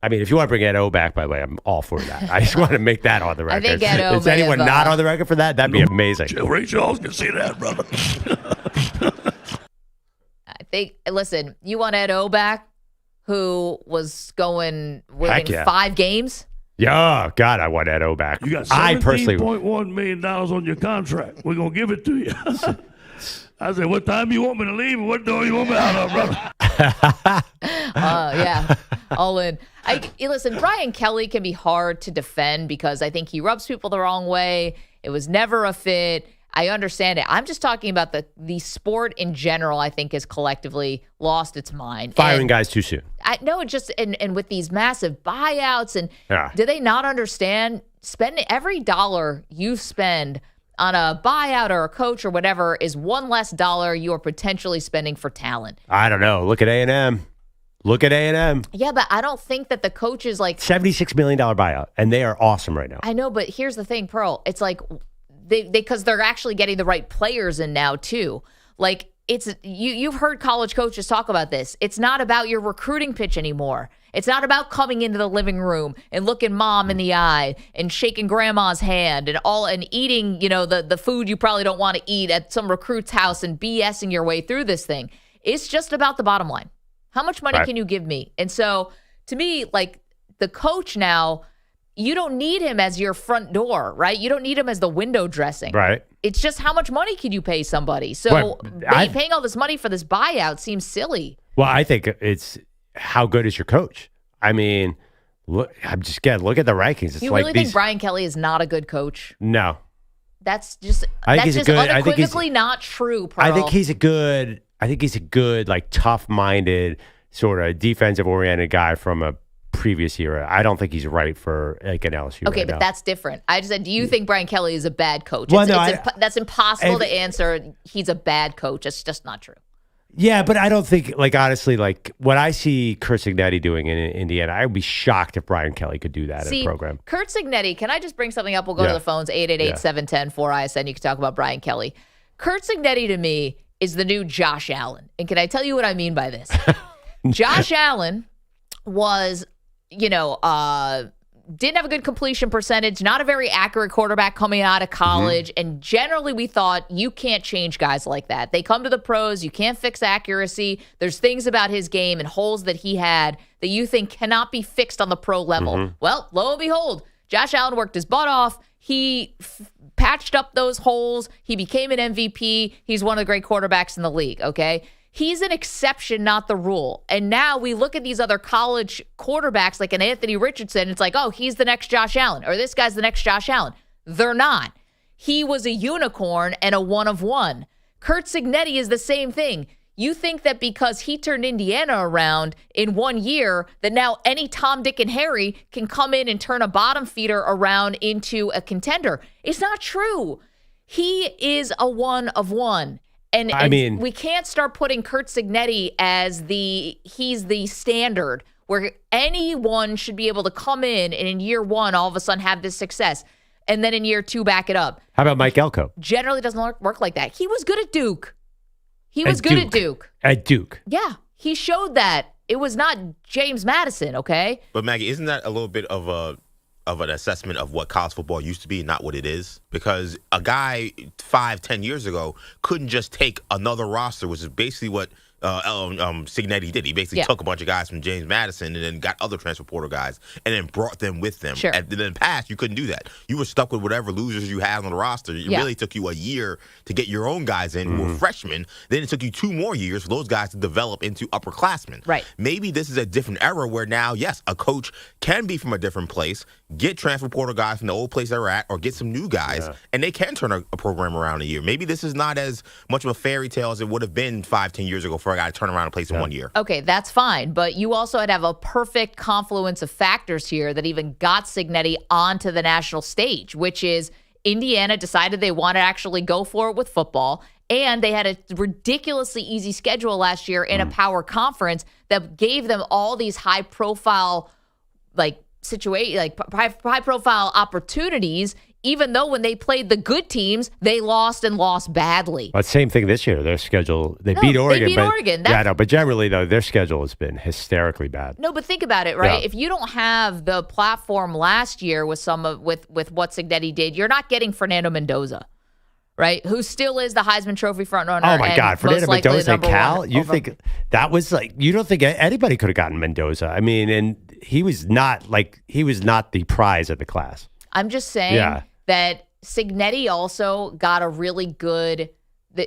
I mean, if you want to bring Ed O back, by the way, I'm all for that. I just want to make that on the record. I think Ed O Is anyone not on the record for that? That'd be amazing. Ray Charles can see that, brother. Listen, you want Ed O back, who was winning 5 games? Yeah, God, I want Ed O back. You got $17.1 million on your contract. We're going to give it to you. I said, what time you want me to leave and what door you want me out of, brother? Yeah, all in. Listen, Brian Kelly can be hard to defend because I think he rubs people the wrong way. It was never a fit. I understand it. I'm just talking about the sport in general. I think has collectively lost its mind. Firing guys too soon. I know it just and with these massive buyouts and do they not understand spending every dollar you spend on a buyout or a coach or whatever is one less dollar you are potentially spending for talent. I don't know. Look at A&M. Yeah, but I don't think that the coach is $76 million buyout, and they are awesome right now. I know, but here's the thing, Pearl. It's because they're actually getting the right players in now too. You've heard college coaches talk about this. It's not about your recruiting pitch anymore. It's not about coming into the living room and looking mom in the eye and shaking grandma's hand and eating, the food you probably don't want to eat at some recruit's house and BSing your way through this thing. It's just about the bottom line. How much money can you give me? And so to me, the coach now, you don't need him as your front door, right? You don't need him as the window dressing. Right. It's just how much money can you pay somebody? So paying all this money for this buyout seems silly. Well, I think how good is your coach? I mean, look at the rankings. It's You like really think Brian Kelly is not a good coach? No. That's just unequivocally not true, Pearl. I think he's a good, like tough-minded, sort of defensive-oriented guy from a previous era. I don't think he's right for like an LSU. Okay, right but now. that's different. I just said, do you think Brian Kelly is a bad coach? Well, That's impossible to answer. He's a bad coach. It's just not true. Yeah, but I don't think, like, honestly, like, what I see Curt Cignetti doing in Indiana, I would be shocked if Brian Kelly could do that in a program. Curt Cignetti, can I just bring something up? We'll go to the phones, 888-710-4ISN. You can talk about Brian Kelly. Curt Cignetti, to me, is the new Josh Allen. And can I tell you what I mean by this? Josh Allen was, didn't have a good completion percentage, not a very accurate quarterback coming out of college. And generally we thought you can't change guys like that. They come to the pros, you can't fix accuracy. There's things about his game and holes that he had that you think cannot be fixed on the pro level. Well, lo and behold, Josh Allen worked his butt off. He patched up those holes. He became an MVP. He's one of the great quarterbacks in the league, okay? He's an exception, not the rule. And now we look at these other college quarterbacks like an Anthony Richardson. It's like, oh, he's the next Josh Allen, or this guy's the next Josh Allen. They're not. He was a unicorn and a one of one. Curt Cignetti is the same thing. You think that because he turned Indiana around in 1 year, that now any Tom, Dick, and Harry can come in and turn a bottom feeder around into a contender. It's not true. He is a one of one. And we can't start putting Curt Cignetti as he's the standard where anyone should be able to come in and in year one, all of a sudden have this success. And then in year two, back it up. How about Mike Elko? Generally doesn't work like that. He was good at Duke. At Duke. At Duke. Yeah. He showed that. It was not James Madison, okay? But Maggie, isn't that a little bit of an assessment of what college football used to be, not what it is? Because a guy 5-10 years ago couldn't just take another roster, which is basically what Cignetti did. He basically took a bunch of guys from James Madison and then got other transfer portal guys and then brought them with them. Sure. And in the past, you couldn't do that. You were stuck with whatever losers you had on the roster. It really took you a year to get your own guys in who were freshmen. Then it took you 2 more years for those guys to develop into upperclassmen. Right. Maybe this is a different era where now, yes, a coach can be from a different place, get transfer portal guys from the old place they're at, or get some new guys, and they can turn a program around in a year. Maybe this is not as much of a fairy tale as it would have been 5-10 years ago for a guy to turn around a place in 1 year. Okay, that's fine. But you also had to have a perfect confluence of factors here that even got Cignetti onto the national stage, which is Indiana decided they want to actually go for it with football. And they had a ridiculously easy schedule last year in a power conference that gave them all these high-profile, high-profile opportunities, even though when they played the good teams, they lost and lost badly. But same thing this year. Their schedule, they beat Oregon. But generally, though, their schedule has been hysterically bad. No, but think about it, right? Yeah. If you don't have the platform last year with with what Cignetti did, you're not getting Fernando Mendoza, right? Who still is the Heisman Trophy frontrunner. Oh my God, Fernando Mendoza, Cal. You over. think that was like? You don't think anybody could have gotten Mendoza? I mean, and he was not the prize of the class. I'm just saying that Cignetti also got a really good.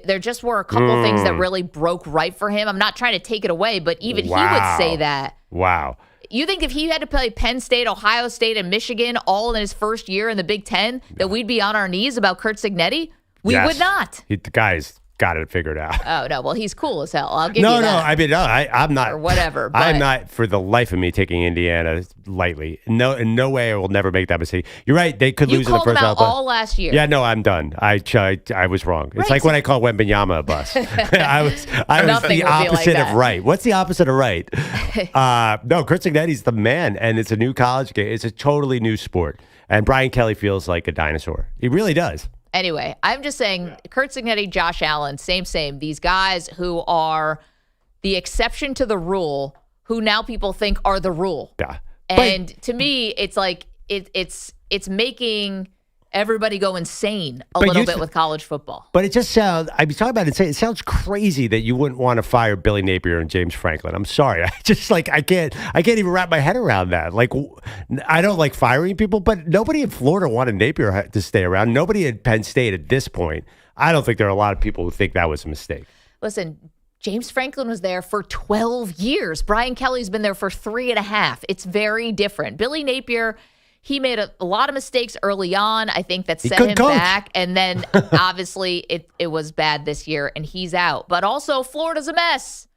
There just were a couple of things that really broke right for him. I'm not trying to take it away, but even he would say that. Wow. You think if he had to play Penn State, Ohio State, and Michigan all in his first year in the Big Ten, that we'd be on our knees about Curt Cignetti? We would not. The guy's got it figured out. Oh, no. Well, he's cool as hell. I'll give you that. No. I mean, I'm not. Or whatever. But I'm not, for the life of me, taking Indiana lightly. No, in no way I will never make that mistake. You're right. They could lose in the first round. You called them out all last year. Yeah, no, I'm done. I was wrong. It's like when I called Wembanyama a bust. I was the opposite of right. What's the opposite of right? No, Curt Cignetti's the man, and it's a new college game. It's a totally new sport. And Brian Kelly feels like a dinosaur. He really does. Anyway, I'm just saying, Curt Cignetti, Josh Allen, same. These guys who are the exception to the rule, who now people think are the rule. Yeah. And to me, it's like it's making everybody go insane a little bit with college football. But it just sounds, I was talking about it sounds crazy that you wouldn't want to fire Billy Napier and James Franklin. I'm sorry. I can't even wrap my head around that. Like, I don't like firing people, but nobody in Florida wanted Napier to stay around. Nobody at Penn State at this point. I don't think there are a lot of people who think that was a mistake. Listen, James Franklin was there for 12 years. Brian Kelly's been there for 3.5. It's very different. Billy Napier, he made a lot of mistakes early on. I think that set him back. And then obviously it was bad this year and he's out. But also Florida's a mess.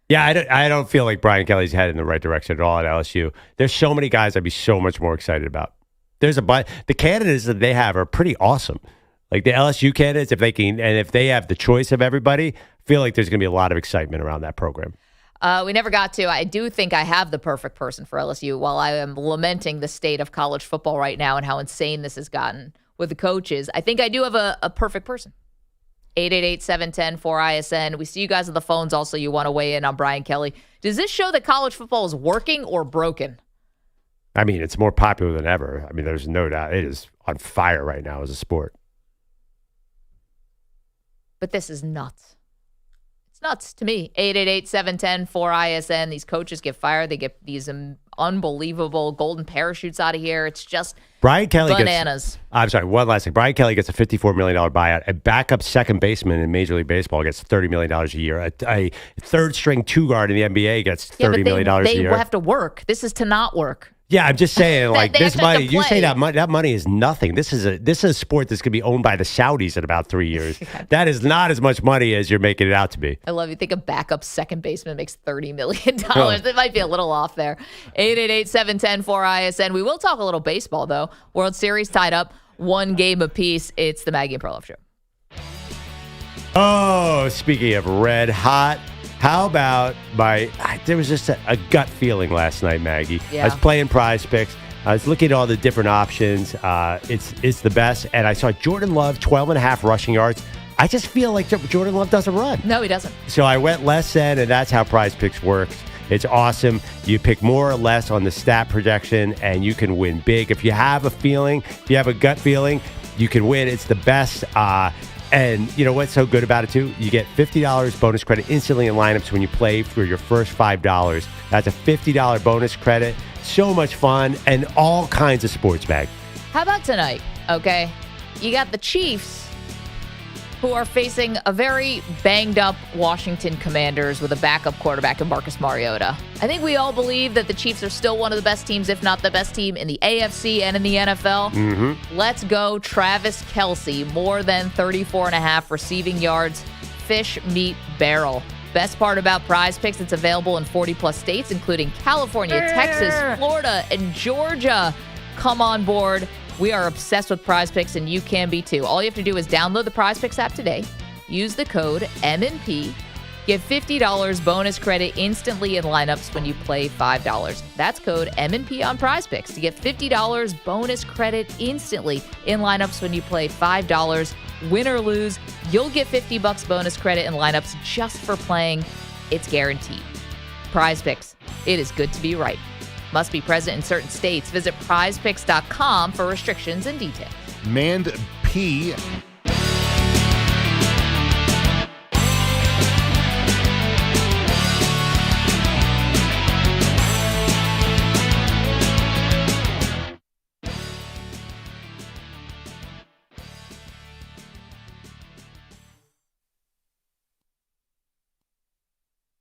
Yeah, I don't feel like Brian Kelly's headed in the right direction at all at LSU. There's so many guys I'd be so much more excited about. The candidates that they have are pretty awesome. Like the LSU candidates, if they have the choice of everybody, I feel like there's going to be a lot of excitement around that program. We never got to. I do think I have the perfect person for LSU while I am lamenting the state of college football right now and how insane this has gotten with the coaches. I think I do have a perfect person. 888-710-4ISN. We see you guys on the phones also. You want to weigh in on Brian Kelly. Does this show that college football is working or broken? I mean, it's more popular than ever. I mean, there's no doubt. It is on fire right now as a sport. But this is nuts. It's nuts to me. 888-710-4ISN. These coaches get fired. They get these unbelievable golden parachutes out of here. It's just Brian Kelly bananas. I'm sorry, one last thing. Brian Kelly gets a $54 million buyout. A backup second baseman in Major League Baseball gets $30 million a year. A third-string two-guard in the NBA gets $30 million a year. They have to work. This is to not work. Yeah, I'm just saying, like, They this money, actually you have to say play. that money is nothing. This is a sport that's going to be owned by the Saudis in about 3 years. That is not as much money as you're making it out to be. I love you. Think a backup second baseman makes $30 million. It might be a little off there. 888-710-4ISN. We will talk a little baseball, though. World Series tied up 1 game apiece. It's the Maggie Perloff Show. Oh, speaking of red hot, how about there was just a gut feeling last night, Maggie. Yeah. I was playing Prize Picks. I was looking at all the different options. It's the best. And I saw Jordan Love, 12.5 rushing yards. I just feel like Jordan Love doesn't run. No, he doesn't. So I went less than, and that's how Prize Picks works. It's awesome. You pick more or less on the stat projection, and you can win big. If you have a feeling, if you have a gut feeling, you can win. It's the best. And you know what's so good about it, too? You get $50 bonus credit instantly in lineups when you play for your first $5. That's a $50 bonus credit. So much fun and all kinds of sports, Mag. How about tonight? Okay. You got the Chiefs, who are facing a very banged-up Washington Commanders with a backup quarterback in Marcus Mariota. I think we all believe that the Chiefs are still one of the best teams, if not the best team in the AFC and in the NFL. Mm-hmm. Let's go Travis Kelce, more than 34.5 receiving yards, fish, meat, barrel. Best part about Prize Picks, it's available in 40-plus states, including California, Texas, Florida, and Georgia. Come on board. We are obsessed with Prize Picks, and you can be too. All you have to do is download the Prize Picks app today, use the code MNP, get $50 bonus credit instantly in lineups when you play $5. That's code MNP on Prize Picks to get $50 bonus credit instantly in lineups when you play $5. Win or lose, you'll get $50 bonus credit in lineups just for playing. It's guaranteed. Prize Picks. It is good to be right. Must be present in certain states. Visit prizepicks.com for restrictions and details. Mand P.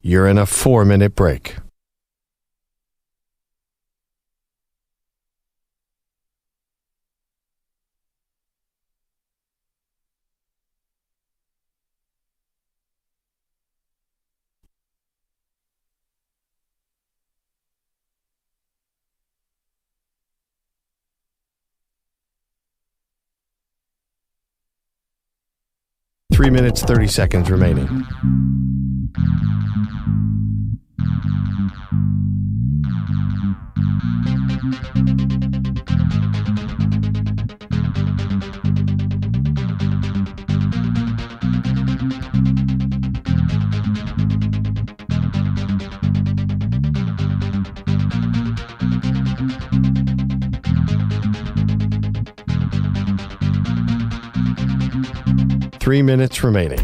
You're in a 4-minute break. Three minutes, 30 seconds remaining. Three minutes remaining.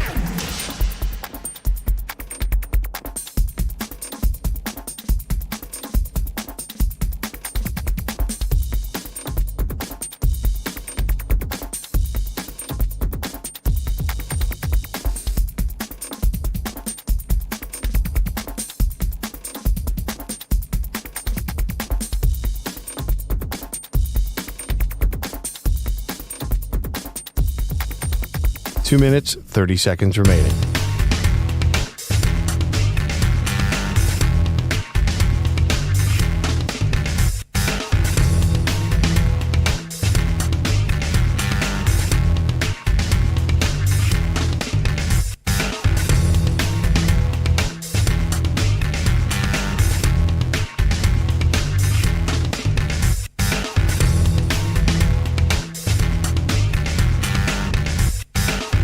2 minutes, 30 seconds remaining.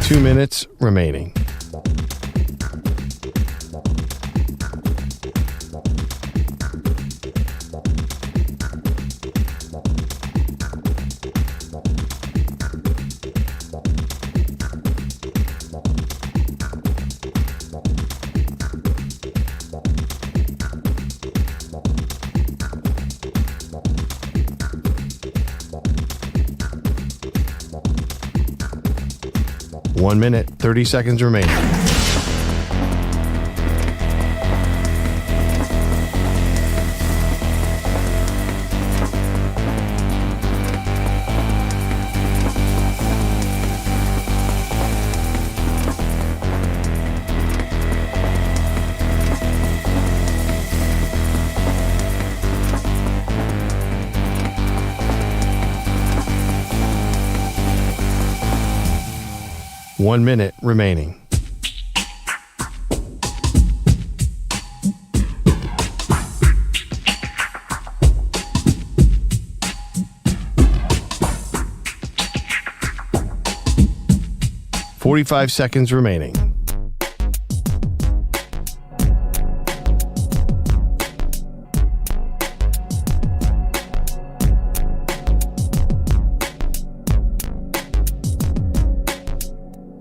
Two minutes remaining. One minute, 30 seconds remaining. One minute remaining. Forty-five seconds remaining.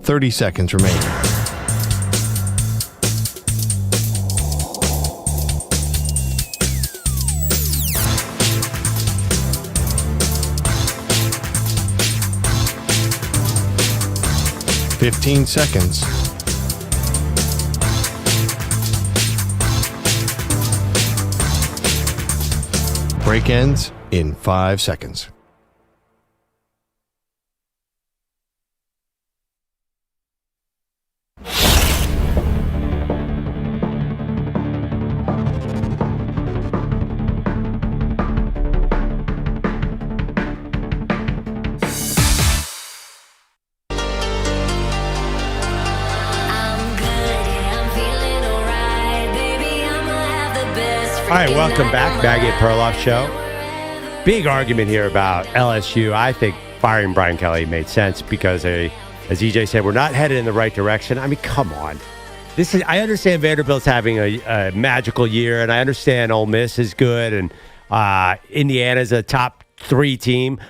Thirty seconds remaining. Fifteen seconds. Break ends in 5 seconds. All right, welcome back. Maggie Perloff Show. Big argument here about LSU. I think firing Brian Kelly made sense because, as EJ said, we're not headed in the right direction. I mean, come on. I understand Vanderbilt's having a magical year, and I understand Ole Miss is good, and Indiana's a top 3 team.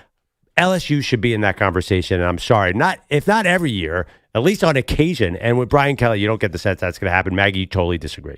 LSU should be in that conversation, and I'm sorry. If not every year, at least on occasion. And with Brian Kelly, you don't get the sense that's going to happen. Maggie, you totally disagree.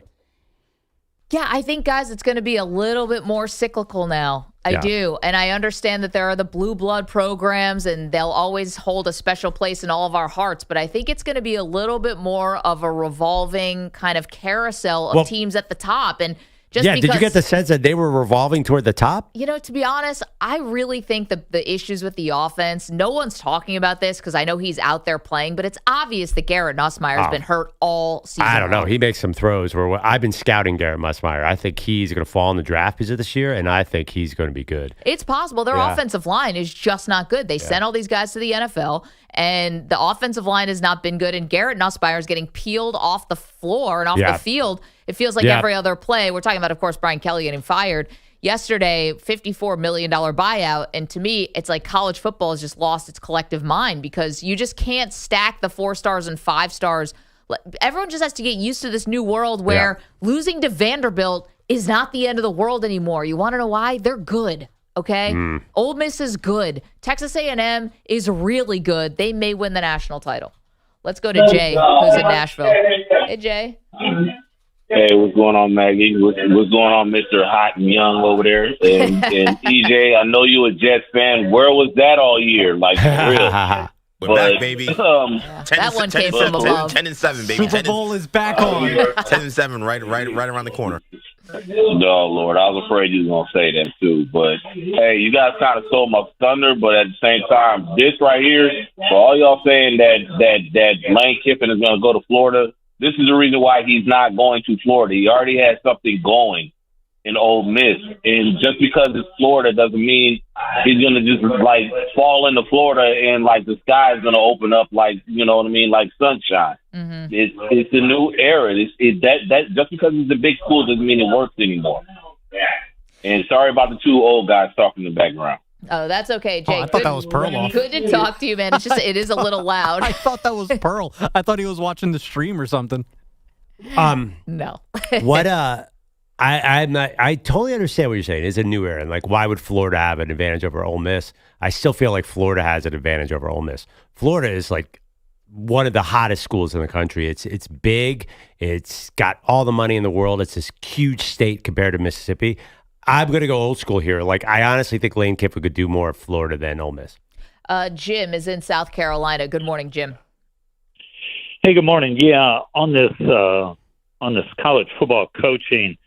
Yeah, I think, guys, it's going to be a little bit more cyclical now. I do. And I understand that there are the blue blood programs, and they'll always hold a special place in all of our hearts. But I think it's going to be a little bit more of a revolving kind of carousel of teams at the top. And just because, did you get the sense that they were revolving toward the top? You know, to be honest, I really think that the issues with the offense, no one's talking about this because I know he's out there playing, but it's obvious that Garrett Nussmeier has been hurt all season. I don't know. He makes some throws where I've been scouting Garrett Nussmeier. I think he's going to fall in the draft position this year, and I think he's going to be good. It's possible. Their offensive line is just not good. They sent all these guys to the NFL, and the offensive line has not been good, and Garrett Nussmeier is getting peeled off the floor and off the field. It feels like every other play. We're talking about, of course, Brian Kelly getting fired. Yesterday, $54 million buyout. And to me, it's like college football has just lost its collective mind because you just can't stack the 4 stars and 5 stars. Everyone just has to get used to this new world where losing to Vanderbilt is not the end of the world anymore. You want to know why? They're good. Okay? Ole Miss is good. Texas A&M is really good. They may win the national title. Let's go to Jay, who's in Nashville. Hey, Jay. Hey, what's going on, Maggie? What's going on, Mr. Hot and Young over there? And EJ, I know you a Jets fan. Where was that all year? Like, for real. We're back, baby. That one came from above. 10-7, baby. Super Bowl is back on. 10-7, right around the corner. No, Lord, I was afraid you was gonna say that too. But hey, you guys kind of stole my thunder. But at the same time, this right here, for all y'all saying that Lane Kiffin is gonna go to Florida, this is the reason why he's not going to Florida. He already has something going in Ole Miss, and just because it's Florida doesn't mean he's gonna just like fall into Florida and like the sky is gonna open up, like, you know what I mean, like sunshine. Mm-hmm. It's a new era. That just because it's a big school doesn't mean it works anymore. And sorry about the two old guys talking in the background. Oh, that's okay, Jake. I thought that was Perloff. Good to talk to you, man. It's just it is a little loud. I thought that was Pearl. I thought he was watching the stream or something. No. What I totally understand what you're saying. It's a new era. And like, why would Florida have an advantage over Ole Miss? I still feel like Florida has an advantage over Ole Miss. Florida is like one of the hottest schools in the country. It's big. It's got all the money in the world. It's this huge state compared to Mississippi. I'm going to go old school here. Like, I honestly think Lane Kiffin could do more at Florida than Ole Miss. Jim is in South Carolina. Good morning, Jim. Hey, good morning. Yeah, on this college football coaching,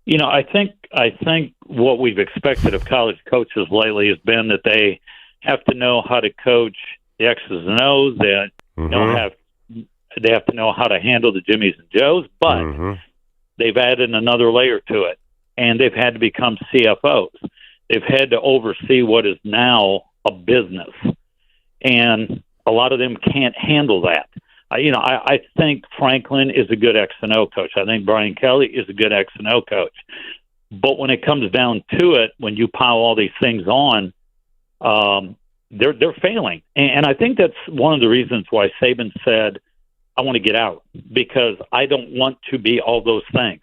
you know, I think what we've expected of college coaches lately has been that they have to know how to coach the X's and O's. They have to know how to handle the Jimmies and Joes, but they've added another layer to it, and they've had to become CFOs. They've had to oversee what is now a business, and a lot of them can't handle that. I think Franklin is a good X&O coach. I think Brian Kelly is a good X&O coach. But when it comes down to it, when you pile all these things on, they're failing. And I think that's one of the reasons why Saban said, I want to get out, because I don't want to be all those things.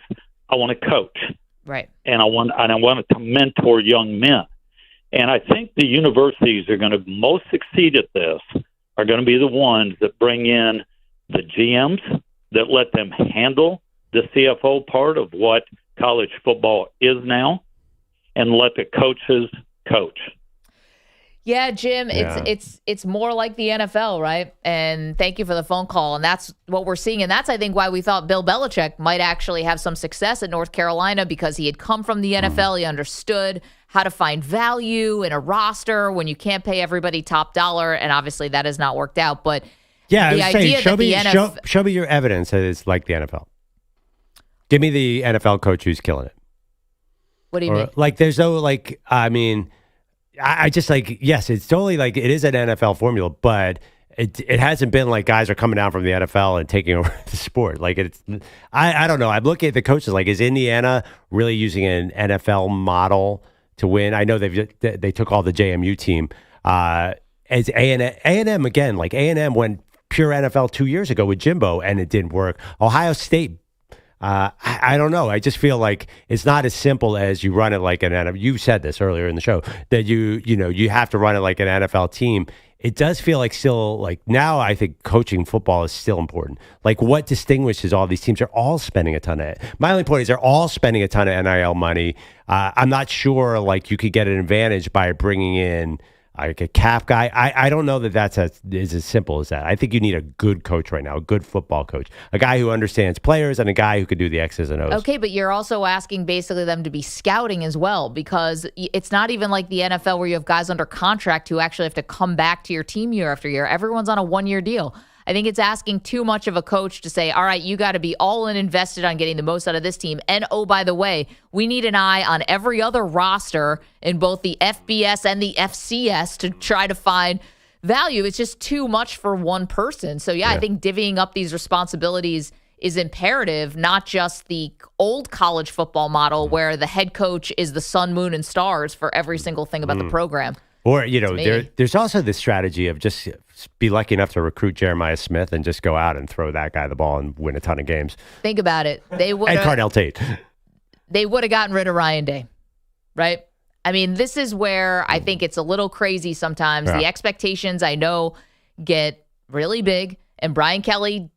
I want to coach. Right. And I want to mentor young men. And I think the universities are going to most succeed at this are going to be the ones that bring in the GMs, that let them handle the CFO part of what college football is now, and let the coaches coach. Yeah, Jim, it's more like the NFL, right? And thank you for the phone call. And that's what we're seeing. And that's, I think, why we thought Bill Belichick might actually have some success at North Carolina, because he had come from the NFL. He understood how to find value in a roster when you can't pay everybody top dollar. And obviously that has not worked out. But yeah, the idea show that me, the NFL... show me your evidence that it's like the NFL. Give me the NFL coach who's killing it. What do you mean? Like, there's no, like, I mean... I just like, yes, it's totally like it is an NFL formula, but it hasn't been like guys are coming down from the NFL and taking over the sport. Like I don't know. I'm looking at the coaches. Like, is Indiana really using an NFL model to win? I know they took all the JMU team. As A&M again, like A&M went pure NFL 2 years ago with Jimbo and it didn't work. Ohio State. I don't know. I just feel like it's not as simple as you run it like an NFL. You said this earlier in the show that you have to run it like an NFL team. It does feel like still like now I think coaching football is still important. Like, what distinguishes all these teams? They're all spending a ton of it. My only point is they're all spending a ton of NIL money. I'm not sure like you could get an advantage by bringing in like a cap guy. I don't know that that's as simple as that. I think you need a good coach right now, a good football coach, a guy who understands players and a guy who could do the X's and O's. Okay, but you're also asking basically them to be scouting as well, because it's not even like the NFL where you have guys under contract who actually have to come back to your team year after year. Everyone's on a one-year deal. I think it's asking too much of a coach to say, all right, you got to be all in invested on getting the most out of this team. And, oh, by the way, we need an eye on every other roster in both the FBS and the FCS to try to find value. It's just too much for one person. So, yeah, I think divvying up these responsibilities is imperative, not just the old college football model where the head coach is the sun, moon, and stars for every single thing about the program. Or, there's also the strategy of just be lucky enough to recruit Jeremiah Smith and just go out and throw that guy the ball and win a ton of games. Think about it. And Cardell Tate. They would have gotten rid of Ryan Day, right? I mean, this is where I think it's a little crazy sometimes. Yeah. The expectations, I know, get really big. And Brian Kelly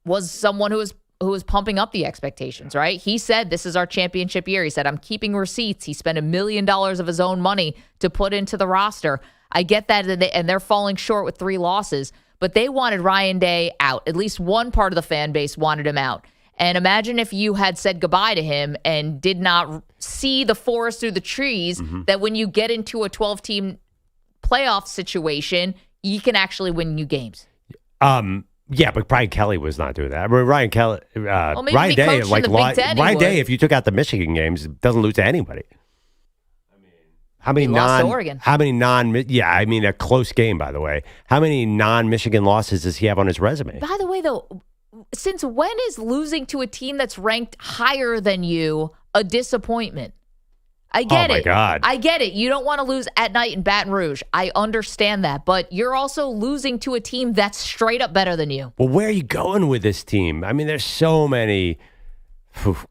was someone who was pumping up the expectations, right? He said, this is our championship year. He said, I'm keeping receipts. He spent $1 million of his own money to put into the roster. I get that, and they're falling short with 3 losses, but they wanted Ryan Day out. At least one part of the fan base wanted him out. And imagine if you had said goodbye to him and did not see the forest through the trees, that when you get into a 12-team playoff situation, you can actually win new games. Yeah, but Brian Kelly was not doing that. I mean, Ryan Kelly, maybe Ryan he Day, coached in the Big Ten, he Ryan would. Day, if you took out the Michigan games, doesn't lose to anybody. How many lost to Oregon. Yeah, I mean a close game, by the way. How many non-Michigan losses does he have on his resume? By the way, though, since when is losing to a team that's ranked higher than you a disappointment? I get it. Oh, my God. I get it. You don't want to lose at night in Baton Rouge. I understand that. But you're also losing to a team that's straight up better than you. Well, where are you going with this team? I mean, there's so many.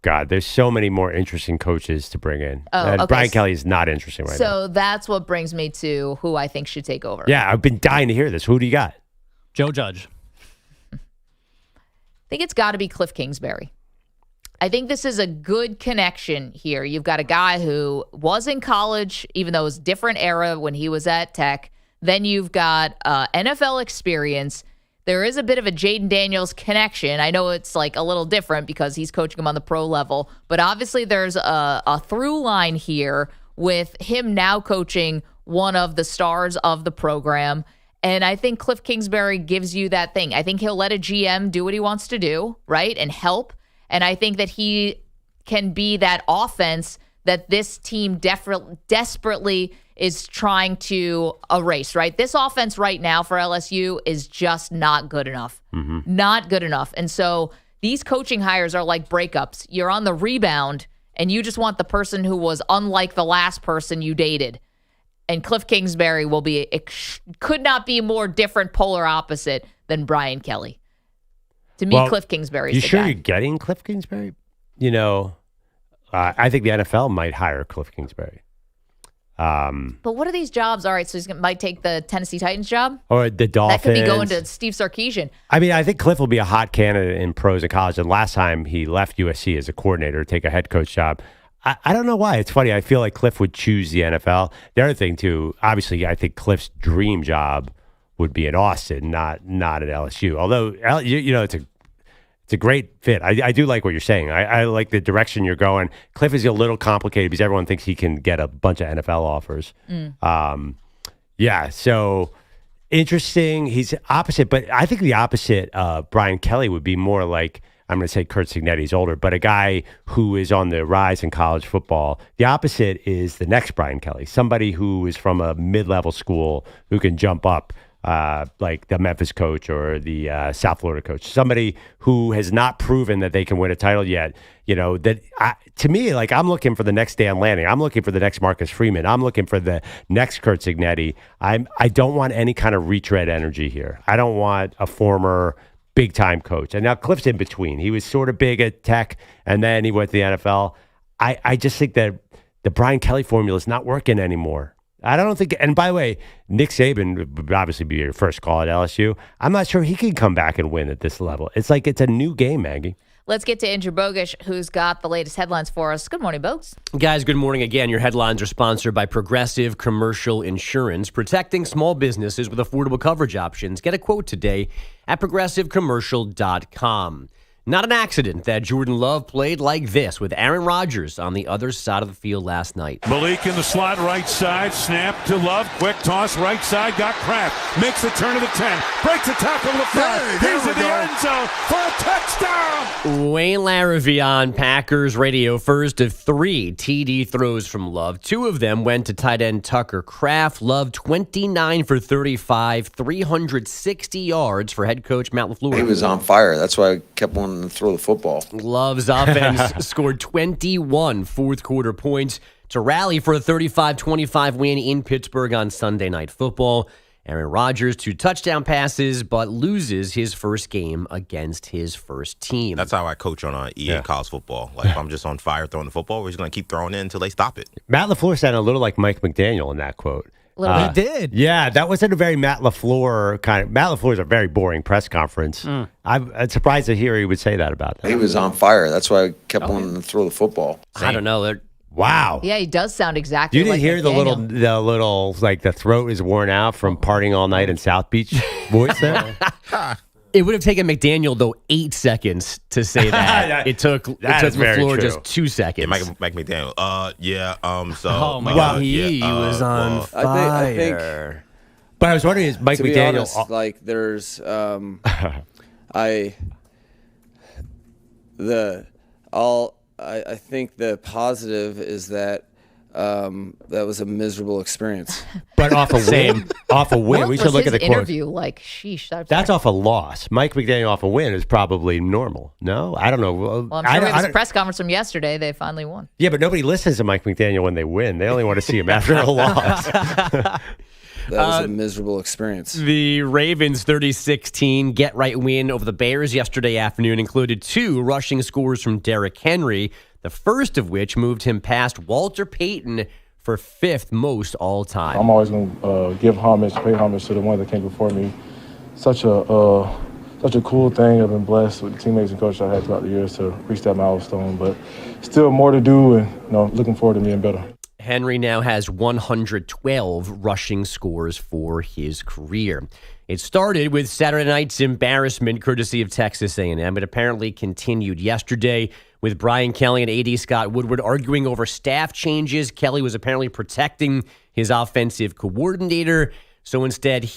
There's so many more interesting coaches to bring in. Okay. Brian Kelly is not interesting right now. So that's what brings me to who I think should take over. Yeah, I've been dying to hear this. Who do you got? Joe Judge. I think it's got to be Cliff Kingsbury. I think this is a good connection here. You've got a guy who was in college, even though it was a different era when he was at Tech. Then you've got NFL experience. There is a bit of a Jaden Daniels connection. I know it's like a little different because he's coaching him on the pro level, but obviously there's a through line here with him now coaching one of the stars of the program. And I think Cliff Kingsbury gives you that thing. I think he'll let a GM do what he wants to do, right, and help. And I think that he can be that offense that this team desperately is trying to erase, right? This offense right now for LSU is just not good enough. Not good enough. And so these coaching hires are like breakups. You're on the rebound, and you just want the person who was unlike the last person you dated. And Cliff Kingsbury could not be more different polar opposite than Brian Kelly. To me, Cliff Kingsbury is the guy. You're getting Cliff Kingsbury? You know, I think the NFL might hire Cliff Kingsbury. But what are these jobs? All right, so might take the Tennessee Titans job? Or the Dolphins. That could be going to Steve Sarkisian. I mean, I think Cliff will be a hot candidate in pros in college. And last time he left USC as a coordinator to take a head coach job. I don't know why. It's funny. I feel like Cliff would choose the NFL. The other thing, too, obviously, I think Cliff's dream job would be in Austin, not at LSU. Although, you know, it's a great fit. I do like what you're saying. I like the direction you're going. Cliff is a little complicated because everyone thinks he can get a bunch of NFL offers. Yeah, so interesting. He's opposite, but I think the opposite of Brian Kelly would be more like, I'm going to say Kurt Cignetti's older, but a guy who is on the rise in college football. The opposite is the next Brian Kelly, somebody who is from a mid-level school who can jump up. Like the Memphis coach or the South Florida coach, somebody who has not proven that they can win a title yet. You know, to me, like I'm looking for the next Dan Lanning. I'm looking for the next Marcus Freeman. I'm looking for the next Kurt Cignetti. I don't want any kind of retread energy here. I don't want a former big-time coach. And now Cliff's in between. He was sort of big at Tech, and then he went to the NFL. I just think that the Brian Kelly formula is not working anymore. I don't think, and by the way, Nick Saban would obviously be your first call at LSU. I'm not sure he can come back and win at this level. It's like it's a new game, Maggie. Let's get to Andrew Bogish, who's got the latest headlines for us. Good morning, Bogues. Guys, good morning again. Your headlines are sponsored by Progressive Commercial Insurance, protecting small businesses with affordable coverage options. Get a quote today at progressivecommercial.com. Not an accident that Jordan Love played like this with Aaron Rodgers on the other side of the field last night. Malik in the slot, right side, snap to Love, quick toss, right side, got Kraft, makes the turn to the 10, breaks the tackle to the 5, he's in the end zone for a touchdown! Wayne Larrivee on Packers radio, first of 3 TD throws from Love. 2 of them went to tight end Tucker Kraft. Love 29 for 35, 360 yards for head coach Matt LaFleur. He was on fire. That's why I kept wanting to throw the football. Love's offense scored 21 fourth-quarter points to rally for a 35-25 win in Pittsburgh on Sunday Night Football. Aaron Rodgers 2 touchdown passes, but loses his first game against his first team. That's how I coach on EA college football. Like, if I'm just on fire throwing the football, we're just going to keep throwing it until they stop it. Matt LaFleur sounded a little like Mike McDaniel in that quote. He did. Yeah, that wasn't a very Matt LaFleur kind of. Matt LaFleur is a very boring press conference. I'm surprised to hear he would say that about that. He was on fire. That's why I kept wanting to throw the football. I don't know. Wow. Yeah, he does sound exactly You didn't like hear the McDaniel. little, like the throat is worn out from partying all night in South Beach voice there? It would have taken McDaniel, though, 8 seconds to say that. it took LaFleur just 2 seconds. Yeah, Mike McDaniel. Oh, my God. He was on fire. I think but I was wondering, is Mike to be McDaniel... honest, like there's I think the positive is that that was a miserable experience. But off a win, we should look at the quote. Interview, like, sheesh. That's off a loss. Mike McDaniel off a win is probably normal. No, I don't know. Well, I'm sure it was a press conference from yesterday. They finally won. Yeah, but nobody listens to Mike McDaniel when they win. They only want to see him after a loss. That was a miserable experience. The Ravens' 30-16 get-right win over the Bears yesterday afternoon included 2 rushing scores from Derrick Henry, the first of which moved him past Walter Payton for 5th most all-time. I'm always going to pay homage to the one that came before me. Such a cool thing. I've been blessed with the teammates and coaches I had throughout the years to reach that milestone, but still more to do, and looking forward to being better. Henry now has 112 rushing scores for his career. It started with Saturday night's embarrassment courtesy of Texas A&M. It apparently continued yesterday with Brian Kelly and A.D. Scott Woodward arguing over staff changes. Kelly was apparently protecting his offensive coordinator. So instead,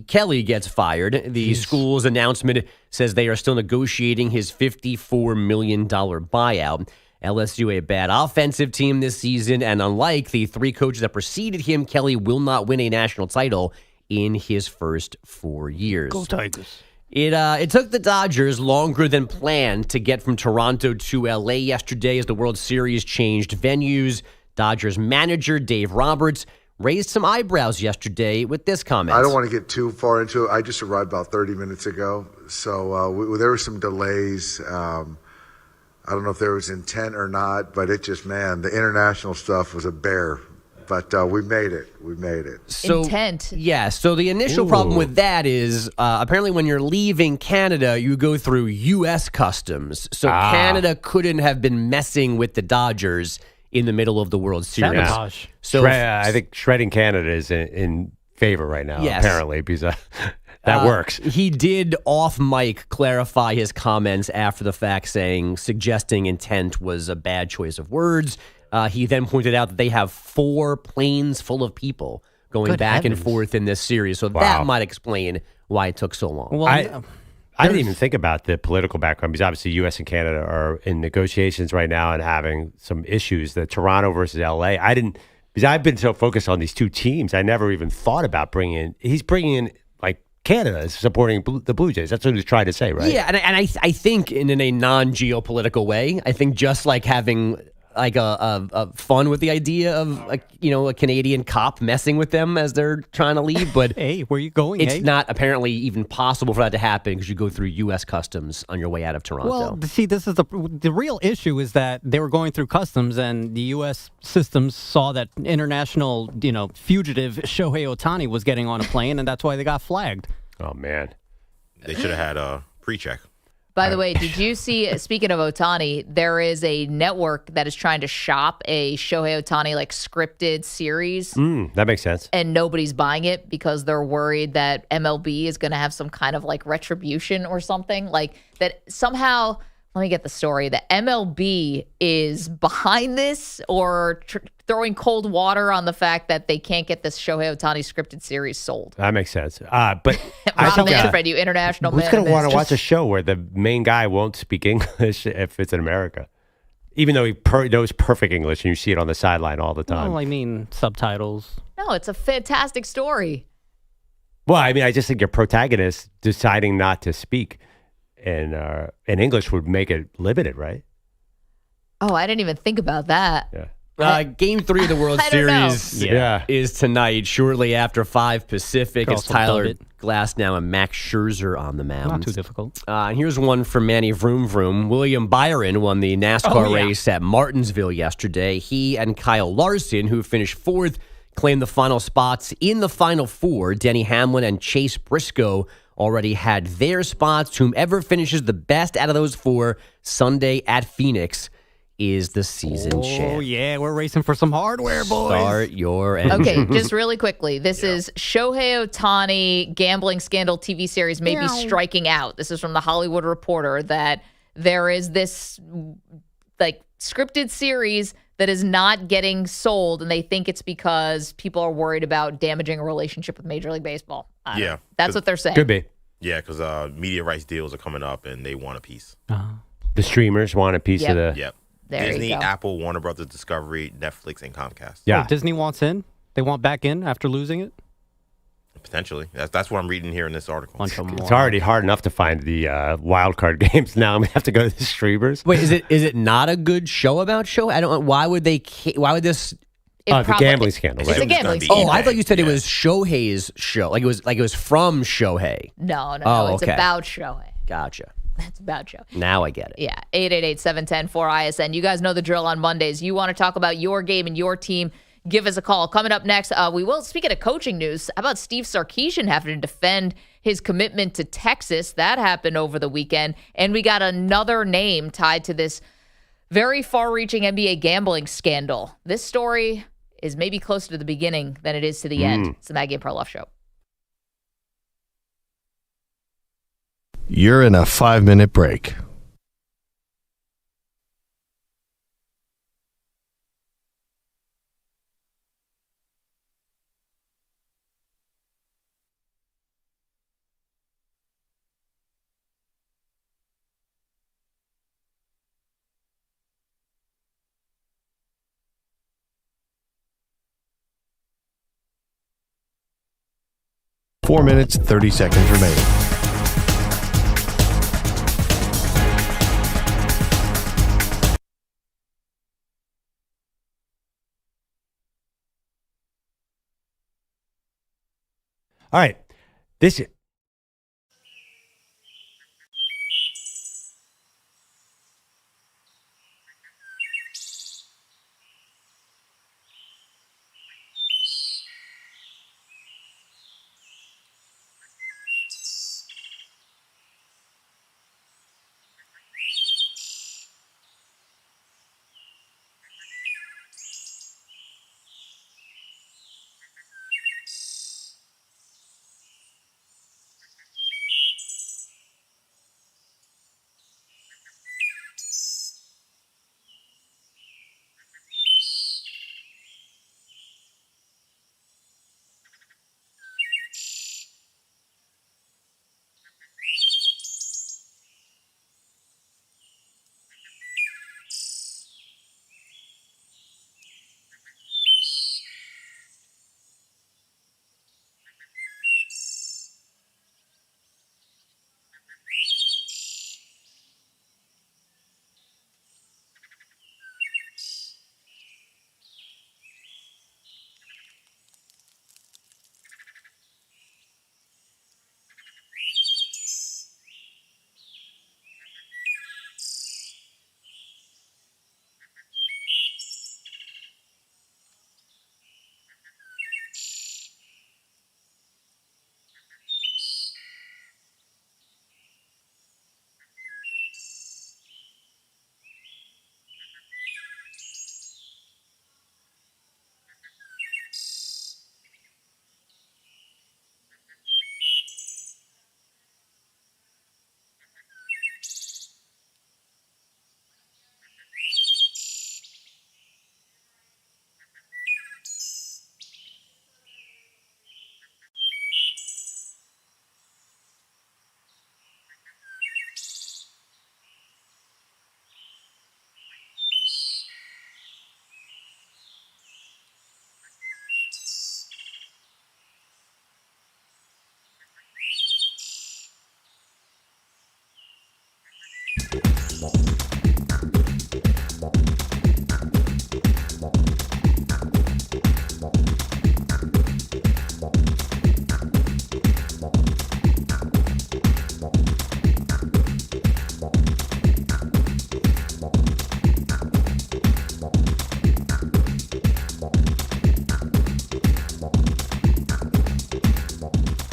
Kelly gets fired. The school's announcement says they are still negotiating his $54 million buyout. LSU, a bad offensive team this season, and unlike the 3 coaches that preceded him, Kelly will not win a national title in his first 4 years. Go Tigers. It took the Dodgers longer than planned to get from Toronto to L.A. yesterday as the World Series changed venues. Dodgers manager Dave Roberts raised some eyebrows yesterday with this comment. I don't want to get too far into it. I just arrived about 30 minutes ago, so there were some delays. I don't know if there was intent or not, but it just, the international stuff was a bear. But we made it. So, intent. Yeah. So the initial problem with that is apparently when you're leaving Canada, you go through U.S. customs. So Canada couldn't have been messing with the Dodgers in the middle of the World Series. Sabotage. So I think shredding Canada is in favor right now, apparently, because that works. He did off mic clarify his comments after the fact, suggesting intent was a bad choice of words. He then pointed out that they have 4 planes full of people going back and forth in this series. So that might explain why it took so long. Well, I didn't even think about the political background because obviously U.S. and Canada are in negotiations right now and having some issues. The Toronto versus L.A. Because I've been so focused on these 2 teams, I never even thought about he's bringing in like Canada is supporting the Blue Jays. That's what he was trying to say, right? Yeah, and I think in a non-geopolitical way, I think just like having like a fun with the idea of a Canadian cop messing with them as they're trying to leave, but hey, where you going? It's not apparently even possible for that to happen because you go through U.S. customs on your way out of Toronto. Well, see, this is the real issue is that they were going through customs, and the U.S. systems saw that international fugitive Shohei Ohtani was getting on a plane, and that's why they got flagged. Oh man, they should have had a pre-check. By the way, did you see, speaking of Ohtani, there is a network that is trying to shop a Shohei Ohtani scripted series. That makes sense. And nobody's buying it because they're worried that MLB is going to have some kind of retribution or something. That somehow, let me get the story, that MLB is behind this or throwing cold water on the fact that they can't get this Shohei Ohtani scripted series sold. That makes sense. But Rob Manfred, you international man. Who's going to want to watch a show where the main guy won't speak English if it's in America? Even though he knows perfect English and you see it on the sideline all the time. Well, I mean, subtitles. No, it's a fantastic story. Well, I mean, I just think your protagonist deciding not to speak in English would make it limited, right? Oh, I didn't even think about that. Yeah. Game 3 of the World Series is tonight, shortly after 5 Pacific. It's Tyler Glasnow and Max Scherzer on the mound. Not too difficult. And here's one for Manny Vroom Vroom. William Byron won the NASCAR race at Martinsville yesterday. He and Kyle Larson, who finished 4th, claimed the final spots in the Final 4. Denny Hamlin and Chase Briscoe already had their spots. Whomever finishes the best out of those 4 Sunday at Phoenix is the season champ. Oh, yeah, we're racing for some hardware, boys. Start your engine. Okay, just really quickly. This is Shohei Ohtani gambling scandal TV series maybe striking out. This is from the Hollywood Reporter, that there is this like scripted series that is not getting sold, and they think it's because people are worried about damaging a relationship with Major League Baseball. That's what they're saying. Could be. Yeah, because media rights deals are coming up, and they want a piece. The streamers want a piece of the. Yep. There Disney, you go. Apple, Warner Brothers Discovery, Netflix, and Comcast. Yeah. Wait, Disney wants in? They want back in after losing it? Potentially. That's what I'm reading here in this article. It's already hard enough to find the wild card games. Now I'm gonna have to go to the streamers. Wait, is it not a good show about Shohei? I don't. Why would they? Why would this? The gambling scandal. It's Right? a gambling Oh, scandal. I thought you said it was Shohei's show. Like it was from Shohei. No. It's okay. about Shohei. Gotcha. It's about Shohei. Now I get it. Yeah, 888-710-4ISN. You guys know the drill on Mondays. You want to talk about your game and your team, give us a call. Coming up next, we will, speaking of coaching news, how about Steve Sarkisian having to defend his commitment to Texas? That happened over the weekend. And we got another name tied to this very far-reaching NBA gambling scandal. This story is maybe closer to the beginning than it is to the end. It's the Maggie Perloff Show. You're in a 5-minute break. Four minutes, 30 seconds remaining. All right. This.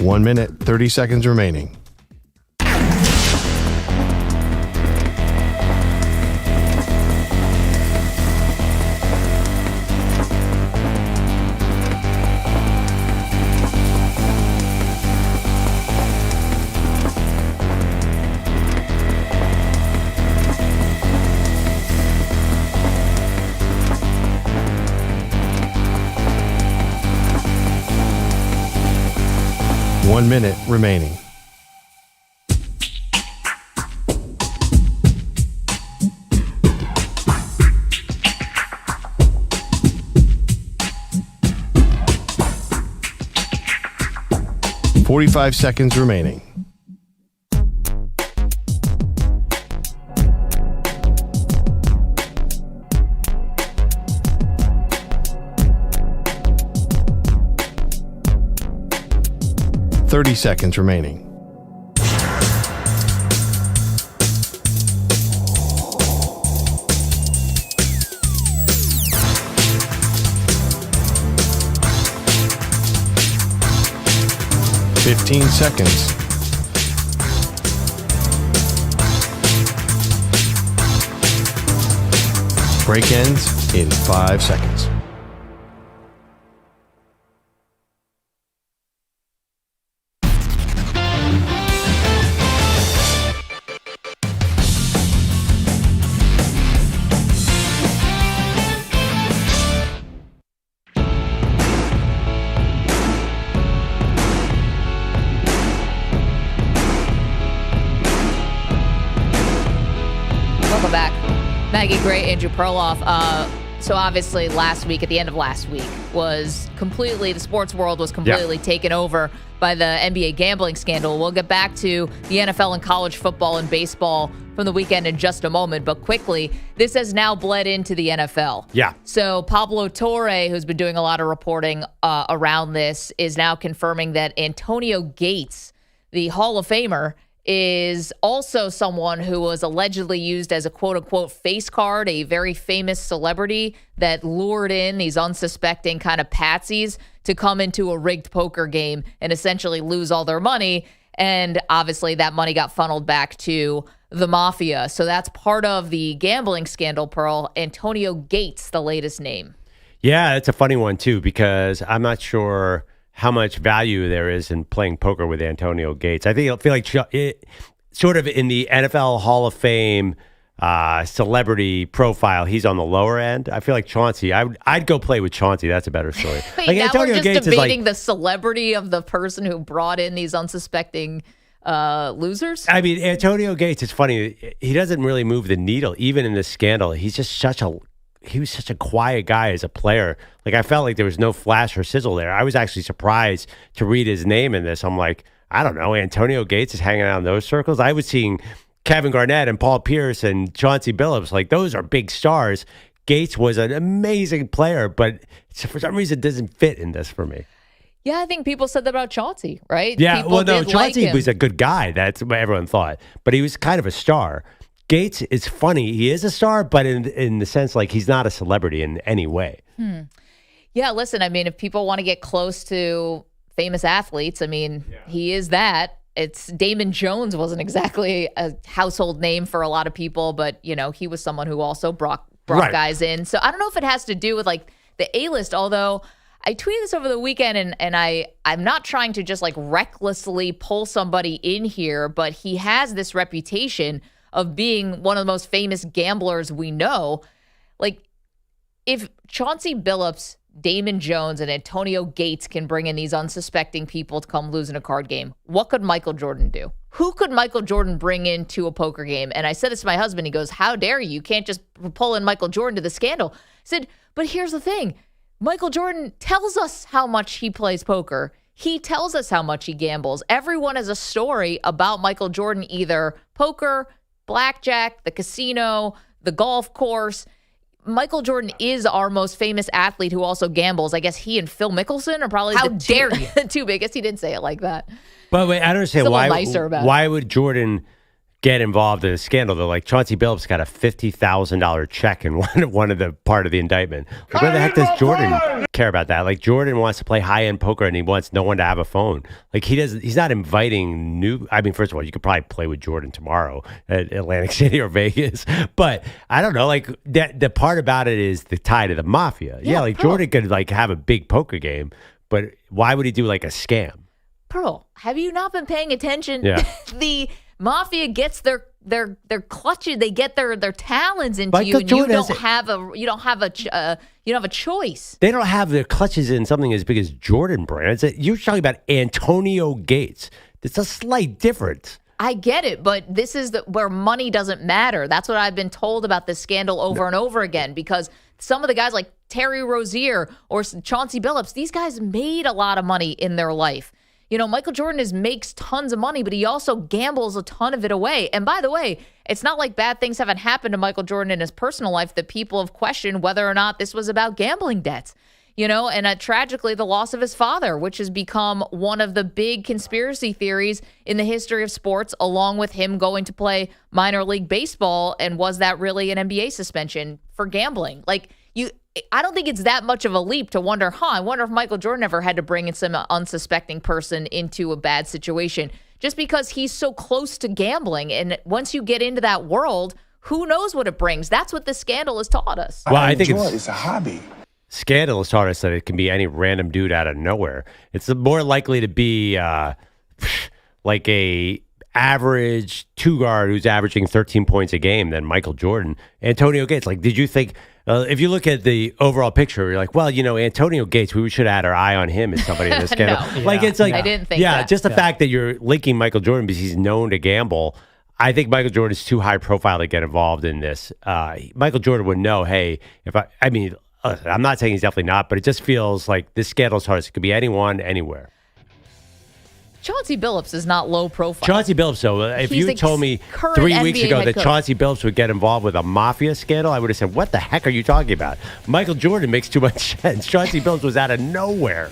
One minute, 30 seconds remaining. 1 minute remaining. $45 seconds remaining. $30 seconds remaining. $15 seconds. Break ends in 5 seconds. Welcome back. Maggie Gray, Andrew Perloff. So obviously at the end of last week, the sports world was completely taken over by the NBA gambling scandal. We'll get back to the NFL and college football and baseball from the weekend in just a moment. But quickly, this has now bled into the NFL. Yeah. So Pablo Torre, who's been doing a lot of reporting around this, is now confirming that Antonio Gates, the Hall of Famer, is also someone who was allegedly used as a quote-unquote face card, a very famous celebrity that lured in these unsuspecting kind of patsies to come into a rigged poker game and essentially lose all their money. And obviously that money got funneled back to the mafia. So that's part of the gambling scandal, Pearl. Antonio Gates, the latest name. Yeah, it's a funny one, too, because I'm not sure how much value there is in playing poker with Antonio Gates. I feel like it, sort of in the NFL Hall of Fame celebrity profile, he's on the lower end. I feel like Chauncey, I'd go play with Chauncey. That's a better story. Wait, like now Antonio we're just Gates debating is the celebrity of the person who brought in these unsuspecting losers? I mean, Antonio Gates, it's funny. He doesn't really move the needle, even in this scandal. He's just he was such a quiet guy as a player. Like, I felt like there was no flash or sizzle there. I was actually surprised to read his name in this. I'm like, I don't know, Antonio Gates is hanging out in those circles. I was seeing Kevin Garnett and Paul Pierce and Chauncey Billups. Like, those are big stars. Gates was an amazing player, but for some reason it doesn't fit in this for me. Yeah, I think people said that about Chauncey, right? Yeah, people well, no, did Chauncey like him. was a good guy. That's what everyone thought. But he was kind of a star. Gates is funny. He is a star, but in the sense, like, he's not a celebrity in any way. Yeah, listen, I mean, if people want to get close to famous athletes, I mean, he is that. It's Damon Jones wasn't exactly a household name for a lot of people, but, you know, he was someone who also brought guys in. So I don't know if it has to do with, like, the A-list, although I tweeted this over the weekend, and I'm not trying to just, like, recklessly pull somebody in here, but he has this reputation of being one of the most famous gamblers we know. Like, if Chauncey Billups, Damon Jones, and Antonio Gates can bring in these unsuspecting people to come lose in a card game, what could Michael Jordan do? Who could Michael Jordan bring into a poker game? And I said this to my husband. He goes, how dare you? You can't just pull in Michael Jordan to the scandal. I said, but here's the thing. Michael Jordan tells us how much he plays poker. He tells us how much he gambles. Everyone has a story about Michael Jordan, either poker, blackjack, the casino, the golf course. Michael Jordan is our most famous athlete who also gambles. I guess he and Phil Mickelson are probably the two biggest. He didn't say it like that. But wait, I don't understand why would Jordan get involved in a scandal? Though, like, Chauncey Billups got a $50,000 check in one of the part of the indictment. Like, where the heck does Jordan care about that? Like, Jordan wants to play high end poker and he wants no one to have a phone. Like, he's not inviting new. I mean, first of all, you could probably play with Jordan tomorrow at Atlantic City or Vegas. But I don't know. Like, the part about it is the tie to the mafia. Yeah, like Pearl. Jordan could like have a big poker game, but why would he do like a scam? Pearl, have you not been paying attention? Yeah. The mafia gets their clutches. They get their talons into Michael you, and Jordan you don't have You don't have a choice. They don't have their clutches in something as big as Jordan Brand. You're talking about Antonio Gates. It's a slight difference. I get it, but this is where money doesn't matter. That's what I've been told about this scandal over and over again, because some of the guys like Terry Rozier or Chauncey Billups, these guys made a lot of money in their life. Michael Jordan makes tons of money, but he also gambles a ton of it away. And by the way, it's not like bad things haven't happened to Michael Jordan in his personal life that people have questioned whether or not this was about gambling debts. And tragically, the loss of his father, which has become one of the big conspiracy theories in the history of sports, along with him going to play minor league baseball. And was that really an NBA suspension for gambling? I don't think it's that much of a leap to wonder, I wonder if Michael Jordan ever had to bring in some unsuspecting person into a bad situation, just because he's so close to gambling. And once you get into that world, who knows what it brings? That's what the scandal has taught us. Well, I think it's a hobby. Scandal has taught us that it can be any random dude out of nowhere. It's more likely to be like a average two-guard who's averaging 13 points a game than Michael Jordan. Antonio Gates, did you think... if you look at the overall picture, you're like, well, Antonio Gates, we should have had our eye on him as somebody in this scandal. No. I didn't think that. Just the fact that you're linking Michael Jordan because he's known to gamble. I think Michael Jordan is too high profile to get involved in this. Michael Jordan would know, hey, I'm not saying he's definitely not, but it just feels like this scandal's hard. It could be anyone, anywhere. Chauncey Billups is not low profile. Chauncey Billups, though, if you told me 3 weeks ago that Chauncey Billups would get involved with a mafia scandal, I would have said, what the heck are you talking about? Michael Jordan makes too much sense. Chauncey Billups was out of nowhere.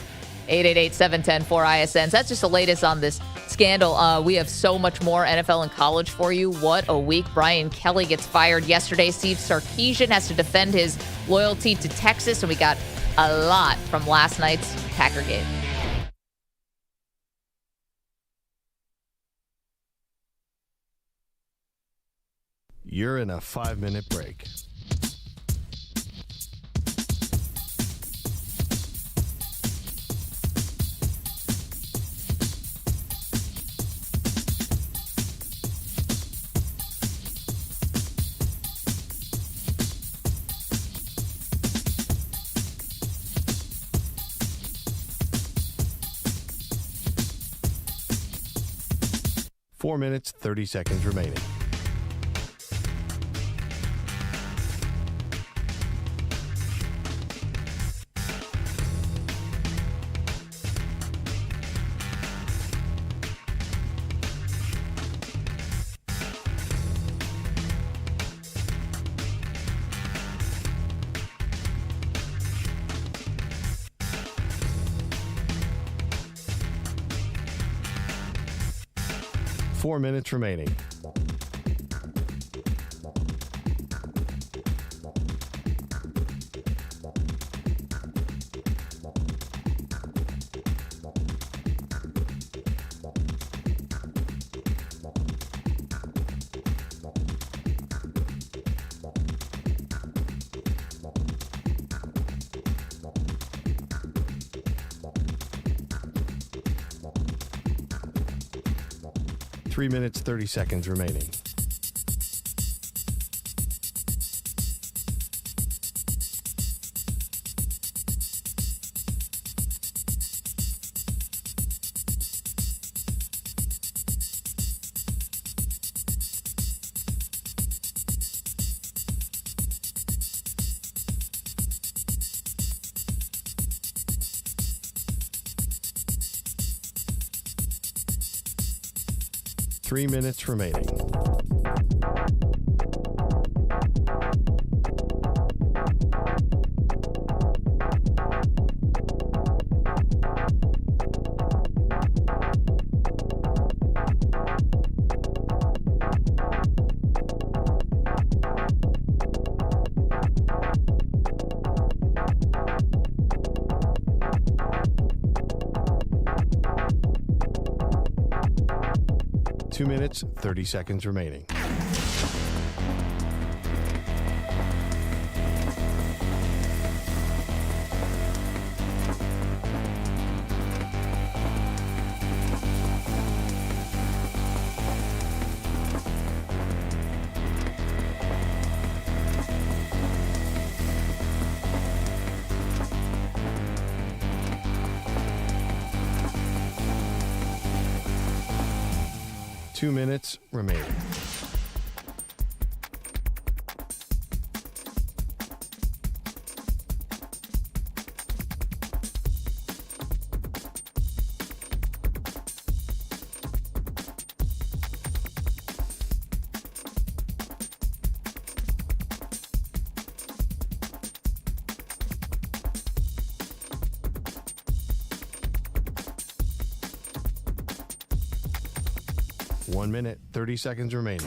888-710-4ISN. That's just the latest on this scandal. We have so much more NFL and college for you. What a week. Brian Kelly gets fired yesterday. Steve Sarkisian has to defend his loyalty to Texas, and we got a lot from last night's Packer game. You're in a 5-minute break. Four minutes, 30 seconds remaining. Four minutes remaining. Three minutes, 30 seconds remaining. Three minutes remaining. Two minutes, 30 seconds remaining. 2 minutes remaining. One minute, 30 seconds remaining.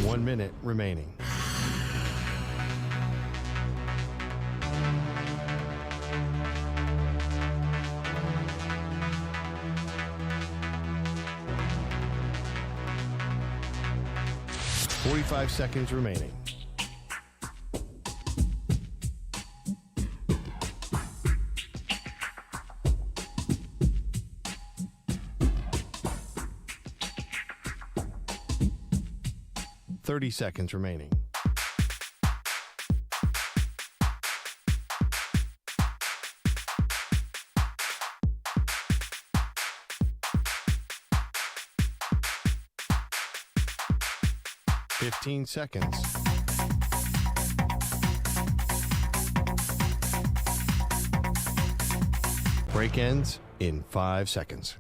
One minute remaining. Forty-five seconds remaining. Thirty seconds remaining. Fifteen seconds. Break ends in 5 seconds.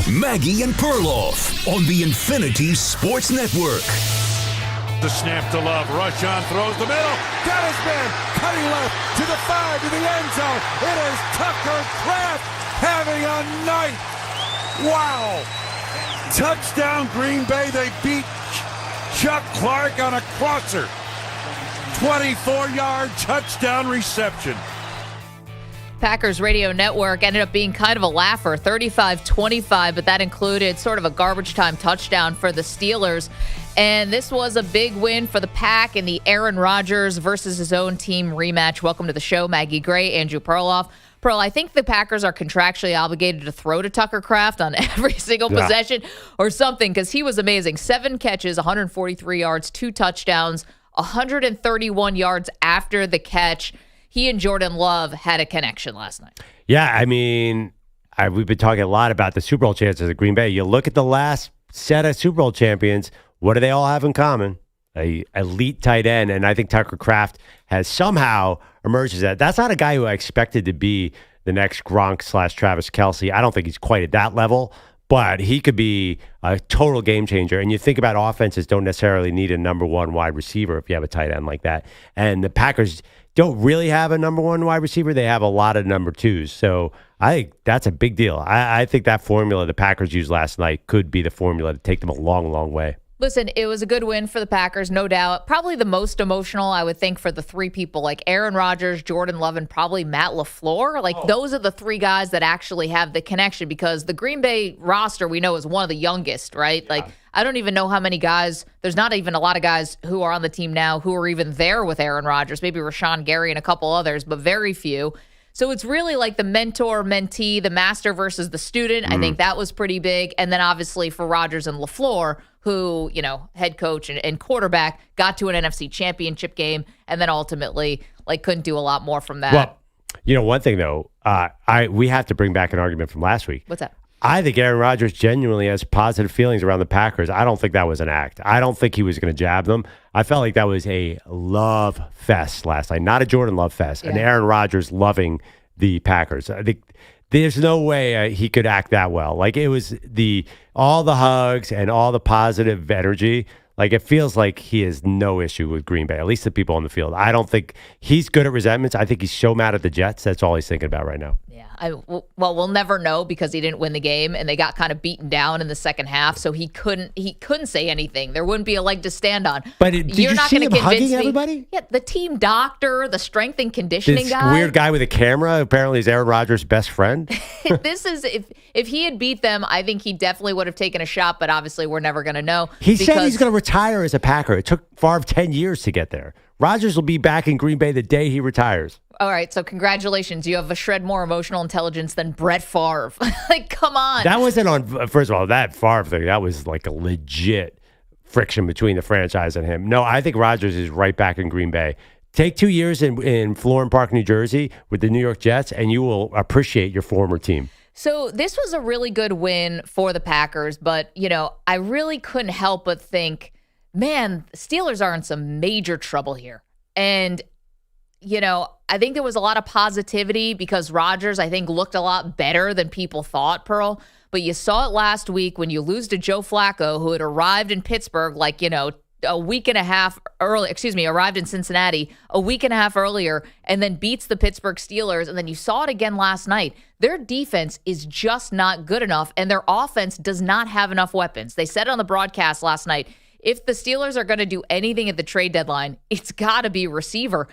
Maggie and Perloff on the Infinity Sports Network. The snap to Love. Rushan throws the middle. Got his man. Cutting left to the 5 to the end zone. It is Tucker Kraft having a night. Wow. Touchdown Green Bay. They beat Chuck Clark on a crosser. 24-yard touchdown reception. Packers Radio Network ended up being kind of a laugher, 35-25, but that included sort of a garbage time touchdown for the Steelers. And this was a big win for the Pack in the Aaron Rodgers versus his own team rematch. Welcome to the show, Maggie Gray, Andrew Perloff. Pearl, I think the Packers are contractually obligated to throw to Tucker Kraft on every single possession or something, because he was amazing. 7 catches, 143 yards, 2 touchdowns, 131 yards after the catch. He and Jordan Love had a connection last night. Yeah, I mean, we've been talking a lot about the Super Bowl chances of Green Bay. You look at the last set of Super Bowl champions, what do they all have in common? A elite tight end, and I think Tucker Kraft has somehow emerged as that. That's not a guy who I expected to be the next Gronk / Travis Kelce. I don't think he's quite at that level, but he could be a total game changer. And you think about offenses don't necessarily need a number 1 wide receiver if you have a tight end like that. And the Packers don't really have a number 1 wide receiver. They have a lot of number 2s. So I think that's a big deal. I think that formula the Packers used last night could be the formula to take them a long, long way. Listen, it was a good win for the Packers, no doubt. Probably the most emotional, I would think, for the 3 people, like Aaron Rodgers, Jordan Love, and probably Matt LaFleur. Those are the 3 guys that actually have the connection, because the Green Bay roster, we know, is one of the youngest, right? Yeah. I don't even know how many guys. There's not even a lot of guys who are on the team now who are even there with Aaron Rodgers. Maybe Rashawn Gary and a couple others, but very few. So it's really like the mentor-mentee, the master versus the student. I think that was pretty big. And then obviously for Rodgers and LaFleur, who, head coach and quarterback, got to an NFC championship game and then ultimately couldn't do a lot more from that. Well, one thing though, we have to bring back an argument from last week. What's that? I think Aaron Rodgers genuinely has positive feelings around the Packers. I don't think that was an act. I don't think he was going to jab them. I felt like that was a love fest last night, not a Jordan Love fest. Yeah. And Aaron Rodgers loving the Packers. I think there's no way he could act that well. It was all the hugs and all the positive energy. Like, it feels like he has no issue with Green Bay, at least the people on the field. I don't think he's good at resentments. I think he's so mad at the Jets. That's all he's thinking about right now. Yeah. We'll never know because he didn't win the game and they got kind of beaten down in the second half. So he couldn't say anything. There wouldn't be a leg to stand on. But did you see him hugging everybody? Yeah. The team doctor, the strength and conditioning This guy. weird guy with a camera. Apparently he's Aaron Rodgers' best friend. This is, if he had beat them, I think he definitely would have taken a shot, but obviously we're never going to know. He said he's going to retire as a Packer. It took Favre 10 years to get there. Rodgers will be back in Green Bay the day he retires. All right, so congratulations. You have a shred more emotional intelligence than Brett Favre. Like, come on. That wasn't on, first of all, that Favre thing, that was like a legit friction between the franchise and him. No, I think Rodgers is right back in Green Bay. Take 2 years in Florham Park, New Jersey with the New York Jets, and you will appreciate your former team. So this was a really good win for the Packers, but, I really couldn't help but think, man, the Steelers are in some major trouble here. And, I think there was a lot of positivity because Rodgers, I think, looked a lot better than people thought, Pearl. But you saw it last week when you lose to Joe Flacco, who had arrived in Pittsburgh a week and a half early, arrived in Cincinnati a week and a half earlier and then beats the Pittsburgh Steelers. And then you saw it again last night. Their defense is just not good enough and their offense does not have enough weapons. They said on the broadcast last night, if the Steelers are going to do anything at the trade deadline, it's got to be receiver.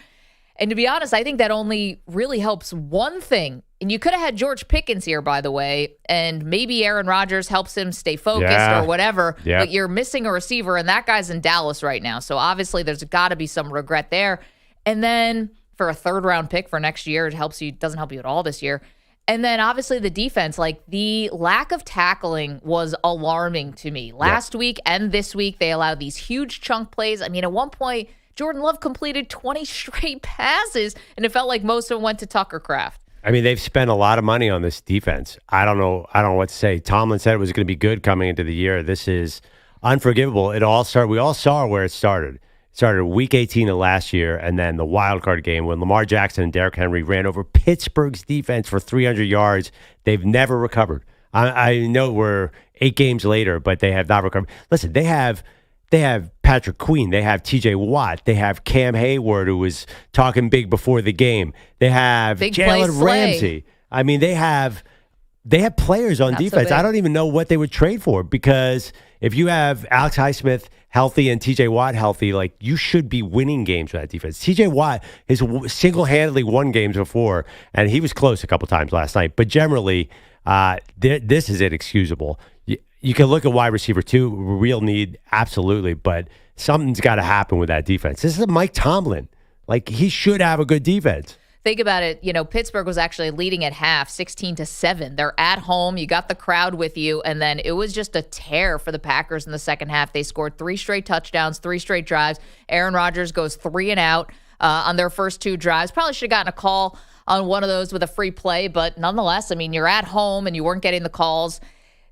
And to be honest, I think that only really helps one thing. And you could have had George Pickens here, by the way, and maybe Aaron Rodgers helps him stay focused or whatever. Yeah. But you're missing a receiver, and that guy's in Dallas right now. So obviously there's got to be some regret there. And then for a third-round pick for next year, doesn't help you at all this year. And then obviously the defense, like the lack of tackling was alarming to me. Last week and this week, they allowed these huge chunk plays. I mean, at one point, Jordan Love completed 20 straight passes, and it felt like most of them went to Tucker Kraft. I mean, they've spent a lot of money on this defense. I don't know what to say. Tomlin said it was going to be good coming into the year. This is unforgivable. We all saw where it started. It started week 18 of last year, and then the wild card game when Lamar Jackson and Derrick Henry ran over Pittsburgh's defense for 300 yards. They've never recovered. I know we're 8 games later, but they have not recovered. Listen, they have Patrick Queen. They have T.J. Watt. They have Cam Hayward, who was talking big before the game. They have Jalen Ramsey. I mean, they have players on defense. I don't even know what they would trade for because if you have Alex Highsmith healthy and T.J. Watt healthy, like you should be winning games with that defense. T.J. Watt has single-handedly won games before, and he was close a couple times last night. But generally, this is inexcusable. You can look at wide receiver 2, real need, absolutely, but something's got to happen with that defense. This is Mike Tomlin. Like, he should have a good defense. Think about it. Pittsburgh was actually leading at half, 16-7. They're at home. You got the crowd with you, and then it was just a tear for the Packers in the second half. They scored 3 straight touchdowns, 3 straight drives. Aaron Rodgers goes 3 and out on their first 2 drives. Probably should have gotten a call on one of those with a free play, but nonetheless, I mean, you're at home, and you weren't getting the calls.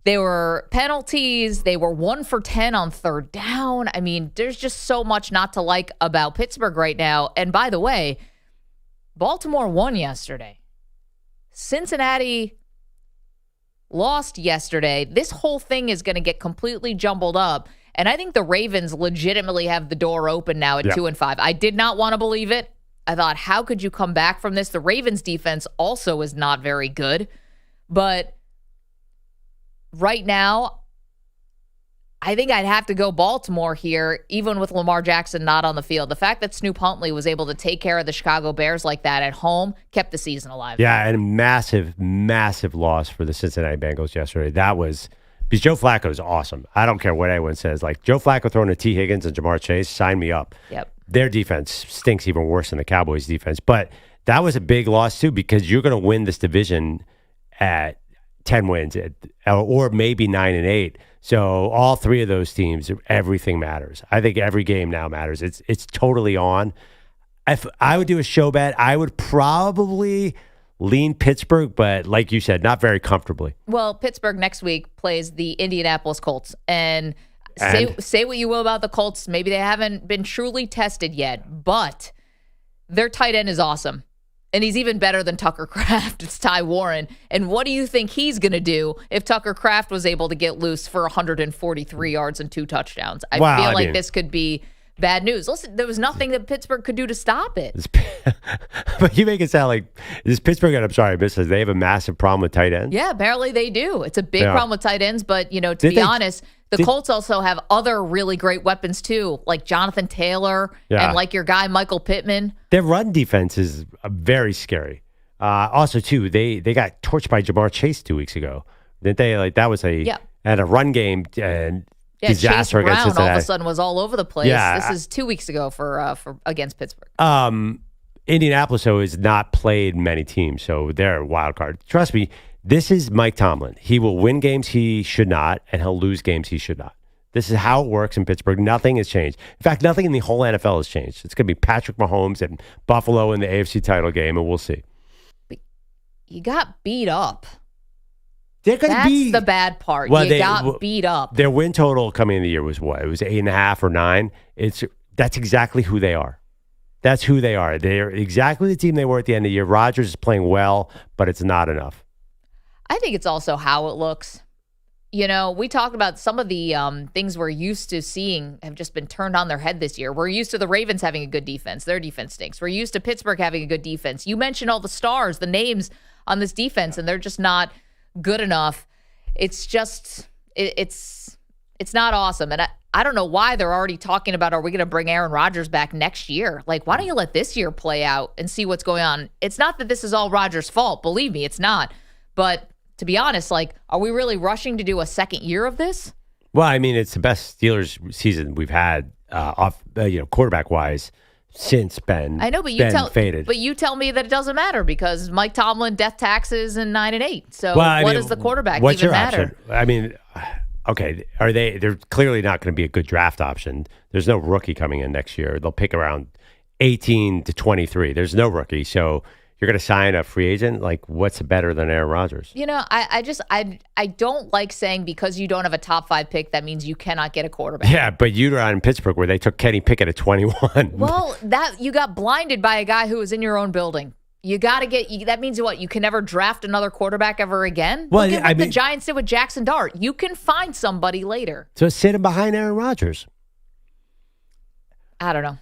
There were penalties. They were 1 for 10 on third down. I mean, there's just so much not to like about Pittsburgh right now. And by the way, Baltimore won yesterday. Cincinnati lost yesterday. This whole thing is going to get completely jumbled up. And I think the Ravens legitimately have the door open now at 2-5. I did not want to believe it. I thought, how could you come back from this? The Ravens defense also is not very good. But right now, I think I'd have to go Baltimore here, even with Lamar Jackson not on the field. The fact that Snoop Huntley was able to take care of the Chicago Bears like that at home kept the season alive. Yeah, and massive, massive loss for the Cincinnati Bengals yesterday. That was because Joe Flacco is awesome. I don't care what anyone says. Like, Joe Flacco throwing to T. Higgins and Jamar Chase, sign me up. Yep. Their defense stinks even worse than the Cowboys' defense. But that was a big loss, too, because you're going to win this division at 10 wins or maybe 9-8. So all 3 of those teams, everything matters. I think every game now matters. It's totally on. If I would do a show bet, I would probably lean Pittsburgh, but like you said, not very comfortably. Well, Pittsburgh next week plays the Indianapolis Colts. And say what you will about the Colts. Maybe they haven't been truly tested yet, but their tight end is awesome. And he's even better than Tucker Kraft. It's Ty Warren. And what do you think he's going to do if Tucker Kraft was able to get loose for 143 yards and 2 touchdowns? I feel like this could be bad news. Listen, there was nothing that Pittsburgh could do to stop it. But you make it sound like this Pittsburgh, and I'm sorry, Mrs. They have a massive problem with tight ends. Yeah, apparently they do. It's a big problem with tight ends. But, to be honest, the Colts also have other really great weapons too, like Jonathan Taylor and like your guy, Michael Pittman. Their run defense is very scary. Also, too, they got torched by Jamar Chase 2 weeks ago. Didn't they? Like, that was a run game and disaster Chase Brown against Cincinnati. all of a sudden was all over the place. Yeah, this is 2 weeks ago for against Pittsburgh. Indianapolis, though, has not played many teams, so they're a wild card. Trust me, this is Mike Tomlin. He will win games he should not, and he'll lose games he should not. This is how it works in Pittsburgh. Nothing has changed. In fact, nothing in the whole NFL has changed. It's going to be Patrick Mahomes and Buffalo in the AFC title game, and we'll see. You got beat up. That's the bad part. You got beat up. Their win total coming in the year was what? It was 8.5 or 9. That's exactly who they are. That's who they are. They're exactly the team they were at the end of the year. Rodgers is playing well, but it's not enough. I think it's also how it looks. We talked about some of the things we're used to seeing have just been turned on their head this year. We're used to the Ravens having a good defense. Their defense stinks. We're used to Pittsburgh having a good defense. You mentioned all the stars, the names on this defense, and they're just not good enough. It's just, it's not awesome. And I don't know why they're already talking about, are we going to bring Aaron Rodgers back next year? Like, why don't you let this year play out and see what's going on? It's not that this is all Rodgers' fault. Believe me, it's not. But to be honest, are we really rushing to do a second year of this? Well, I mean, it's the best Steelers season we've had quarterback-wise since Ben. I know, but faded. But you tell me that it doesn't matter because Mike Tomlin, death taxes, and 9-8. So what does the quarterback even matter? Option? I mean, okay, they're clearly not going to be a good draft option. There's no rookie coming in next year. They'll pick around 18 to 23. There's no rookie, so you're going to sign a free agent? Like, what's better than Aaron Rodgers? I don't like saying because you don't have a top 5 pick, that means you cannot get a quarterback. Yeah, but you're in Pittsburgh where they took Kenny Pickett at 21. Well, you got blinded by a guy who was in your own building. You got to that means what? You can never draft another quarterback ever again? Well, look at what the Giants did with Jackson Dart. You can find somebody later. So sit him behind Aaron Rodgers. I don't know.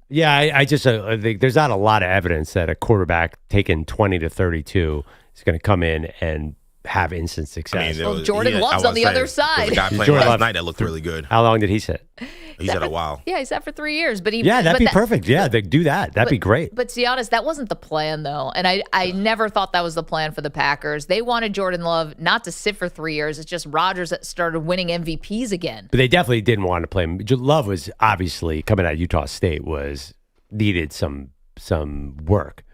Yeah, I think there's not a lot of evidence that a quarterback taken 20 to 32 is going to come in and have instant success. Jordan Love's on the other side. There's a guy playing last night that looked really good. How long did he sit? He sat a while. Yeah, he sat for 3 years. But that'd be perfect. Yeah, they do that. That'd be great. But to be honest, that wasn't the plan, though. And I never thought that was the plan for the Packers. They wanted Jordan Love not to sit for 3 years. It's just Rodgers that started winning MVPs again. But they definitely didn't want to play him. Love was obviously coming out of Utah State needed some work.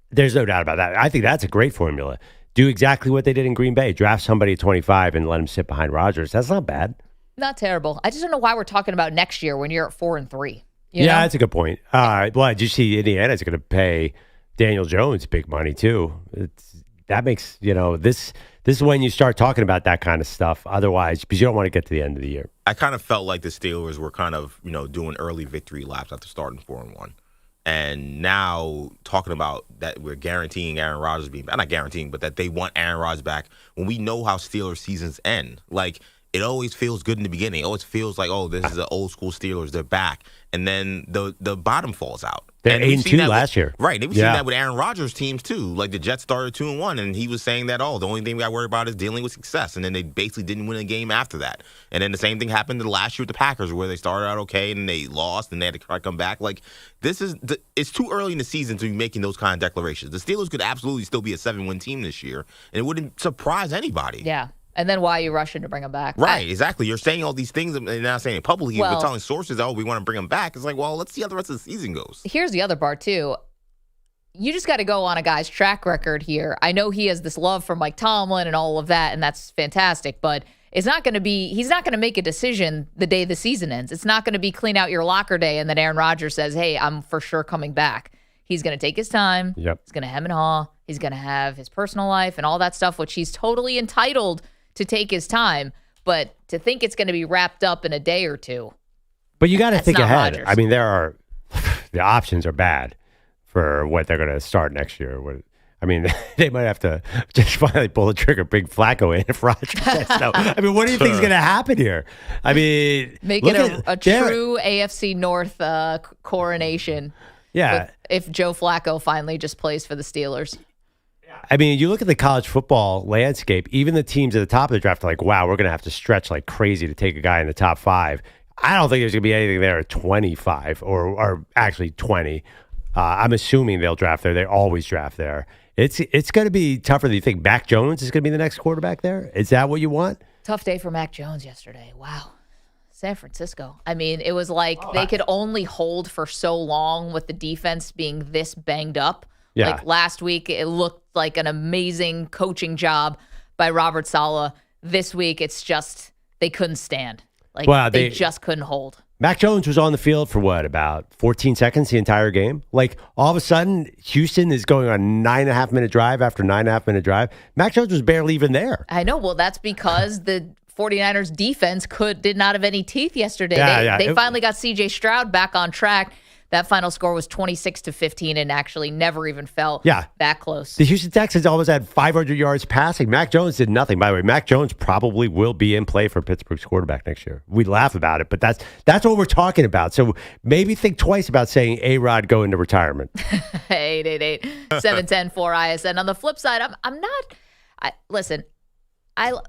There's no doubt about that. I think that's a great formula. Do exactly what they did in Green Bay. Draft somebody at 25 and let him sit behind Rodgers. That's not bad. Not terrible. I just don't know why we're talking about next year when you're at 4-3. Yeah, that's a good point. Well, did you see Indiana's going to pay Daniel Jones big money too? That makes, this is when you start talking about that kind of stuff. Otherwise, because you don't want to get to the end of the year. I kind of felt like the Steelers were kind of, doing early victory laps after starting 4-1. And now talking about that we're guaranteeing Aaron Rodgers being back. Not guaranteeing, but that they want Aaron Rodgers back when we know how Steelers seasons end. Like, it always feels good in the beginning. It always feels like, this is the old school Steelers. They're back. And then the bottom falls out. They're 8-2 last year. Right. We've seen that with Aaron Rodgers' teams, too. Like, the Jets started 2-1, and he was saying that, the only thing we got worried about is dealing with success. And then they basically didn't win a game after that. And then the same thing happened the last year with the Packers, where they started out okay, and they lost, and they had to try to come back. Like, it's too early in the season to be making those kind of declarations. The Steelers could absolutely still be a 7-win team this year, and it wouldn't surprise anybody. Yeah. And then why are you rushing to bring him back? Right, exactly. You're saying all these things and not saying it publicly. We're telling sources, we want to bring him back. It's like, let's see how the rest of the season goes. Here's the other part, too. You just got to go on a guy's track record here. I know he has this love for Mike Tomlin and all of that, and that's fantastic, but he's not going to make a decision the day the season ends. It's not going to be clean out your locker day and then Aaron Rodgers says, hey, I'm for sure coming back. He's going to take his time. Yep. He's going to hem and haw. He's going to have his personal life and all that stuff, which he's totally entitled to take his time, but to think it's going to be wrapped up in a day or two. But you got to think ahead. Rodgers. I mean, the options are bad for what they're going to start next year. I mean, they might have to just finally pull the trigger, bring Flacco in if Roger says no. I mean, what do you think is going to happen here? I mean, make it a true AFC North coronation. Yeah. If Joe Flacco finally just plays for the Steelers. I mean, you look at the college football landscape, even the teams at the top of the draft are like, wow, we're going to have to stretch like crazy to take a guy in the top 5. I don't think there's going to be anything there at 25 or actually 20. I'm assuming they'll draft there. They always draft there. It's going to be tougher than you think. Mac Jones is going to be the next quarterback there? Is that what you want? Tough day for Mac Jones yesterday. Wow. San Francisco. I mean, it was like they could only hold for so long with the defense being this banged up. Yeah. Like last week, it looked like an amazing coaching job by Robert Saleh. This week, it's just they couldn't stand. Like they just couldn't hold. Mac Jones was on the field for what, about 14 seconds the entire game? Like all of a sudden, Houston is going on a 9.5-minute drive after 9.5-minute drive. Mac Jones was barely even there. I know. Well, that's because the 49ers defense did not have any teeth yesterday. They finally got C.J. Stroud back on track. That final score was 26-15 and actually never even felt that close. The Houston Texans almost had 500 yards passing. Mac Jones did nothing. By the way, Mac Jones probably will be in play for Pittsburgh's quarterback next year. We laugh about it, but that's what we're talking about. So maybe think twice about saying A-Rod go into retirement. 888-710-4ISN. On the flip side, I'm not. Listen,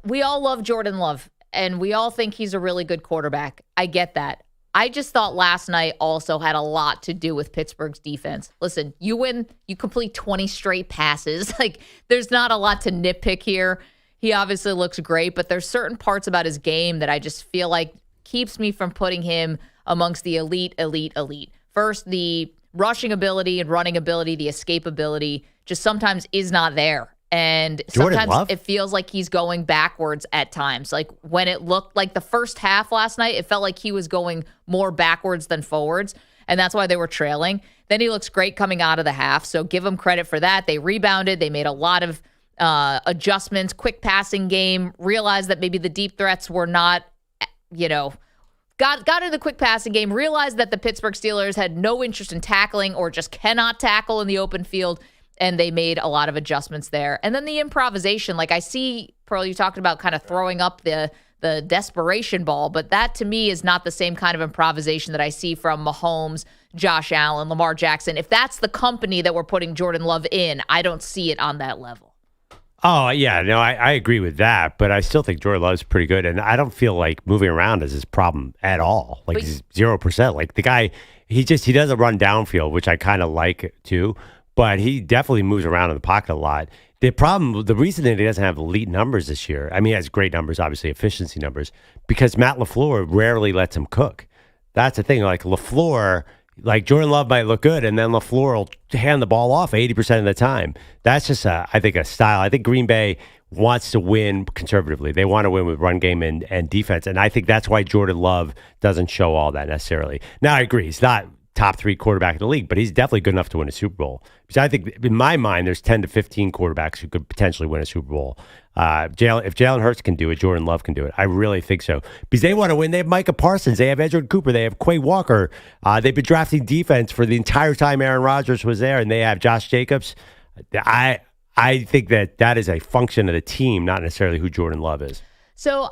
we all love Jordan Love, and we all think he's a really good quarterback. I get that. I just thought last night also had a lot to do with Pittsburgh's defense. Listen, you win, you complete 20 straight passes. Like, there's not a lot to nitpick here. He obviously looks great, but there's certain parts about his game that I just feel like keeps me from putting him amongst the elite. First, the rushing ability and running ability, the escape ability just sometimes is not there. And sometimes it feels like he's going backwards at times. Like when it looked like the first half last night, it felt like he was going more backwards than forwards. And that's why they were trailing. Then he looks great coming out of the half. So give him credit for that. They rebounded. They made a lot of adjustments, quick passing game, realized that maybe the deep threats were not, got into the quick passing game, realized that the Pittsburgh Steelers had no interest in tackling or just cannot tackle in the open field. And they made a lot of adjustments there. And then the improvisation, like I see, Pearl, you talked about kind of throwing up the desperation ball, but that to me is not the same kind of improvisation that I see from Mahomes, Josh Allen, Lamar Jackson. If that's the company that we're putting Jordan Love in, I don't see it on that level. Oh, yeah. No, I agree with that, but I still think Jordan Love's pretty good, and I don't feel like moving around is his problem at all. Like 0%. Like the guy, he doesn't run downfield, which I kind of like too. But he definitely moves around in the pocket a lot. The reason that he doesn't have elite numbers this year, I mean, he has great numbers, obviously efficiency numbers, because Matt LaFleur rarely lets him cook. That's the thing. Like LaFleur, like Jordan Love might look good, and then LaFleur will hand the ball off 80% of the time. That's just, I think, a style. I think Green Bay wants to win conservatively. They want to win with run game and defense, and I think that's why Jordan Love doesn't show all that necessarily. Now, I agree. He's not top 3 quarterback in the league, but he's definitely good enough to win a Super Bowl. Because I think, in my mind, there's 10 to 15 quarterbacks who could potentially win a Super Bowl. If Jalen Hurts can do it, Jordan Love can do it. I really think so. Because they want to win. They have Micah Parsons. They have Edgerrin Cooper. They have Quay Walker. They've been drafting defense for the entire time Aaron Rodgers was there, and they have Josh Jacobs. I think that is a function of the team, not necessarily who Jordan Love is. So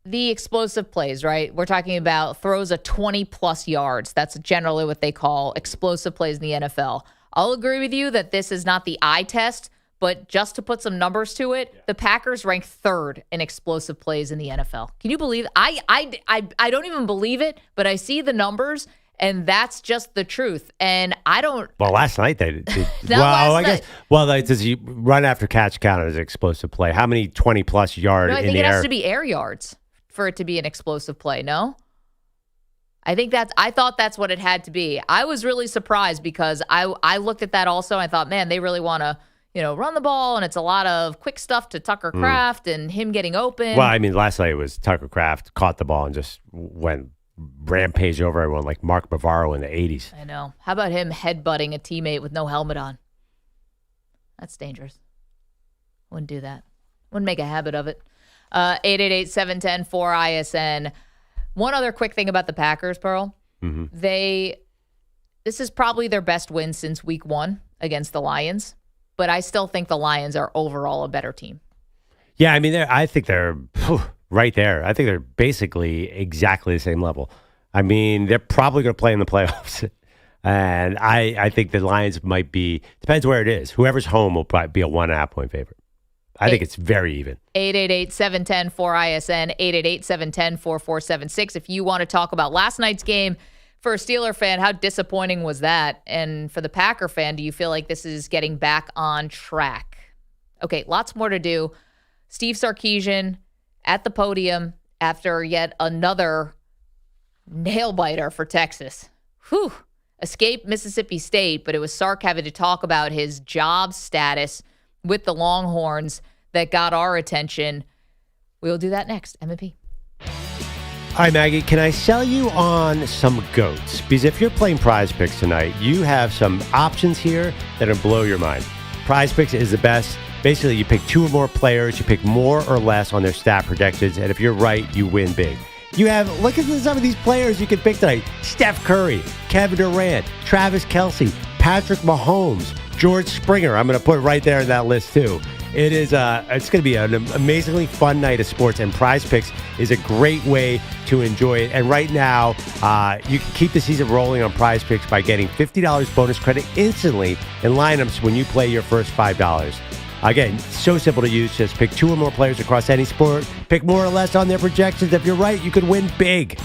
the explosive plays, right? We're talking about throws of 20-plus yards. That's generally what they call explosive plays in the NFL. I'll agree with you that this is not the eye test, but just to put some numbers to it, the Packers rank 3rd in explosive plays in the NFL. Can you believe it? I don't even believe it, but I see the numbers, and that's just the truth. And I don't. Well, last night they did. I guess. Well, does he run after catch count as an explosive play? How many 20-plus yard in the air? I think it has to be air yards for it to be an explosive play, no? I thought that's what it had to be. I was really surprised because I looked at that also and I thought, man, they really want to, run the ball, and it's a lot of quick stuff to Tucker Kraft and him getting open. Well, I mean, last night it was Tucker Kraft caught the ball and just went rampage over everyone like Mark Bavaro in the 80s. I know. How about him headbutting a teammate with no helmet on? That's dangerous. Wouldn't do that. Wouldn't make a habit of it. 888-710-4ISN. One other quick thing about the Packers, Pearl. Mm-hmm. They this is probably their best win since week 1 against the Lions, but I still think the Lions are overall a better team. Yeah, I mean, I think they're right there. I think they're basically exactly the same level. I mean, they're probably going to play in the playoffs. And I think the Lions might be, depends where it is. Whoever's home will probably be a 1.5-point favorite. I think it's very even. 888-710-4ISN, 888-710-4476. If you want to talk about last night's game for a Steeler fan, how disappointing was that? And for the Packer fan, do you feel like this is getting back on track? Okay, lots more to do. Steve Sarkisian at the podium after yet another nail-biter for Texas. Whew. Escaped Mississippi State, but it was Sark having to talk about his job status with the Longhorns that got our attention. We'll do that next. M&P. Hi, Maggie. Can I sell you on some goats? Because if you're playing Prize Picks tonight, you have some options here that will blow your mind. Prize Picks is the best. Basically, you pick 2 or more players, you pick more or less on their stat projections, and if you're right, you win big. You have, look at some of these players you can pick tonight. Steph Curry, Kevin Durant, Travis Kelce, Patrick Mahomes, George Springer. I'm going to put right there in that list too. It's going to be an amazingly fun night of sports, and Prize Picks is a great way to enjoy it. And right now, you can keep the season rolling on Prize Picks by getting $50 bonus credit instantly in lineups when you play your first $5. Again, so simple to use. Just pick 2 or more players across any sport. Pick more or less on their projections. If you're right, you could win big.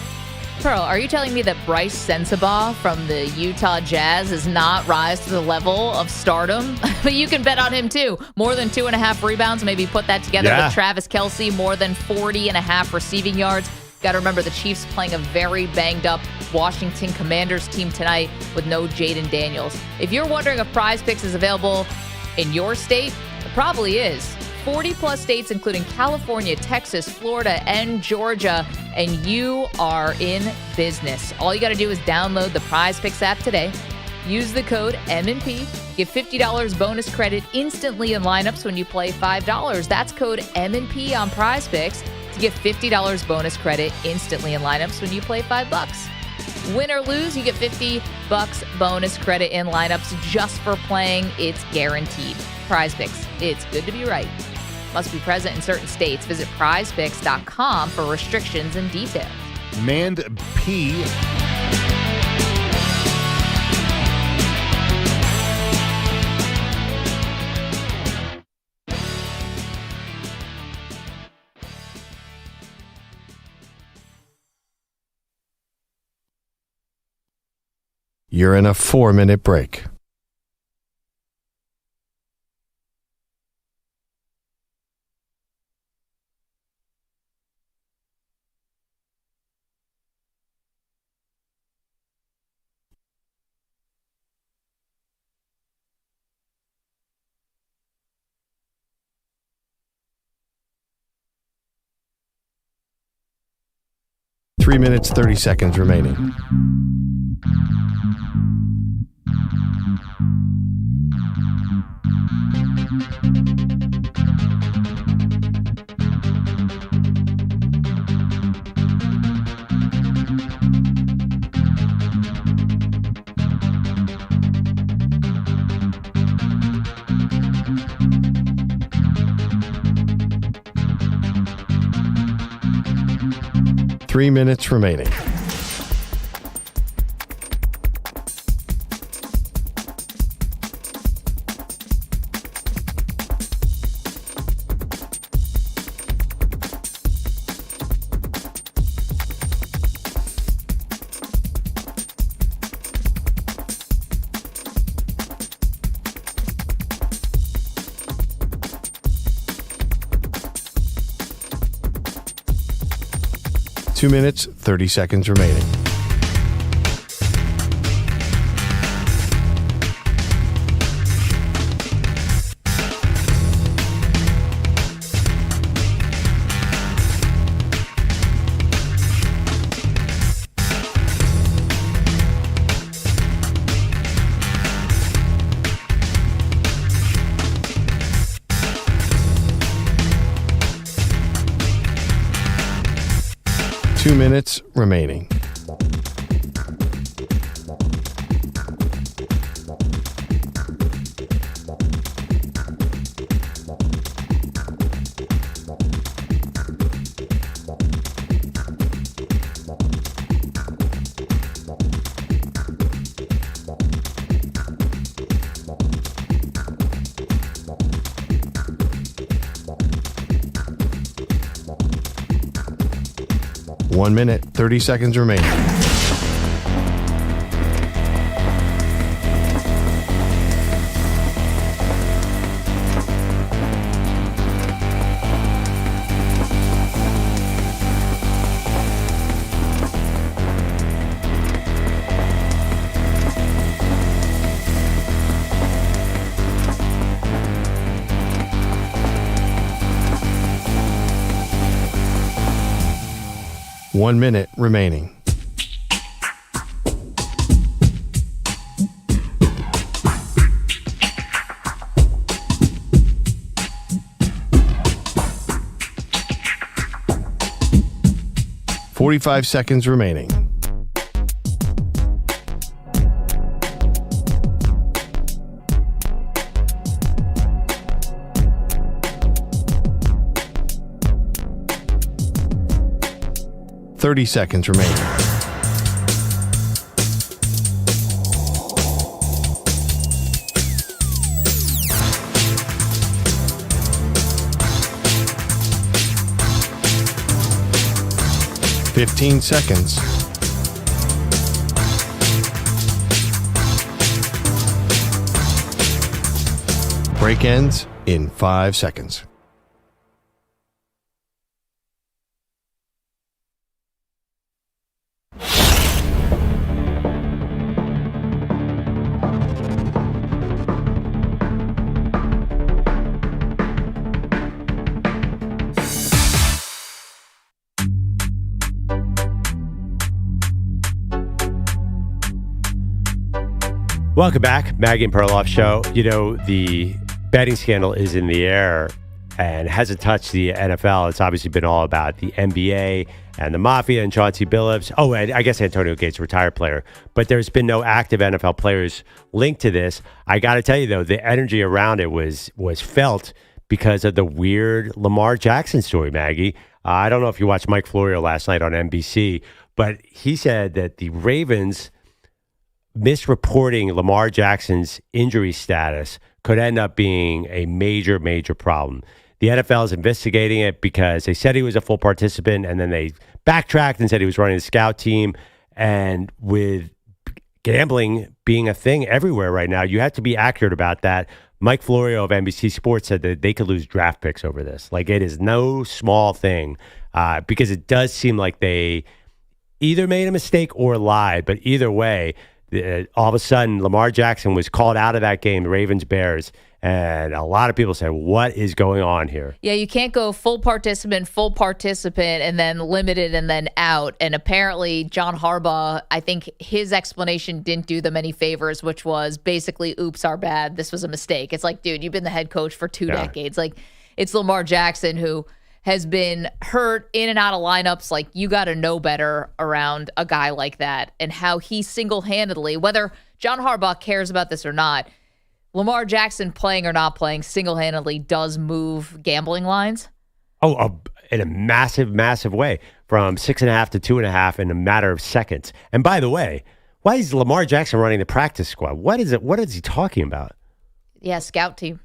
Pearl, are you telling me that Bryce Sensabaugh from the Utah Jazz does not rise to the level of stardom? But you can bet on him too. More than 2.5 rebounds. Maybe put that together with Travis Kelce. More than 40.5 receiving yards. Got to remember the Chiefs playing a very banged up Washington Commanders team tonight with no Jaden Daniels. If you're wondering if Prize Picks is available in your state, it probably is. 40-plus states, including California, Texas, Florida, and Georgia, and you are in business. All you got to do is download the Prize Picks app today. Use the code M&P. Get $50 bonus credit instantly in lineups when you play $5. That's code M&P on Prize Picks to get $50 bonus credit instantly in lineups when you play $5. Win or lose, you get $50 bonus credit in lineups just for playing. It's guaranteed. Prize Picks. It's good to be right. Must be present in certain states. Visit prizepicks.com for restrictions and details. Mand P. You're in a 4-minute break. Three minutes, 30 seconds remaining. Three minutes remaining. Two minutes, 30 seconds remaining. Two minutes remaining. 1 minute, 30 seconds remaining. One minute remaining. "45 seconds remaining. "30 seconds remaining. "15 seconds. Break ends in 5 seconds. Welcome back, Maggie Perloff Show. You know, the betting scandal is in the air and hasn't touched the NFL. It's obviously been all about the NBA and the Mafia and Chauncey Billups. Oh, and I guess Antonio Gates, retired player. But there's been no active NFL players linked to this. I got to tell you, though, the energy around it was felt because of the weird Lamar Jackson story, Maggie. I don't know if you watched Mike Florio last night on NBC, but he said that the Ravens misreporting Lamar Jackson's injury status could end up being a major, major problem. The NFL is investigating it because they said he was a full participant, and then they backtracked and said he was running the scout team. And with gambling being a thing everywhere right now, you have to be accurate about that. Mike Florio of NBC Sports said that they could lose draft picks over this. Like, it is no small thing because it does seem like they either made a mistake or lied. But either way, all of a sudden, Lamar Jackson was called out of that game, the Ravens-Bears, and a lot of people said, what is going on here? Yeah, you can't go full participant, and then limited, and then out. And apparently, John Harbaugh, I think his explanation didn't do them any favors, which was basically, oops, our bad. This was a mistake. It's like, dude, you've been the head coach for 2 decades. Like, it's Lamar Jackson who has been hurt in and out of lineups. Like, you got to know better around a guy like that and how he single-handedly, whether John Harbaugh cares about this or not, Lamar Jackson playing or not playing single-handedly does move gambling lines. Oh, in a massive, massive way, from 6.5 to 2.5 in a matter of seconds. And by the way, why is Lamar Jackson running the practice squad? What is it? What is he talking about? Yeah, scout team.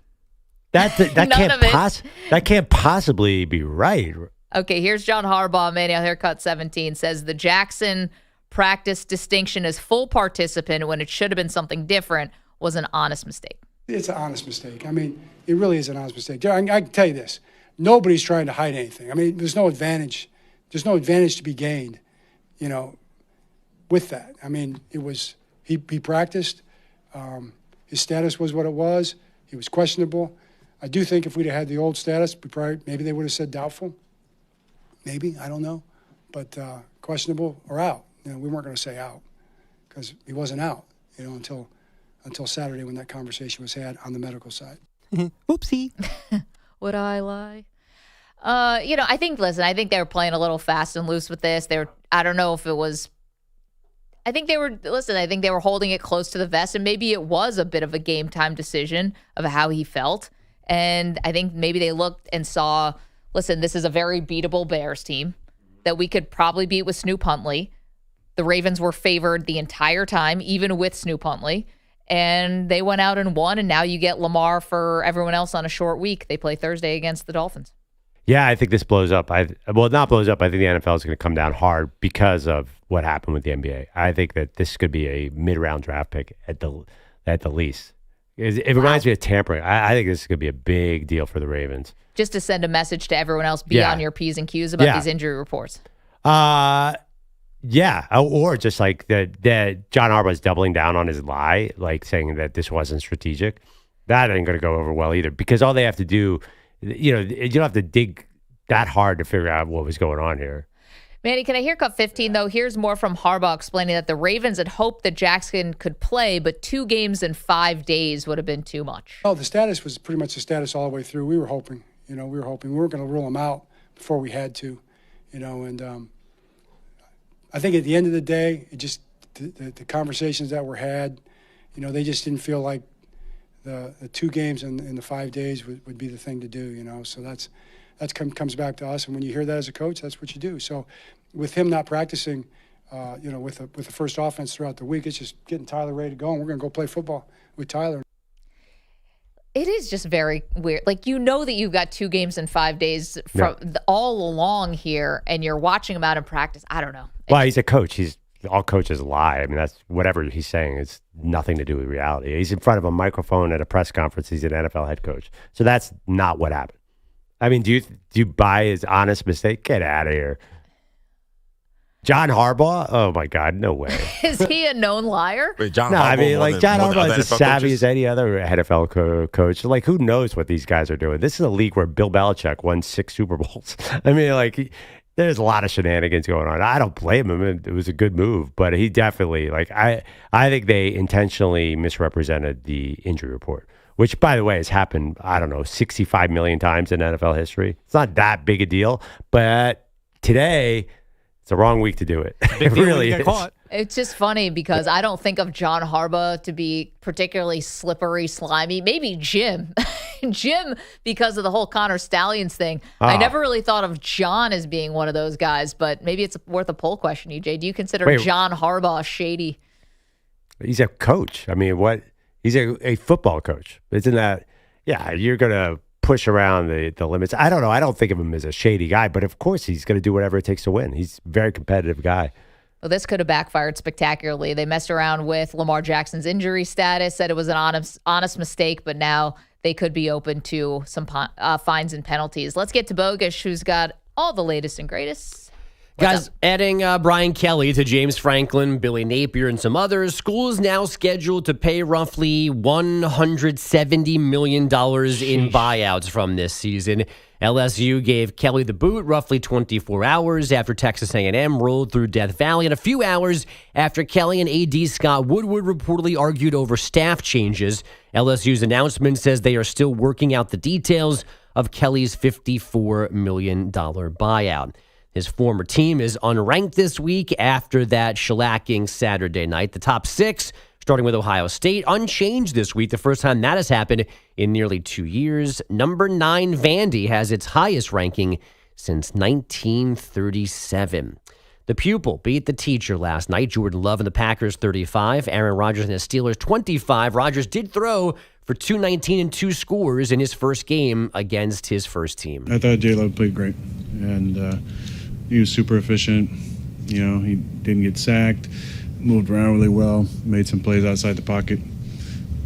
That can't possibly be right. Okay, here's John Harbaugh, Manuel Haircut 17, says the Jackson practice distinction as full participant when it should have been something different was an honest mistake. It's an honest mistake. I mean, it really is an honest mistake. I can tell you this. Nobody's trying to hide anything. I mean, there's no advantage. There's no advantage to be gained, with that. I mean, it was he practiced. His status was what it was. He was questionable. I do think if we'd have had the old status, maybe they would have said doubtful. Maybe, I don't know. But questionable or out. We weren't going to say out because he wasn't out, until Saturday when that conversation was had on the medical side. Oopsie. Would I lie? I think they were playing a little fast and loose with this. I don't know if it was. I think they were holding it close to the vest, and maybe it was a bit of a game time decision of how he felt. And I think maybe they looked and saw, listen, this is a very beatable Bears team that we could probably beat with Snoop Huntley. The Ravens were favored the entire time, even with Snoop Huntley. And they went out and won, and now you get Lamar for everyone else on a short week. They play Thursday against the Dolphins. Yeah, I think this blows up. Not blows up. I think the NFL is going to come down hard because of what happened with the NBA. I think that this could be a mid-round draft pick at the least. It reminds me of tampering. I think this is going to be a big deal for the Ravens. Just to send a message to everyone else, be on your P's and Q's about these injury reports. Yeah, or just like that John Harbaugh is doubling down on his lie, like saying that this wasn't strategic. That ain't going to go over well either, because all they have to do, you don't have to dig that hard to figure out what was going on here. Manny, can I hear cut 15, though? Here's more from Harbaugh explaining that the Ravens had hoped that Jackson could play, but 2 games in 5 days would have been too much. Oh, the status was pretty much the status all the way through. We were hoping. We weren't going to rule him out before we had to, and I think at the end of the day, it just the conversations that were had, they just didn't feel like the 2 games in the 5 days would be the thing to do, so that comes back to us. And when you hear that as a coach, that's what you do. So with him not practicing, with the first offense throughout the week, it's just getting Tyler ready to go, and we're going to go play football with Tyler. It is just very weird. Like, that you've got 2 games in 5 days from all along here, and you're watching him out in practice. I don't know. Well, he's a coach. All coaches lie. I mean, that's whatever he's saying. It's nothing to do with reality. He's in front of a microphone at a press conference. He's an NFL head coach. So that's not what happened. I mean, do you buy his honest mistake? Get out of here. John Harbaugh? Oh, my God. No way. Is he a known liar? Wait, John Harbaugh is as savvy as any other NFL coach. Like, who knows what these guys are doing? This is a league where Bill Belichick won 6 Super Bowls. I mean, there's a lot of shenanigans going on. I don't blame him. It was a good move, but he definitely, I think they intentionally misrepresented the injury report, which, by the way, has happened, 65 million times in NFL history. It's not that big a deal, but today, it's the wrong week to do it. It really is. Caught. It's just funny because I don't think of John Harbaugh to be particularly slippery, slimy. Maybe Jim. Jim, because of the whole Connor Stallions thing. I never really thought of John as being one of those guys, but maybe it's worth a poll question, EJ. Do you consider John Harbaugh shady? He's a coach. I mean, he's a football coach. Isn't that, you're going to push around the limits. I don't know. I don't think of him as a shady guy, but of course he's going to do whatever it takes to win. He's a very competitive guy. Well, this could have backfired spectacularly. They messed around with Lamar Jackson's injury status, said it was an honest mistake, but now they could be open to some fines and penalties. Let's get to Bogusch, who's got all the latest and greatest. Guys, adding Brian Kelly to James Franklin, Billy Napier, and some others, school is now scheduled to pay roughly $170 million in buyouts from this season. LSU gave Kelly the boot roughly 24 hours after Texas A&M rolled through Death Valley, and a few hours after Kelly and AD Scott Woodward reportedly argued over staff changes. LSU's announcement says they are still working out the details of Kelly's $54 million buyout. His former team is unranked this week after that shellacking Saturday night. The top 6, starting with Ohio State, unchanged this week, the first time that has happened in nearly 2 years. Number 9, Vandy, has its highest ranking since 1937. The pupil beat the teacher last night. Jordan Love and the Packers 35, Aaron Rodgers and the Steelers 25. Rodgers did throw for 219 and 2 scores in his first game against his first team. I thought J-Lo played great, and he was super efficient. He didn't get sacked, moved around really well, made some plays outside the pocket.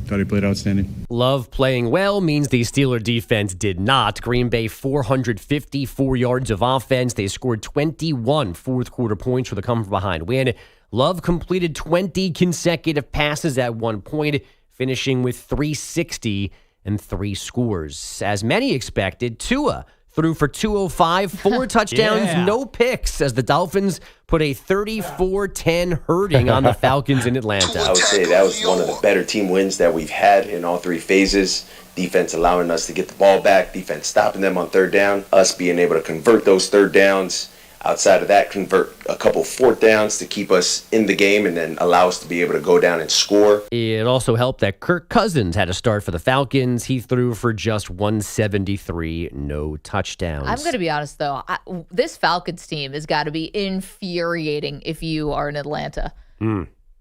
Thought he played outstanding. Love playing well means the Steeler defense did not. Green Bay 454 yards of offense. They scored 21 fourth-quarter points for the come-from-behind win. Love completed 20 consecutive passes at one point, finishing with 360 and 3 scores. As many expected, Tua threw for 205, 4 touchdowns, no picks, as the Dolphins put a 34-10 hurting on the Falcons in Atlanta. I would say that was one of the better team wins that we've had in all 3 phases. Defense allowing us to get the ball back, defense stopping them on third down, us being able to convert those third downs. Outside of that, convert a couple fourth downs to keep us in the game and then allow us to be able to go down and score. It also helped that Kirk Cousins had a start for the Falcons. He threw for just 173, no touchdowns. I'm going to be honest, though. This Falcons team has got to be infuriating if you are in Atlanta.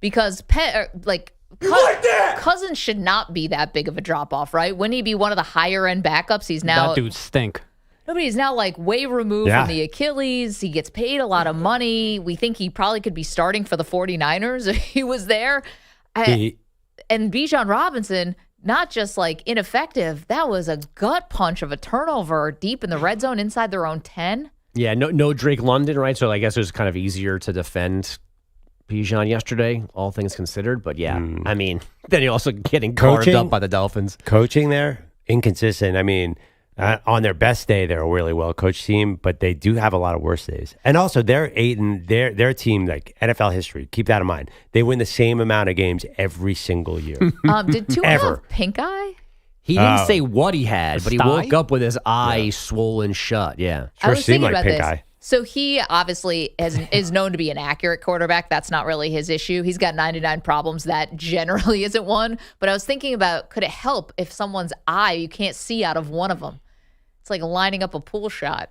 Because, Cousins should not be that big of a drop-off, right? Wouldn't he be one of the higher-end backups? He's now... That dude stink. Nobody's now like way removed from the Achilles. He gets paid a lot of money. We think he probably could be starting for the 49ers if he was there. And Bijan Robinson, not just like ineffective, that was a gut punch of a turnover deep in the red zone inside their own 10. Yeah, no Drake London, right? So I guess it was kind of easier to defend Bijan yesterday, all things considered. But yeah, I mean, then you're also getting carved up by the Dolphins. Coaching there, inconsistent. I mean, on their best day, they're a really well-coached team, but they do have a lot of worse days. And also, they're 8-8. Their team, like NFL history, keep that in mind. They win the same amount of games every single year. Did Tua have pink eye? He didn't say what he had, but he woke up with his eye swollen shut. Yeah. Sure seemed like pink eye. So he obviously is known to be an accurate quarterback. That's not really his issue. He's got 99 problems. That generally isn't one. But I was thinking about, could it help if someone's eye, you can't see out of one of them? It's like lining up a pool shot.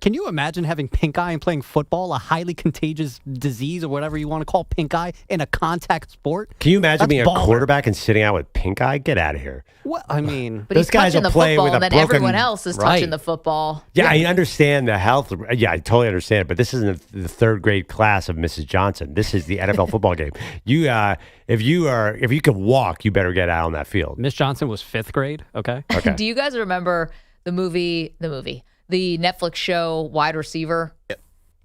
Can you imagine having pink eye and playing football, a highly contagious disease or whatever you want to call pink eye in a contact sport? Can you imagine being a quarterback and sitting out with pink eye? Get out of here. What? I mean, but he's touching the football, and then everyone else is touching the football. Yeah, I understand the health. Yeah, I totally understand it. But this isn't the third grade class of Mrs. Johnson. This is the NFL football game. If you can walk, you better get out on that field. Miss Johnson was 5th grade. Okay. Do you guys remember the Netflix show Wide Receiver? Yep.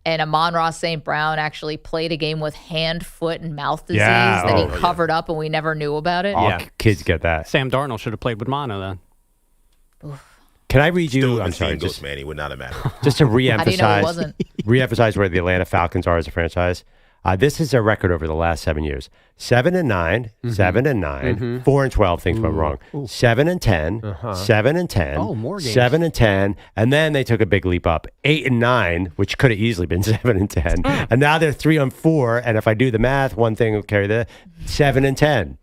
And Amon-Ra St. Brown actually played a game with hand, foot, and mouth disease that he covered up, and we never knew about it. All kids get that. Sam Darnold should have played with mono then. Oof. Can I read you? Still I'm sorry. Man, he would not have mattered. Just to reemphasize, How do you know it wasn't? reemphasize where the Atlanta Falcons are as a franchise. This is their record over the last 7 years: 7-9, 7-9, 4-12. Things went wrong. 7-10, 7-10, Oh, more games. 7-10, and then they took a big leap up: 8-9, which could have easily been 7-10, and now they're 3-4. And if I do the math, one thing will carry the 7-10.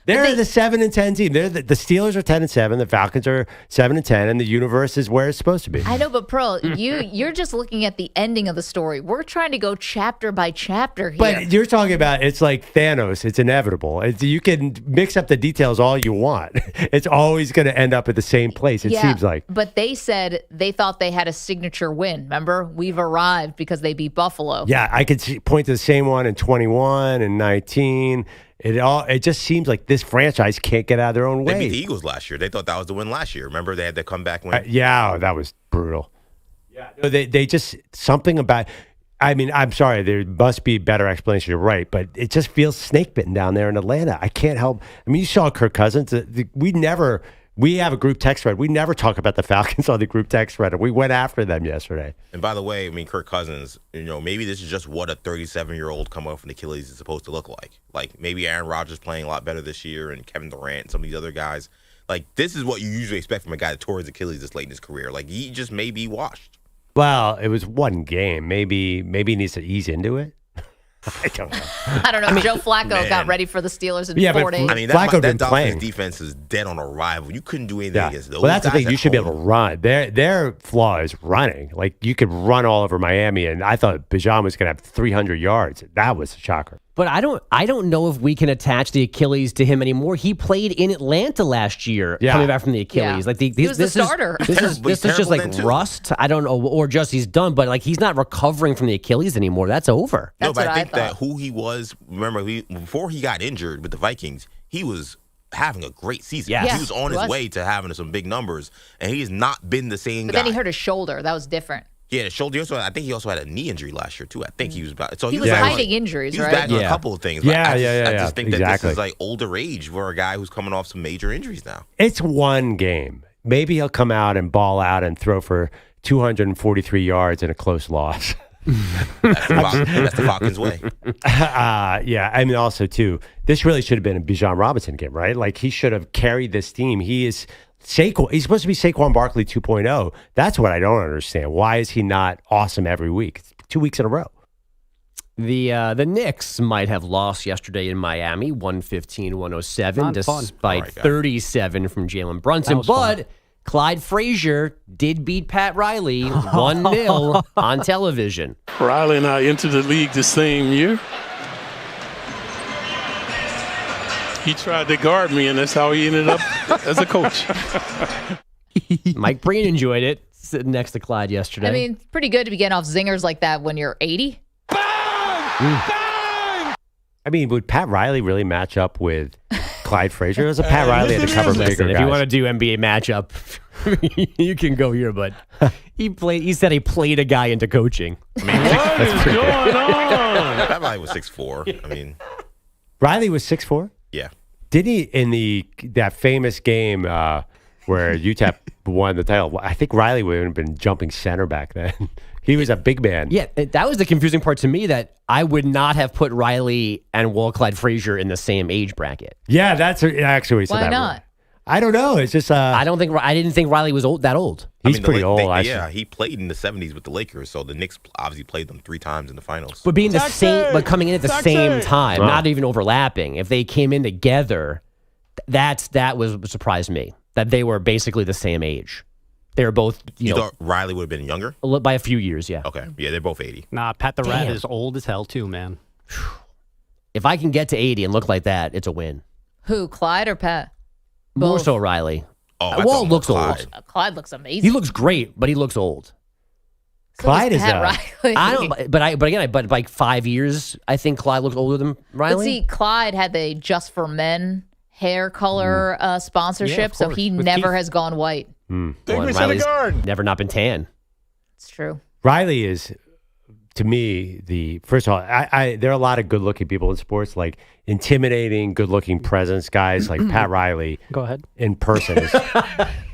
They're the 7-10 team. They're the Steelers are 10-7. The Falcons are 7-10, and the universe is where it's supposed to be. I know, but Pearl, you're just looking at the ending of the story. We're trying to go chapter by chapter here. But you're talking about it's like Thanos. It's inevitable. You can mix up the details all you want. It's always going to end up at the same place. It seems like. But they said they thought they had a signature win. Remember, we've arrived because they beat Buffalo. Yeah, I could point to the same one in 21 and 19. It just seems like this franchise can't get out of their own way. They beat the Eagles last year. They thought that was the win last year. Remember, they had the comeback win. That was brutal. Yeah, they just something about. I mean, I'm sorry. There must be better explanation. You're right, but it just feels snake bitten down there in Atlanta. I can't help. I mean, you saw Kirk Cousins. We have a group text thread. We never talk about the Falcons on the group text thread. We went after them yesterday. And by the way, I mean, Kirk Cousins, maybe this is just what a 37-year-old coming off an Achilles is supposed to look like. Like, maybe Aaron Rodgers playing a lot better this year and Kevin Durant and some of these other guys. Like, this is what you usually expect from a guy that tore his Achilles this late in his career. Like, he just may be washed. Well, it was one game. Maybe he needs to ease into it. I don't know. I don't know. Joe Flacco got ready for the Steelers in 4 days. I mean, that Dolphins defense is dead on arrival. You couldn't do anything against those. Well, that's the thing. You should be able to run. Their flaw is running. Like, you could run all over Miami, and I thought Bijan was going to have 300 yards. That was a shocker. But I don't know if we can attach the Achilles to him anymore. He played in Atlanta last year, coming back from the Achilles. Yeah. Like he was the starter. This is just like rust. I don't know, or just he's done. But like he's not recovering from the Achilles anymore. That's over. No, but I think that who he was. Remember, before he got injured with the Vikings, he was having a great season. Yes. He was on his way to having some big numbers, and he's not been the same guy. But then he hurt his shoulder. That was different. Yeah, the shoulder. I think he also had a knee injury last year too. I think he was about. So he was hiding injuries, right? He was back on a couple of things. I just think that this is like older age for a guy who's coming off some major injuries now. It's one game. Maybe he'll come out and ball out and throw for 243 yards in a close loss. That's the Falcons' way. Yeah, I mean, also too, this really should have been a Bijan Robinson game, right? Like, he should have carried this team. He's supposed to be Saquon Barkley 2.0. That's what I don't understand. Why is he not awesome every week? It's 2 weeks in a row. The Knicks might have lost yesterday in Miami, 115-107, despite 37 from Jalen Brunson. But Clyde Frazier did beat Pat Riley 1-0 on television. Riley and I entered the league the same year. He tried to guard me, and that's how he ended up as a coach. Mike Breen enjoyed it. sitting next to Clyde yesterday. I mean, pretty good to be getting off zingers like that when you're 80. I mean, would Pat Riley really match up with Clyde Frazier? It was a Pat Riley at the cover bigger Listen, if guys. you want to do NBA matchup, you can go here. But he said he played a guy into coaching. I mean, That's pretty good. Pat Riley was 6'4". I mean, Riley was 6'4"? yeah. Did he in that famous game where UTEP won the title? I think Riley would have been jumping center back then. He was a big man. Yeah, that was the confusing part to me, that I would not have put Riley and Clyde Frazier in the same age bracket. Yeah, that's actually what he said. Why that not? wrong. I don't know. It's just I didn't think Riley was that old. He's pretty old. He played in the 70s with the Lakers, so the Knicks obviously played them 3 times in the finals. But being but coming in at the same time, not even overlapping. If they came in together, that surprised me, that they were basically the same age. They were both, you thought Riley would have been younger? By a few years, yeah. Okay. Yeah, they're both 80. Nah, Pat the Rat is old as hell too, man. If I can get to 80 and look like that, it's a win. Who, Clyde or Pat? More so Riley. Oh, Walt looks old. Clyde looks amazing. He looks great, but he looks old. Clyde is Pat Riley. I don't, but like 5 years, I think Clyde looks older than Riley. But see, Clyde had the Just for Men hair color sponsorship, so he never has gone white. Riley's never not been tan. It's true. Riley is, to me, first of all, there are a lot of good-looking people in sports, like intimidating, good-looking presence guys like Pat Riley. Go ahead. In person,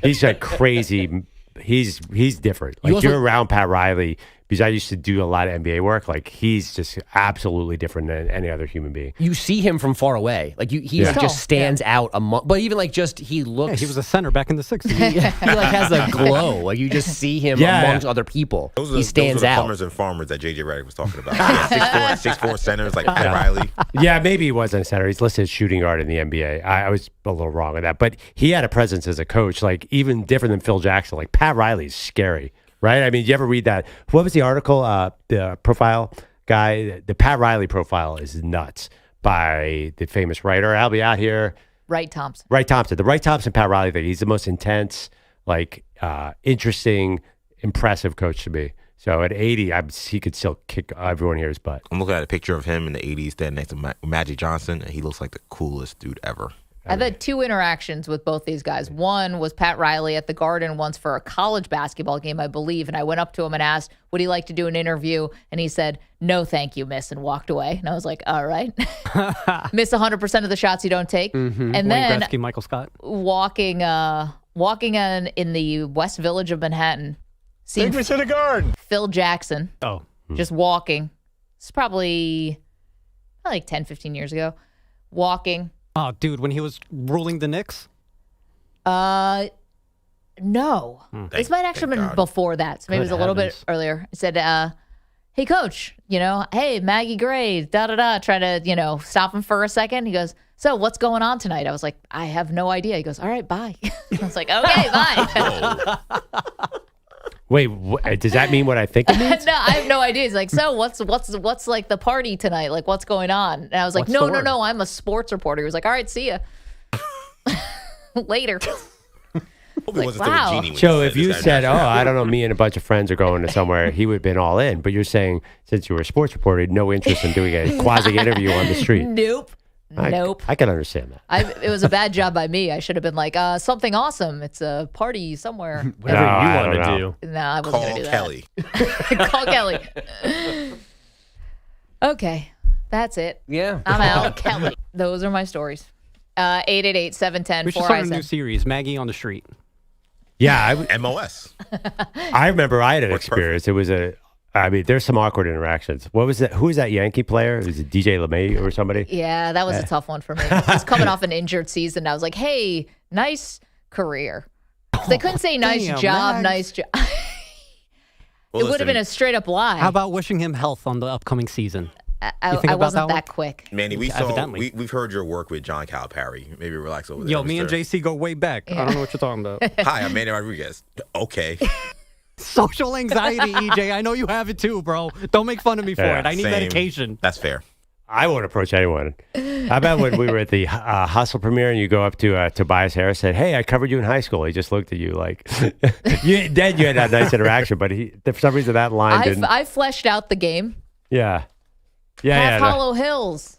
he's like crazy. He's different. Like you're around Pat Riley, because I used to do a lot of NBA work. Like he's just absolutely different than any other human being. You see him from far away. Like he just stands out among. But even like just he looks. Yeah, he was a center back in the 60s. he like has a glow. Like you just see him amongst other people. He stands out. out. Plumbers and farmers that JJ Redick was talking about. Yeah, 6'4" centers like Pat Riley. Yeah, maybe he wasn't a center. He's listed as shooting guard in the NBA. I was a little wrong with that, but he had a presence as a coach, like even different than Phil Jackson. Like Pat Riley's scary. Right? I mean, you ever read that? What was the article? The profile guy, the Pat Riley profile is nuts by the famous writer. I'll be out here. Wright Thompson. The Wright Thompson, Pat Riley thing. He's the most intense, interesting, impressive coach to me. So at 80, he could still kick everyone here's butt. I'm looking at a picture of him in the 80s standing next to Magic Johnson, and he looks like the coolest dude ever. I've had 2 interactions with both these guys. One was Pat Riley at the Garden once for a college basketball game, I believe. And I went up to him and asked, would he like to do an interview? And he said, no, thank you, miss, and walked away. And I was like, all right. Miss 100% of the shots you don't take. Mm-hmm. And Wayne then Gretzky, Michael Scott. walking in the West Village of Manhattan. Take me to the Garden. Phil Jackson. Oh. Just walking. It's probably like 10, 15 years ago. Walking. Oh, dude, when he was ruling the Knicks? No. This might actually have been before that. So maybe it was a little bit earlier. It said, hey, coach, hey, Maggie Gray, da-da-da. Try to, stop him for a second. He goes, so what's going on tonight? I was like, I have no idea. He goes, all right, bye. I was like, okay, bye. Wait, does that mean what I think it means? No, I have no idea. He's like, so what's like the party tonight? Like, what's going on? And I was like, no, I'm a sports reporter. He was like, all right, see ya. Later. Like, wow. So if you said, I don't know, me and a bunch of friends are going to somewhere, he would have been all in. But you're saying, since you were a sports reporter, no interest in doing a quasi interview on the street. Nope. I can understand that. It was a bad job by me. I should have been like, something awesome. It's a party somewhere. Whatever you want to do. No, I wasn't going to do Kelly. that. Call Kelly. Okay. That's it. Yeah. I'm out. Kelly. Those are my stories. 888-710-4. We should start a new series, Maggie on the Street. Yeah. MOS. I remember I had an experience. It was there's some awkward interactions. What was that? Who was that Yankee player? Was it DJ LeMay or somebody? Yeah, that was a tough one for me. I was coming off an injured season. I was like, hey, nice career. They couldn't say nice job, nice job. It would have been a straight up lie. How about wishing him health on the upcoming season? I wasn't that quick. Manny, we've heard your work with John Calipari. Maybe relax over there. Yo, me and JC go way back. Yeah. I don't know what you're talking about. Hi, I'm Manny Rodriguez. Okay. Social anxiety, EJ. I know you have it too, bro. Don't make fun of me for it. I need medication. That's fair. I won't approach anyone. How about when we were at the Hustle premiere and you go up to Tobias Harris and said, hey, I covered you in high school. He just looked at you like, you had that nice interaction, but for some reason that line didn't. I fleshed out the game. Yeah. Hollow Hills.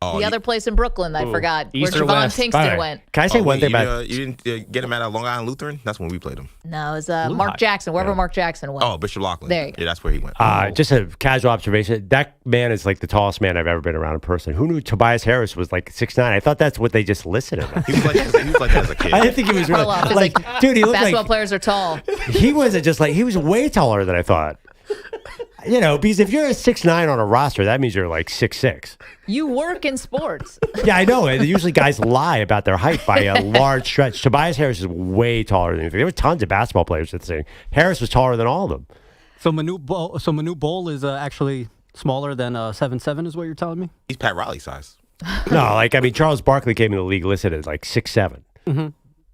The other place in Brooklyn, I forgot, where Javon Pinkston went. Can I say one thing about... You didn't get him at Long Island Lutheran? That's when we played him. No, it was Mark Jackson, wherever Mark Jackson went. Oh, Bishop Loughlin. There you go. Yeah, that's where he went. Just a casual observation. That man is like the tallest man I've ever been around in person. Who knew Tobias Harris was like 6'9"? I thought that's what they just listed him. He was like that as a kid. I didn't think he was really... Like, dude, he looked basketball like... players are tall. He wasn't just like... He was way taller than I thought. You know, because if you're a 6'9" on a roster, that means you're like 6'6". You work in sports. Yeah, I know. Usually guys lie about their height by a large stretch. Tobias Harris is way taller than anything. There were tons of basketball players that thing. Harris was taller than all of them. So Manute Bol is actually smaller than 7'7", is what you're telling me? He's Pat Riley size. No, Charles Barkley came in the league listed as like 6'7". Mm-hmm.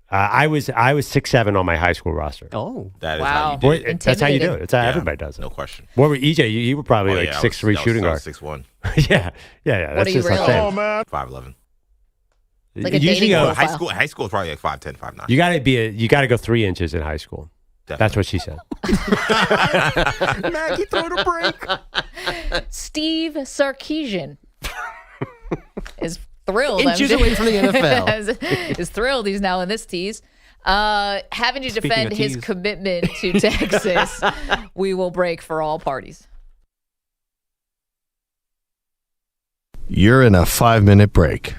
I was 6'7" on my high school roster. Oh, that is how you do it. That's how you do it. It's how everybody does it. No question. What were EJ? You were probably 6'3" shooting guard. 6'1". yeah. That's just really? oh man, 5'11". Like a dating profile. High school is probably like 5'10", 5'9". You got to go 3 inches in high school. Definitely. That's what she said. Maggie, throw the break. Steve Sarkisian is thrilled. Inches away from the NFL. is thrilled he's now in this tease. Having to defend his commitment to Texas, we will break for all parties. You're in a 5-minute break.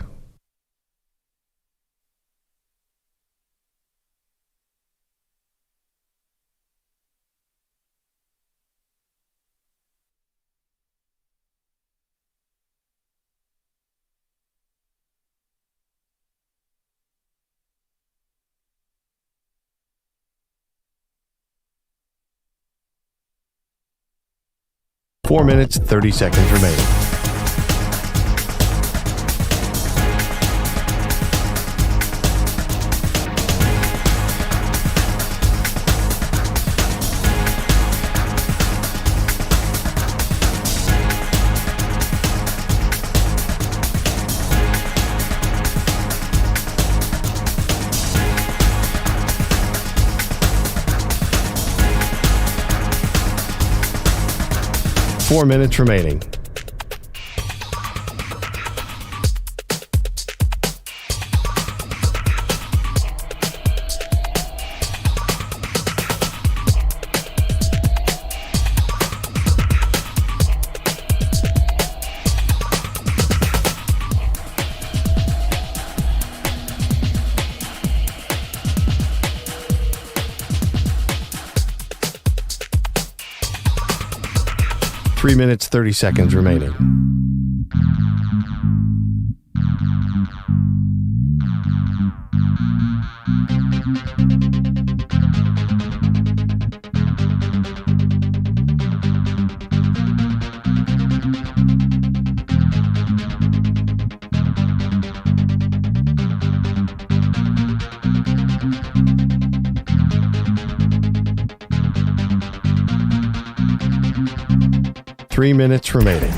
Four minutes, 30 seconds remaining. Four minutes remaining. Three minutes, 30 seconds remaining. Three minutes remaining.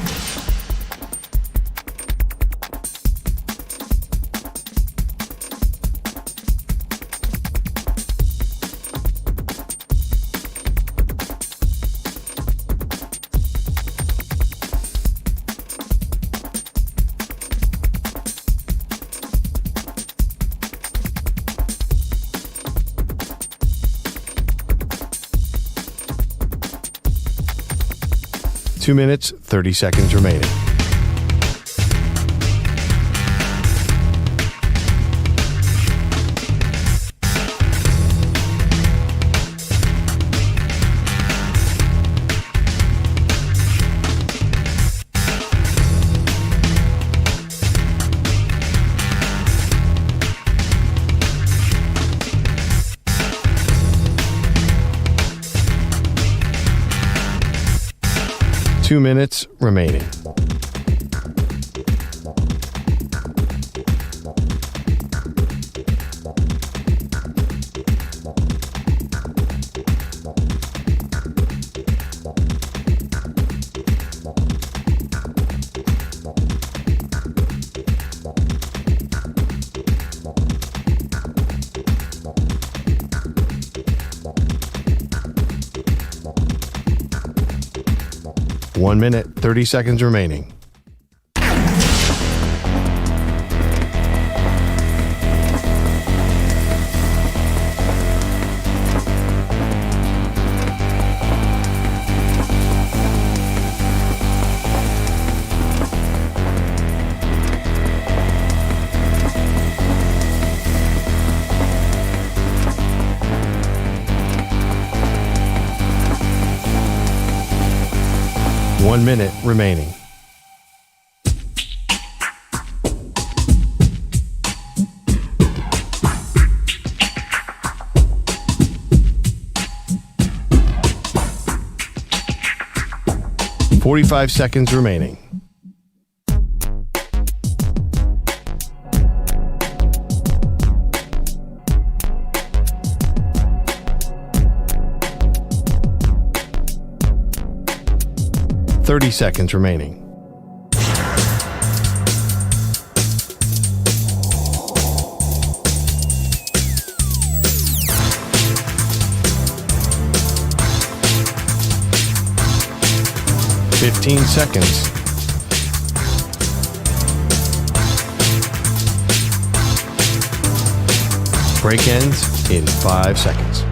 Two minutes, 30 seconds remaining. Two minutes remaining. 1 minute, 30 seconds remaining. One minute remaining. Forty-five seconds remaining. Thirty seconds remaining. Fifteen seconds. Break ends in 5 seconds.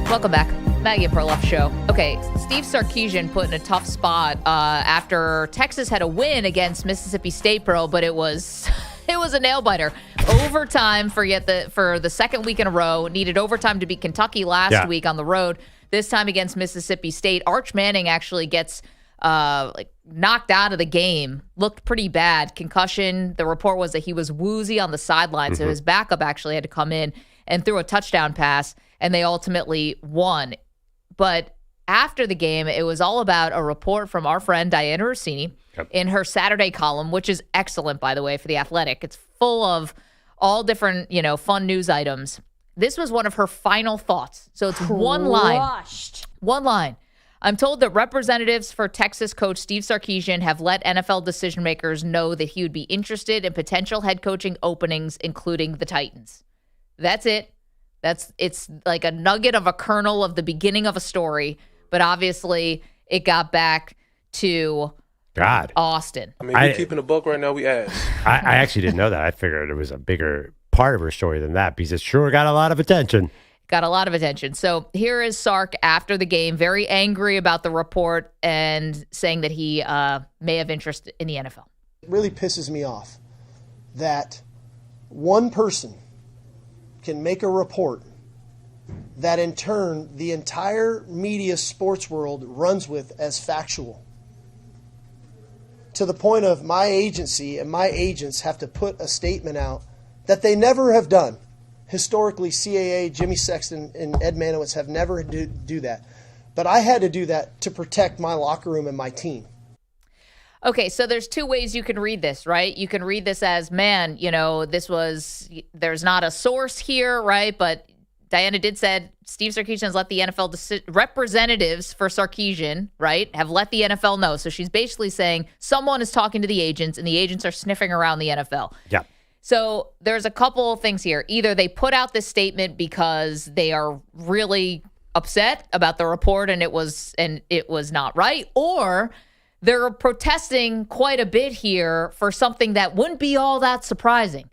Welcome back. Maggie Perloff Show. Okay, Steve Sarkisian put in a tough spot after Texas had a win against Mississippi State, but it was a nail biter. Overtime for the second week in a row. Needed overtime to beat Kentucky last week on the road. This time against Mississippi State. Arch Manning actually gets knocked out of the game. Looked pretty bad. Concussion. The report was that he was woozy on the sideline, so his backup actually had to come in and threw a touchdown pass, and they ultimately won. But after the game, it was all about a report from our friend Diana Rossini in her Saturday column, which is excellent, by the way, for The Athletic. It's full of all different, fun news items. This was one of her final thoughts. So it's one line. One line. I'm told that representatives for Texas coach Steve Sarkisian have let NFL decision makers know that he would be interested in potential head coaching openings, including the Titans. That's it. It's like a nugget of a kernel of the beginning of a story, but obviously it got back to Austin. I mean, we're keeping a book right now. We asked. I actually didn't know that. I figured it was a bigger part of her story than that because it sure got a lot of attention. Got a lot of attention. So here is Sark after the game, very angry about the report and saying that he may have interest in the NFL. It really pisses me off that one person can make a report that in turn the entire media sports world runs with as factual, to the point of my agency and my agents have to put a statement out that they never have done. Historically, CAA, Jimmy Sexton, and Ed Manowitz have never do that. But I had to do that to protect my locker room and my team. Okay, so there's two ways you can read this, right? You can read this as, man, there's not a source here, right? But Diana did said Steve Sarkisian has let the NFL representatives for Sarkisian, right, have let the NFL know. So she's basically saying someone is talking to the agents and the agents are sniffing around the NFL. Yeah. So there's a couple of things here. Either they put out this statement because they are really upset about the report and it was not right, or they're protesting quite a bit here for something that wouldn't be all that surprising.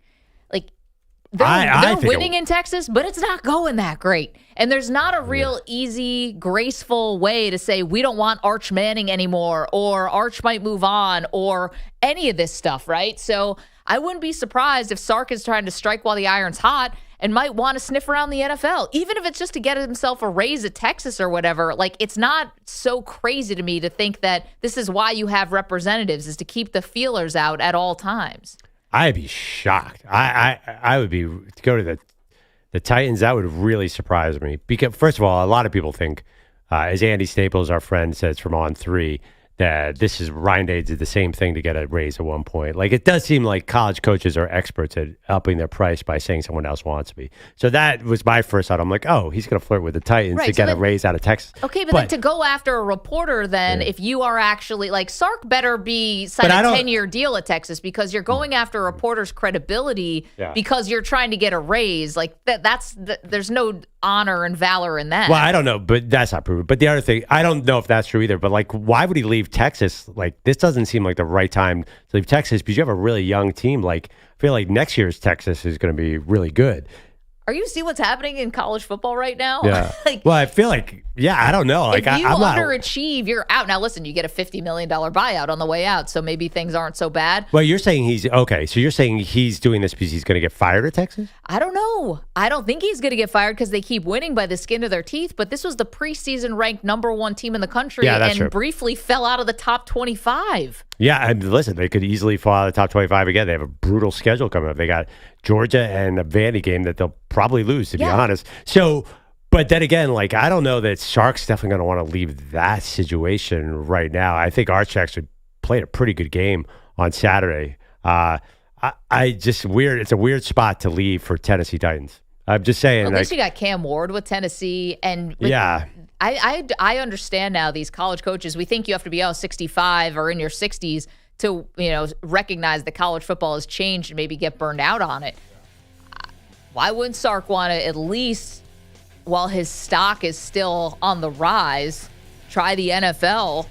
Like they're winning in Texas, but it's not going that great. And there's not a real easy, graceful way to say we don't want Arch Manning anymore, or Arch might move on, or any of this stuff, right? So I wouldn't be surprised if Sark is trying to strike while the iron's hot and might want to sniff around the NFL, even if it's just to get himself a raise at Texas or whatever. Like, it's not so crazy to me to think that this is why you have representatives, is to keep the feelers out at all times. I'd be shocked. I would be, to go to the Titans, that would really surprise me. Because, first of all, a lot of people think, as Andy Staples, our friend, says from On3, that this is Ryan Day did the same thing to get a raise at one point. Like, it does seem like college coaches are experts at upping their price by saying someone else wants to be. So that was my first thought. I'm like, oh, he's going to flirt with the Titans to get a raise out of Texas. Okay, but then to go after a reporter, then if you are actually like Sark, better be sign a 10-year deal at Texas, because you're going after a reporter's credibility because you're trying to get a raise. Like there's no honor and valor in that. Well, I don't know, but that's not proven. But the other thing, I don't know if that's true either. But like, why would he leave Texas? Like, this doesn't seem like the right time to leave Texas because you have a really young team. Like, I feel like next year's Texas is going to be really good. Are you see what's happening in college football right now? Yeah. Well, I feel like, I don't know. Like, if you I'm not underachieve, you're out. Now, listen, you get a $50 million buyout on the way out, so maybe things aren't so bad. Well, you're saying he's okay. So you're saying he's doing this because he's going to get fired at Texas? I don't know. I don't think he's going to get fired because they keep winning by the skin of their teeth. But this was the preseason ranked #1 team in the country, and true. briefly fell out of the top 25. Yeah, and listen, they could easily fall out of the top 25 again. They have a brutal schedule coming up. They got Georgia and a Vandy game that they'll probably lose, to be honest. So, but then again, like, I don't know that Sark's definitely going to want to leave that situation right now. I think Arch actually played a pretty good game on Saturday. I just weird. It's a weird spot to leave for Tennessee Titans. I'm just saying. At least you got Cam Ward with Tennessee, and I understand now these college coaches. We think you have to be 65 or in your 60s to recognize that college football has changed and maybe get burned out on it. Why wouldn't Sark want to, at least while his stock is still on the rise, try the NFL?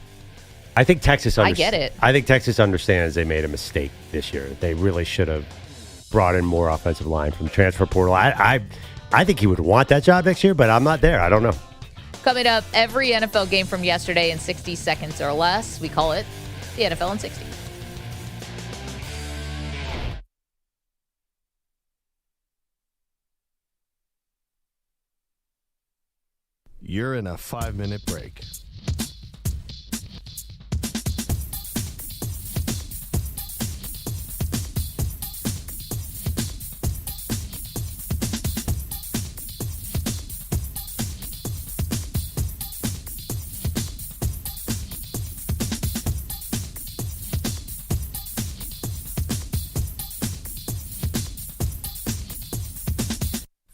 I think Texas I get it. I think Texas understands they made a mistake this year. They really should have brought in more offensive line from the transfer portal. I think he would want that job next year, but I'm not there. I don't know. Coming up, every NFL game from yesterday in 60 seconds or less. We call it the NFL in 60. You're in a 5-minute break.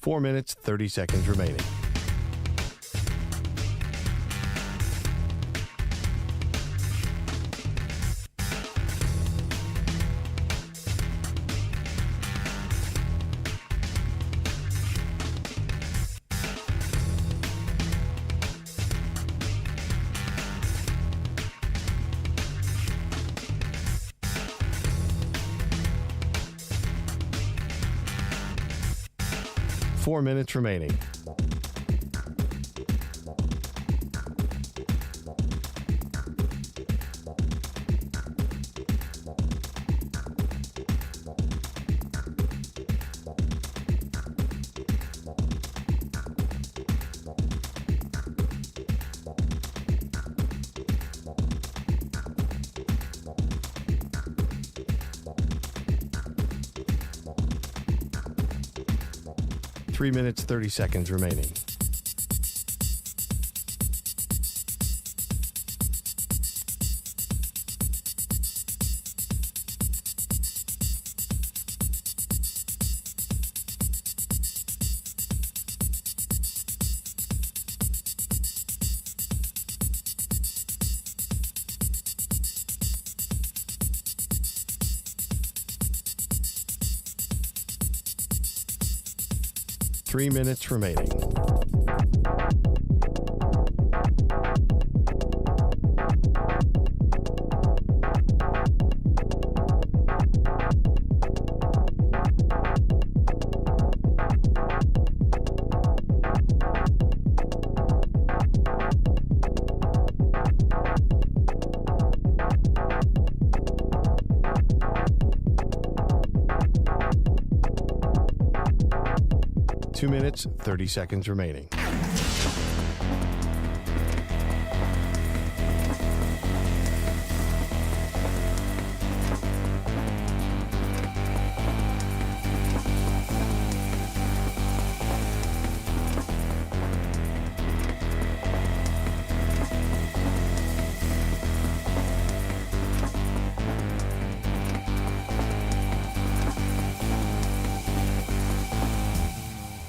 Four minutes, 30 seconds remaining. Four minutes remaining. Three minutes, 30 seconds remaining. Three minutes remaining. Two minutes, 30 seconds remaining.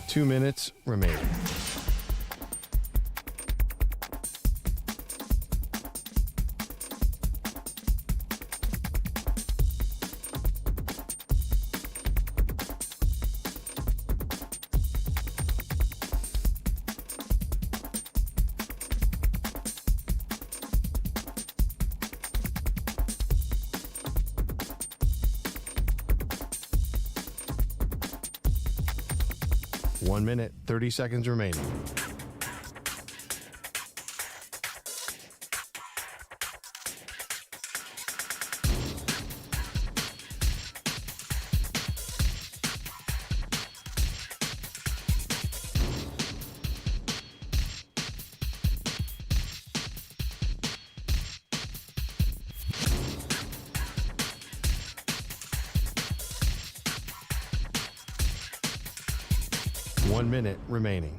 2 minutes remaining. One minute, 30 seconds remaining. One minute remaining.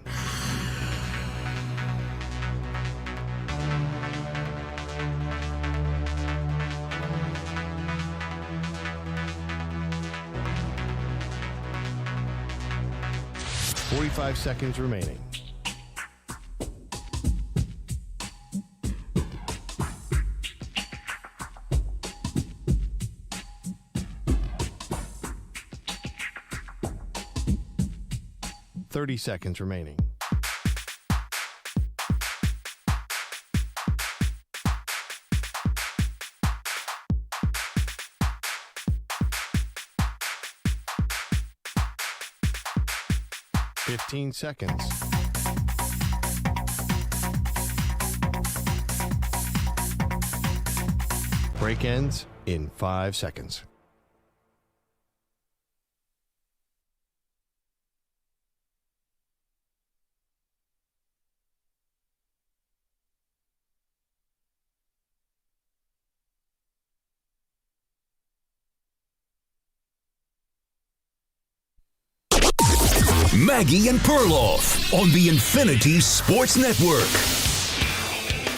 Forty-five seconds remaining. Thirty seconds remaining. Fifteen seconds. Break ends in 5 seconds. Maggie and Perloff on the Infinity Sports Network.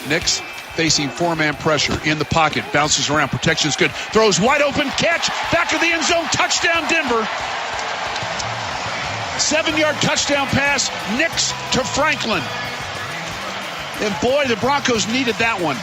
Knicks facing four-man pressure in the pocket. Bounces around. Protection's good. Throws wide open. Catch. Back of the end zone. Touchdown, Denver. 7-yard touchdown pass. Knicks to Franklin. And boy, the Broncos needed that one.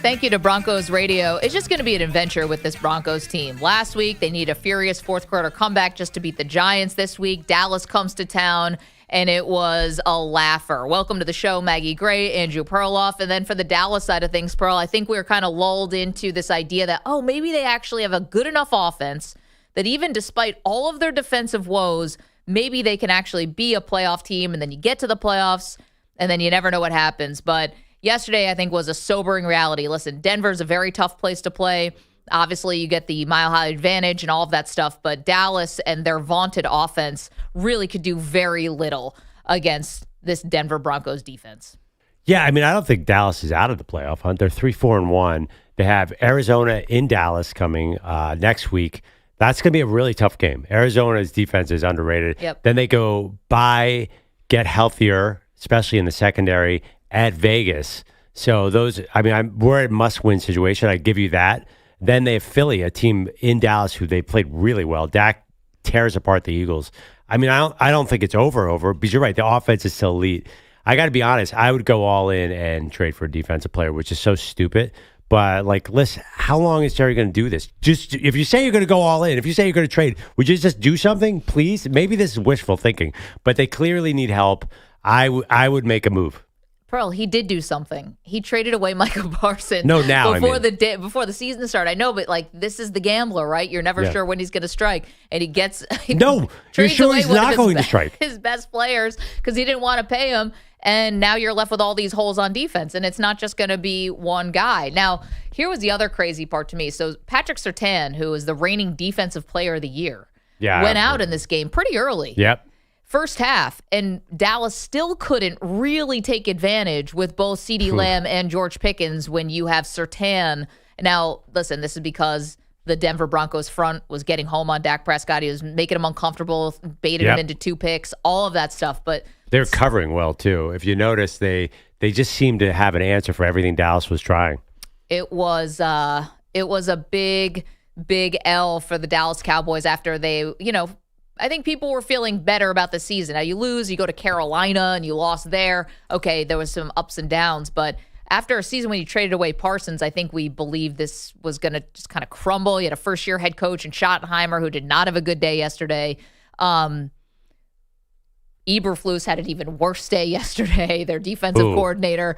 Thank you to Broncos Radio. It's just going to be an adventure with this Broncos team. Last week, they need a furious fourth-quarter comeback just to beat the Giants. This week, Dallas comes to town, and it was a laugher. Welcome to the show, Maggie Gray, Andrew Perloff. And then for the Dallas side of things, Pearl, I think we were kind of lulled into this idea that, maybe they actually have a good enough offense that even despite all of their defensive woes, maybe they can actually be a playoff team, and then you get to the playoffs, and then you never know what happens. But yesterday, I think, was a sobering reality. Listen, Denver's a very tough place to play. Obviously, you get the mile-high advantage and all of that stuff, but Dallas and their vaunted offense really could do very little against this Denver Broncos defense. Yeah, I mean, I don't think Dallas is out of the playoff hunt. They're 3-4-1. They have Arizona in Dallas coming next week. That's going to be a really tough game. Arizona's defense is underrated. Yep. Then they go get healthier, especially in the secondary, at Vegas. So we're at must-win situation. I give you that. Then they have Philly, a team in Dallas who they played really well. Dak tears apart the Eagles. I mean, I don't think it's over, because you're right. The offense is still elite. I got to be honest. I would go all in and trade for a defensive player, which is so stupid. But, listen, how long is Jerry going to do this? Just if you say you're going to go all in, if you say you're going to trade, would you just do something, please? Maybe this is wishful thinking, but they clearly need help. I would make a move. Pearl, he did do something. He traded away Michael Parsons before the season started. I know, but this is the gambler, right? You're never sure when he's going to strike, and he you're sure he's not going to strike his best players because he didn't want to pay him, and now you're left with all these holes on defense, and it's not just going to be one guy. Now, here was the other crazy part to me. So Patrick Surtain, who is the reigning defensive player of the year, went out in this game pretty early. Yep. First half, and Dallas still couldn't really take advantage with both CeeDee Lamb and George Pickens when you have Surtain. Now, listen, this is because the Denver Broncos front was getting home on Dak Prescott. He was making him uncomfortable, baited him into 2 picks, all of that stuff. But they're covering well, too. If you notice, they just seem to have an answer for everything Dallas was trying. It was a big L for the Dallas Cowboys after they, I think people were feeling better about the season. Now you lose, you go to Carolina and you lost there. Okay, there was some ups and downs, but after a season when you traded away Parsons, I think we believed this was going to just kind of crumble. You had a first-year head coach in Schottenheimer who did not have a good day yesterday. Eberflus had an even worse day yesterday, their defensive coordinator.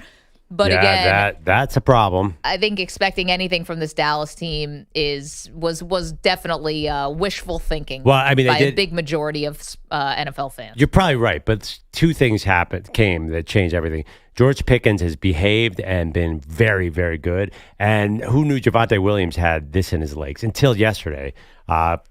But again, that's a problem. I think expecting anything from this Dallas team was definitely wishful thinking. Well, I mean, by a big majority of NFL fans. You're probably right, but two things came that changed everything. George Pickens has behaved and been very, very good. And who knew Javonte Williams had this in his legs until yesterday?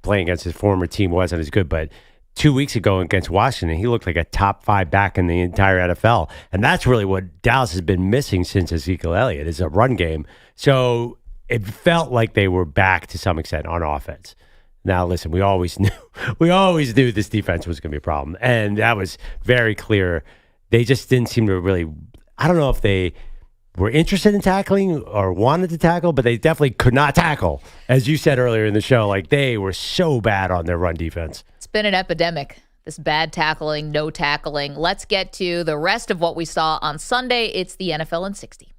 Playing against his former team wasn't as good, but 2 weeks ago against Washington, he looked like a top 5 back in the entire NFL. And that's really what Dallas has been missing since Ezekiel Elliott is a run game. So it felt like they were back to some extent on offense. Now, listen, we always knew this defense was going to be a problem. And that was very clear. They just didn't seem to really, I don't know if they were interested in tackling or wanted to tackle, but they definitely could not tackle. As you said earlier in the show, like they were so bad on their run defense. It's been an epidemic, this bad tackling, no tackling. Let's get to the rest of what we saw on Sunday. It's the NFL in 60.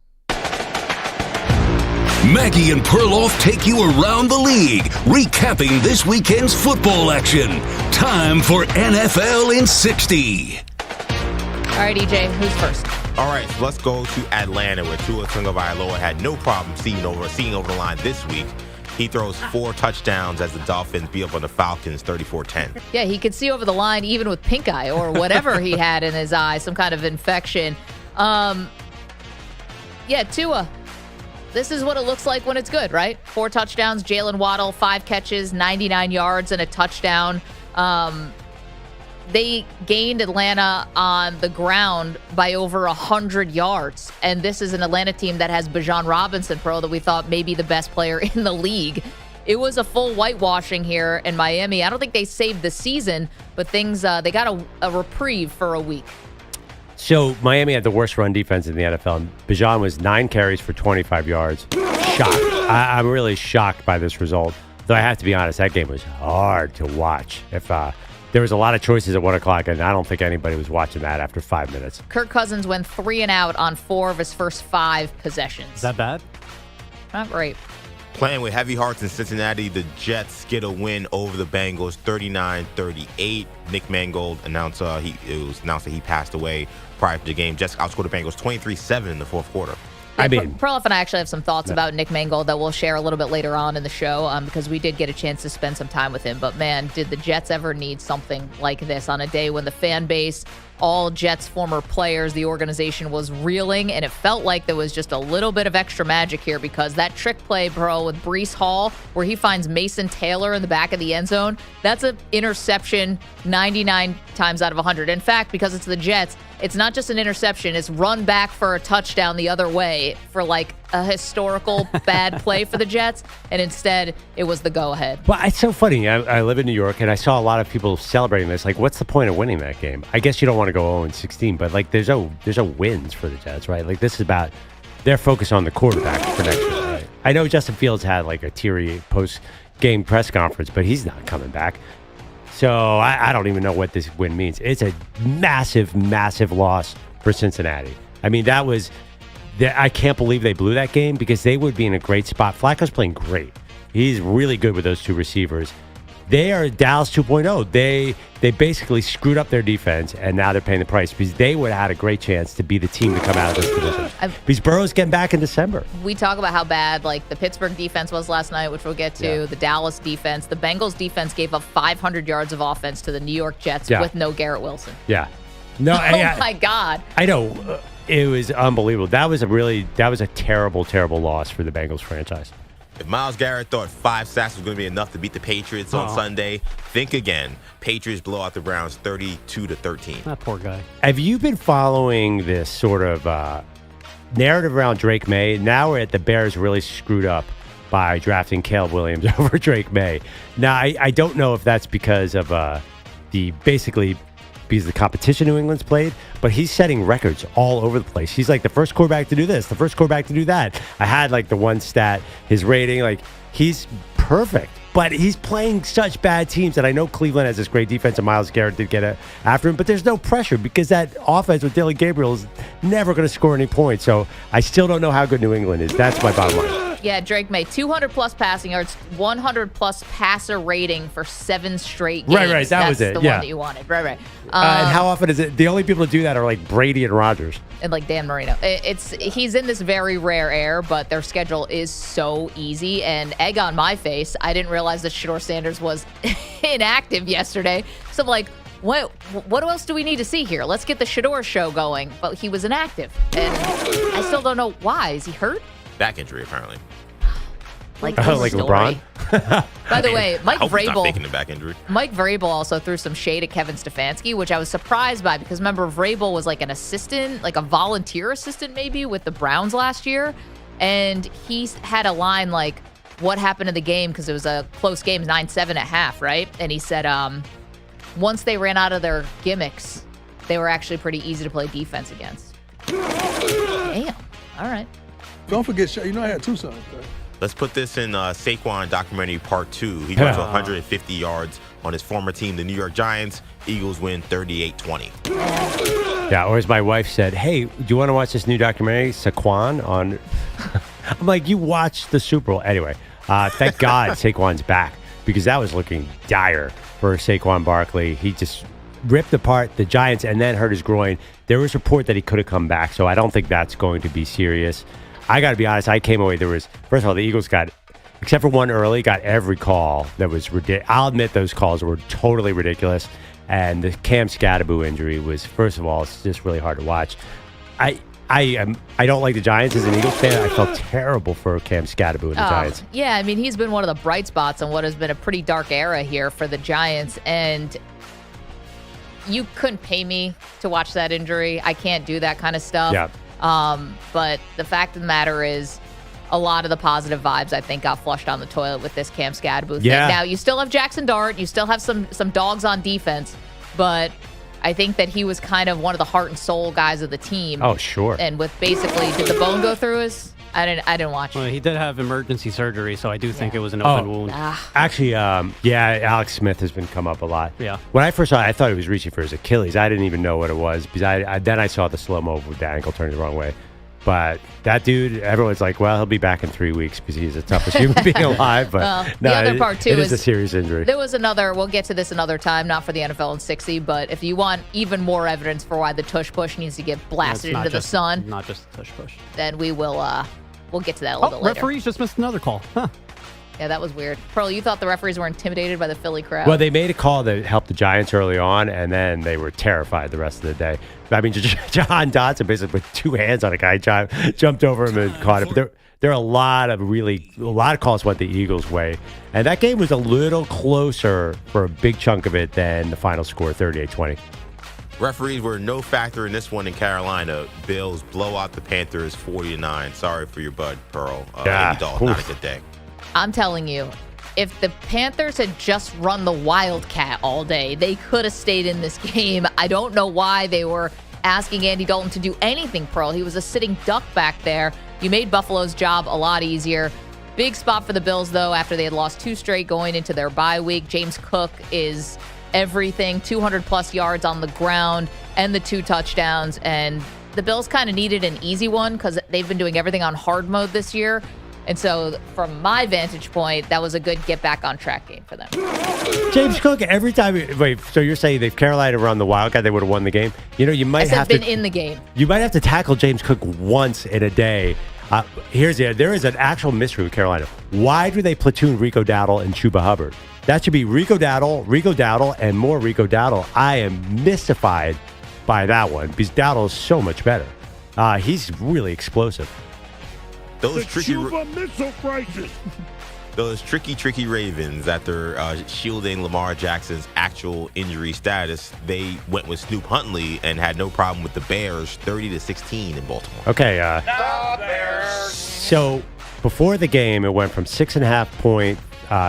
Maggie and Perloff take you around the league, recapping this weekend's football action. Time for NFL in 60. All right, EJ, who's first? All right, so let's go to Atlanta, where Tua Tagovailoa had no problem seeing over the line this week. He throws 4 touchdowns as the Dolphins beat up on the Falcons 34-10. Yeah, he could see over the line even with pink eye or whatever he had in his eye, some kind of infection. Yeah, Tua, this is what it looks like when it's good, right? 4 touchdowns, Jalen Waddle, 5 catches, 99 yards, and a touchdown. They gained Atlanta on the ground by over 100 yards. And this is an Atlanta team that has Bijan Robinson, that we thought may be the best player in the league. It was a full whitewashing here in Miami. I don't think they saved the season, but things they got a reprieve for a week. So Miami had the worst run defense in the NFL. Bijan was 9 carries for 25 yards. Shocked. I'm really shocked by this result. Though I have to be honest, that game was hard to watch. There was a lot of choices at 1 o'clock, and I don't think anybody was watching that after 5 minutes. Kirk Cousins went 3 and out on 4 of his first 5 possessions. Is that bad? Not great. Playing with heavy hearts in Cincinnati, the Jets get a win over the Bengals 39-38. Nick Mangold announced that he passed away prior to the game. Jets outscored the Bengals 23-7 in the fourth quarter. Yeah, Perloff and I actually have some thoughts about Nick Mangold that we'll share a little bit later on in the show because we did get a chance to spend some time with him. But, man, did the Jets ever need something like this on a day when the fan base, all Jets former players, the organization was reeling, and it felt like there was just a little bit of extra magic here because that trick play, bro, with Breece Hall, where he finds Mason Taylor in the back of the end zone, that's an interception 99 times out of 100. In fact, because it's the Jets, it's not just an interception, it's run back for a touchdown the other way for like a historical bad play for the Jets, and instead it was the go-ahead. Well, it's so funny. I live in New York, and I saw a lot of people celebrating this. Like, what's the point of winning that game? I guess you don't want to go 0-16, but like, there's no wins for the Jets, right? Like, this is about their focus on the quarterback for next year. Right? I know Justin Fields had like a teary post-game press conference, but he's not coming back. So I don't even know what this win means. It's a massive, massive loss for Cincinnati. I mean, I can't believe they blew that game because they would be in a great spot. Flacco's playing great. He's really good with those 2 receivers. They are Dallas 2.0. They basically screwed up their defense, and now they're paying the price because they would have had a great chance to be the team to come out of this position. Because Burrow's getting back in December. We talk about how bad like the Pittsburgh defense was last night, which we'll get to. Yeah. The Dallas defense. The Bengals defense gave up 500 yards of offense to the New York Jets with no Garrett Wilson. Yeah. No. My God. I know. It was unbelievable. That was a terrible, terrible loss for the Bengals franchise. If Myles Garrett thought 5 sacks was going to be enough to beat the Patriots on Sunday, think again. Patriots blow out the Browns 32-13. That poor guy. Have you been following this sort of narrative around Drake May? Now we're at the Bears really screwed up by drafting Caleb Williams over Drake May. Now, I don't know if that's because of because of the competition New England's played, but he's setting records all over the place. He's like the first quarterback to do this, the first quarterback to do that. I had like the one stat, his rating, like he's perfect. But he's playing such bad teams that I know Cleveland has this great defense, and Myles Garrett did get after him, but there's no pressure because that offense with Dylan Gabriel is never going to score any points. So I still don't know how good New England is. That's my bottom line. Yeah, Drake May, 200-plus passing yards, 100-plus passer rating for 7 straight games. Right. That was it. That's the one that you wanted. Right. And how often is it? The only people to do that are like Brady and Rodgers. And like Dan Marino. He's in this very rare air, but their schedule is so easy. And egg on my face, I didn't realize that Shedeur Sanders was inactive yesterday. So I'm like, what else do we need to see here? Let's get the Shedeur show going. But he was inactive. And I still don't know why. Is he hurt? Back injury, apparently. Like LeBron? By the way, Mike He's not Vrabel. faking the back injury. Mike Vrabel also threw some shade at Kevin Stefanski, which I was surprised by because remember Vrabel was like an assistant, like a volunteer assistant maybe with the Browns last year, and he had a line like, "What happened in the game?" Because it was a close game, 9-7 at half, right? And he said, once they ran out of their gimmicks, they were actually pretty easy to play defense against. Damn. All right. Don't forget, I had 2 sons. Right? Let's put this in Saquon documentary part 2. He goes 150 yards on his former team, the New York Giants. Eagles win 38-20. Yeah, or as my wife said, hey, do you want to watch this new documentary, Saquon, on... I'm like, you watched the Super Bowl. Anyway, thank God Saquon's back because that was looking dire for Saquon Barkley. He just ripped apart the Giants and then hurt his groin. There was report that he could have come back, so I don't think that's going to be serious. I got to be honest, I came away, first of all, the Eagles got, except for one early, got every call that was ridiculous. I'll admit those calls were totally ridiculous. And the Cam Scatterbo injury was, first of all, it's just really hard to watch. I don't like the Giants as an Eagles fan. I felt terrible for Cam Scatterbo and the Giants. Yeah, I mean, he's been one of the bright spots in what has been a pretty dark era here for the Giants. And you couldn't pay me to watch that injury. I can't do that kind of stuff. Yeah. But the fact of the matter is, a lot of the positive vibes, I think, got flushed down the toilet with this Cam Scatterbo thing. Yeah. Now, you still have Jackson Dart. You still have some dogs on defense. But I think that he was kind of one of the heart and soul guys of the team. Oh, sure. And with basically, did the bone go through his? I didn't watch. Well, he did have emergency surgery, so I do think it was an open wound. Actually, Alex Smith has been come up a lot. Yeah. When I first saw it, I thought he was reaching for his Achilles. I didn't even know what it was because then I saw the slow-mo with the ankle turning the wrong way. But that dude, everyone's like, well, he'll be back in 3 weeks because he's the toughest human being alive. But well, the other part, too, it is a serious injury. There was another, we'll get to this another time, not for the NFL in 60, but if you want even more evidence for why the tush push needs to get blasted into the sun. Not just the tush push. Then we will, we'll get to that a little bit later. Referees just missed another call. Huh. Yeah, that was weird. Pearl, you thought the referees were intimidated by the Philly crowd? Well, they made a call that helped the Giants early on, and then they were terrified the rest of the day. I mean, John Dotson basically put 2 hands on a guy, jumped over him and caught him. There are a lot of calls went the Eagles' way, and that game was a little closer for a big chunk of it than the final score, 38-20. Referees were no factor in this one in Carolina. Bills blow out the Panthers 40-9. Sorry for your bud, Pearl. Andy Dalton, not a good day. I'm telling you, if the Panthers had just run the Wildcat all day, they could have stayed in this game. I don't know why they were asking Andy Dalton to do anything, Pearl. He was a sitting duck back there. You made Buffalo's job a lot easier. Big spot for the Bills, though, after they had lost 2 straight going into their bye week. James Cook is everything, 200-plus yards on the ground and the 2 touchdowns. And the Bills kind of needed an easy one because they've been doing everything on hard mode this year. And so, from my vantage point, that was a good get-back-on-track game for them. James Cook, every time... Wait, so you're saying if Carolina were on the Wildcat, they would have won the game? You know, you might have been in the game. You might have to tackle James Cook once in a day. There is an actual mystery with Carolina. Why do they platoon Rico Dowdle and Chuba Hubbard? That should be Rico Dowdle, and more Rico Dowdle. I am mystified by that one because Dowdle is so much better. He's really explosive. Those tricky missile crisis. Those tricky Ravens, after shielding Lamar Jackson's actual injury status, they went with Snoop Huntley and had no problem with the Bears, 30-16 in Baltimore. Okay. So before the game, it went from 6.5 point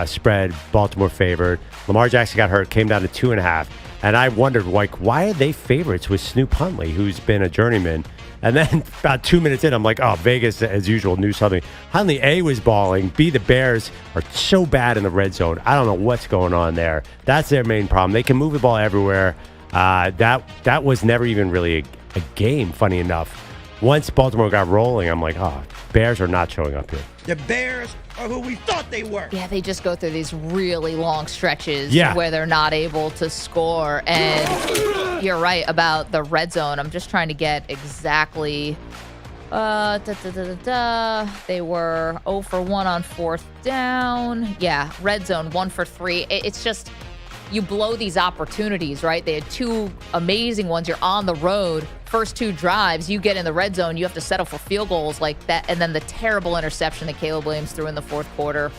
spread, Baltimore favored. Lamar Jackson got hurt, came down to 2.5. And I wondered, like, why are they favorites with Snoop Huntley, who's been a journeyman? And then about 2 minutes in, I'm like, oh, Vegas, as usual, knew something. Huntley, A, was balling. B, the Bears are so bad in the red zone. I don't know what's going on there. That's their main problem. They can move the ball everywhere. That was never even really a game, funny enough. Once Baltimore got rolling, I'm like, oh, Bears are not showing up here. The Bears are who we thought they were. Yeah, they just go through these really long stretches Yeah. where they're not able to score. And you're right about the red zone. I'm just trying to get exactly. They were 0 for 1 on 4th down. Yeah, red zone 1 for 3. It's just, you blow these opportunities, right? They had 2 amazing ones. You're on the road. First 2 drives, you get in the red zone, you have to settle for field goals like that. And then the terrible interception that Caleb Williams threw in the 4th quarter,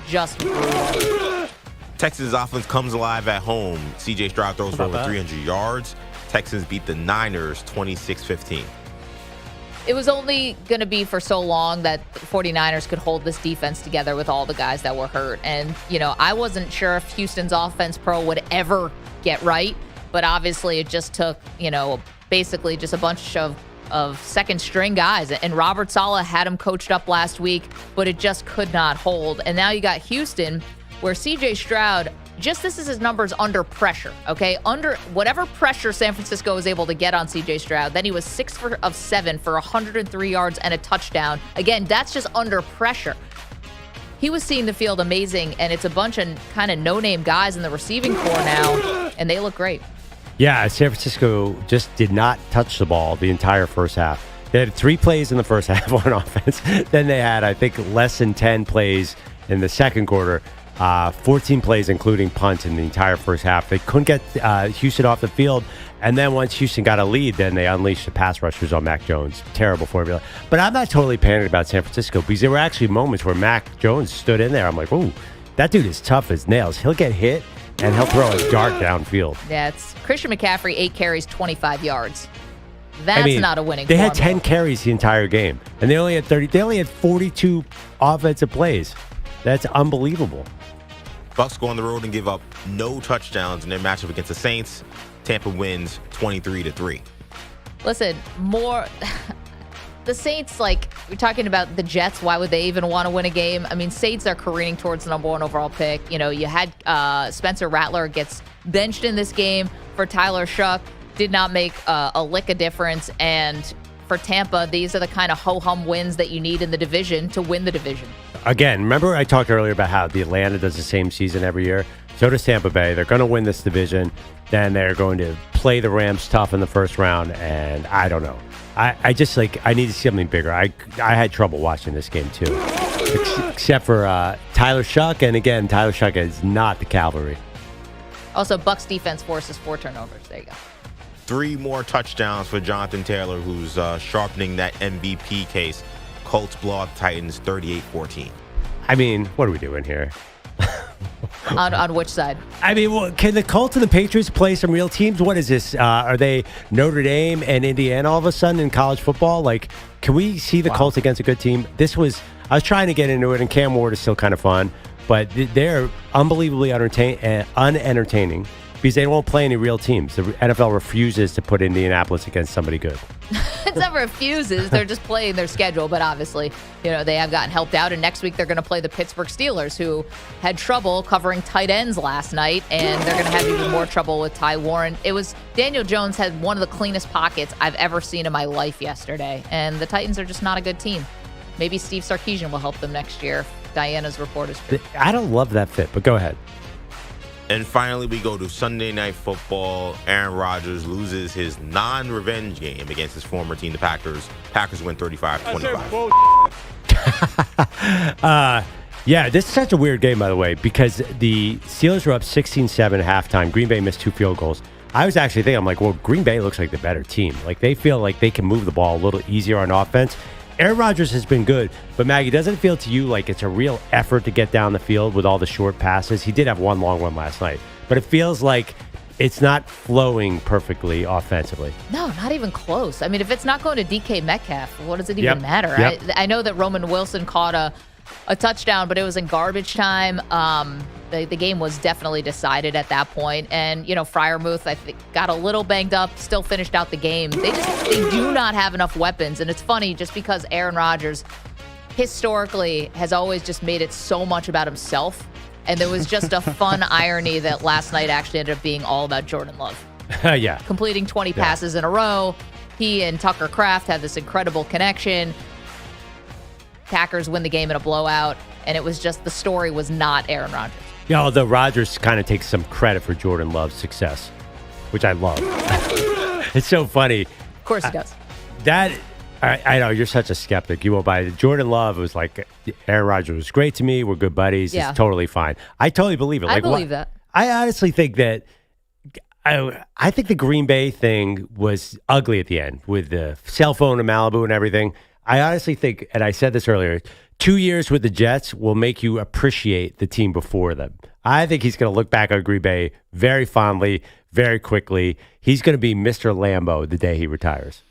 just brutal. Texas' offense comes alive at home. C.J. Stroud throws for over 300 yards. Texans beat the Niners 26-15. It was only going to be for so long that the 49ers could hold this defense together with all the guys that were hurt. And, I wasn't sure if Houston's offense, Pearl, would ever get right. But obviously it just took, basically just a bunch of second-string guys. And Robert Saleh had him coached up last week, but it just could not hold. And now you got Houston, where C.J. Stroud, this is his numbers under pressure, okay? Under whatever pressure San Francisco was able to get on C.J. Stroud, then he was 6 of 7 for 103 yards and a touchdown. Again, that's just under pressure. He was seeing the field amazing, and it's a bunch of kind of no-name guys in the receiving corps now, and they look great. Yeah, San Francisco just did not touch the ball the entire first half. They had 3 plays in the first half on offense. Then they had, I think, less than 10 plays in the second quarter. 14 plays, including punts, in the entire first half. They couldn't get Houston off the field. And then once Houston got a lead, then they unleashed the pass rushers on Mac Jones. Terrible formula. But I'm not totally panicked about San Francisco because there were actually moments where Mac Jones stood in there. I'm like, ooh, that dude is tough as nails. He'll get hit, and he'll throw a dart downfield. Yeah, it's Christian McCaffrey, 8 carries, 25 yards. That's not a winning They formula. had 10 carries the entire game, and they only had 30. They only had 42 offensive plays. That's unbelievable. Bucks go on the road and give up no touchdowns in their matchup against the Saints. Tampa wins 23-3. Listen, the Saints, we're talking about the Jets. Why would they even want to win a game? I mean, Saints are careening towards the number 1 overall pick. You had Spencer Rattler gets benched in this game for Tyler Shuck. Did not make a lick of difference. And for Tampa, these are the kind of ho-hum wins that you need in the division to win the division. Again, remember I talked earlier about how the Atlanta does the same season every year? So does Tampa Bay. They're going to win this division. Then they're going to play the Rams tough in the first round. And I don't know. I just I need to see something bigger. I had trouble watching this game too. Except for Tyler Shuck. And again, Tyler Shuck is not the cavalry. Also, Bucks defense forces 4 turnovers. There you go. 3 more touchdowns for Jonathan Taylor, who's sharpening that MVP case. Colts blow out the Titans 38-14. I mean, what are we doing here? On which side? I mean, can the Colts and the Patriots play some real teams? What is this? Are they Notre Dame and Indiana all of a sudden in college football? Can we see the Colts against a good team? I was trying to get into it, and Cam Ward is still kind of fun, but they're unbelievably unentertaining because they won't play any real teams. The NFL refuses to put Indianapolis against somebody good. It's not refuses. They're just playing their schedule. But obviously, they have gotten helped out. And next week, they're going to play the Pittsburgh Steelers, who had trouble covering tight ends last night. And they're going to have even more trouble with Ty Warren. Daniel Jones had one of the cleanest pockets I've ever seen in my life yesterday. And the Titans are just not a good team. Maybe Steve Sarkisian will help them next year. Diana's report is true. I don't love that fit, but go ahead. And finally, we go to Sunday Night Football. Aaron Rodgers loses his non-revenge game against his former team, the Packers. Packers win 35-25. Yeah, this is such a weird game, by the way, because the Steelers were up 16-7 at halftime. Green Bay missed 2 field goals. I was actually thinking, I'm like, well, Green Bay looks like the better team. They feel like they can move the ball a little easier on offense. Aaron Rodgers has been good, but Maggie, doesn't it feel to you like it's a real effort to get down the field with all the short passes? He did have one long one last night, but it feels like it's not flowing perfectly offensively. No, not even close. I mean, if it's not going to DK Metcalf, what does it even matter? Yep. I know that Roman Wilson caught a touchdown, but it was in garbage time. The game was definitely decided at that point. And, Freiermuth, I think, got a little banged up, still finished out the game. They do not have enough weapons. And it's funny just because Aaron Rodgers historically has always just made it so much about himself. And there was just a fun irony that last night actually ended up being all about Jordan Love. Yeah. Completing 20 passes in a row. He and Tucker Kraft had this incredible connection. Packers win the game in a blowout. And it was just, the story was not Aaron Rodgers. Yeah, although Rodgers kind of takes some credit for Jordan Love's success, which I love. It's so funny. Of course he does. I know, you're such a skeptic. You won't buy it. Jordan Love was like, Aaron Rodgers was great to me. We're good buddies. Yeah. It's totally fine. I totally believe it. I believe that. I honestly think that I think the Green Bay thing was ugly at the end with the cell phone in Malibu and everything. I honestly think, and I said this earlier, 2 years with the Jets will make you appreciate the team before them. I think he's going to look back on Green Bay very fondly, very quickly. He's going to be Mr. Lambo the day he retires.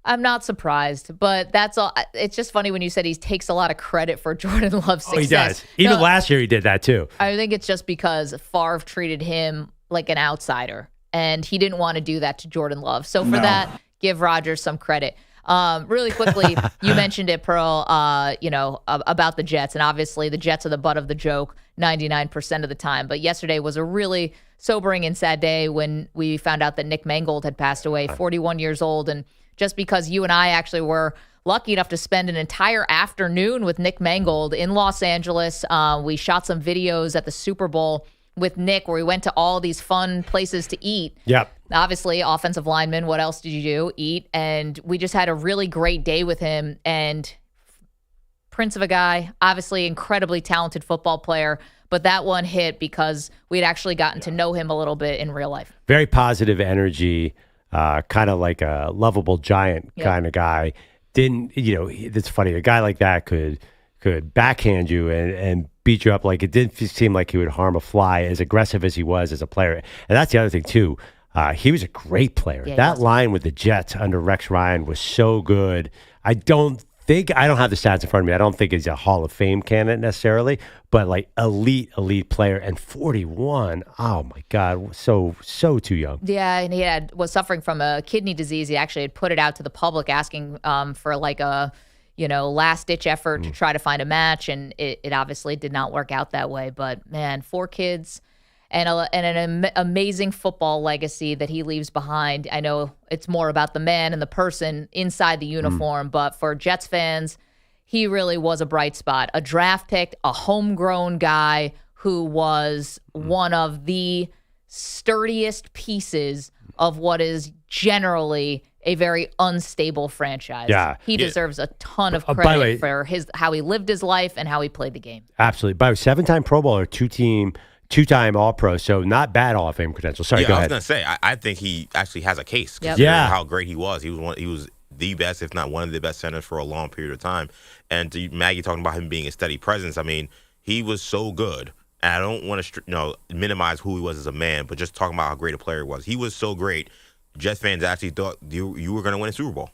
I'm not surprised, but that's all. It's just funny when you said he takes a lot of credit for Jordan Love's success. Oh, he does. Even last year he did that too. I think it's just because Favre treated him like an outsider, and he didn't want to do that to Jordan Love. So for that, give Rodgers some credit. Really quickly, you mentioned it, Pearl, about the Jets. And obviously the Jets are the butt of the joke 99% of the time. But yesterday was a really sobering and sad day when we found out that Nick Mangold had passed away, 41 years old. And just because you and I actually were lucky enough to spend an entire afternoon with Nick Mangold in Los Angeles, we shot some videos at the Super Bowl with Nick where we went to all these fun places to eat. Yep. Obviously, offensive lineman, what else did you do? Eat. And we just had a really great day with him. And prince of a guy, obviously incredibly talented football player. But that one hit because we'd actually gotten to know him a little bit in real life. Very positive energy, kind of like a lovable giant kind of guy. It's funny, a guy like that could backhand you and beat you up. Like, it didn't seem like he would harm a fly, as aggressive as he was as a player. And that's the other thing, too. He was a great player. That line with the Jets under Rex Ryan was so good. I don't have the stats in front of me. I don't think he's a Hall of Fame candidate necessarily, but like elite player. And 41, oh my God, so too young. Yeah, and he was suffering from a kidney disease. He actually had put it out to the public asking for like a last-ditch effort to try to find a match, and it obviously did not work out that way. But, man, 4 kids and an amazing football legacy that he leaves behind. I know it's more about the man and the person inside the uniform, but for Jets fans, he really was a bright spot. A draft pick, a homegrown guy who was one of the sturdiest pieces of what is generally a very unstable franchise. Yeah. He deserves a ton of credit for how he lived his life and how he played the game. Absolutely. By the way, 7-time Pro Bowler, 2-time All-Pro, so not bad Hall of Fame credentials. Sorry, go ahead. I was going to say, I think he actually has a case. Yep. Yeah. How great he was. He was the best, if not one of the best centers for a long period of time. And to Maggie talking about him being a steady presence, I mean, he was so good. And I don't want to minimize who he was as a man, but just talking about how great a player he was. He was so great. Jets fans actually thought you were going to win a Super Bowl.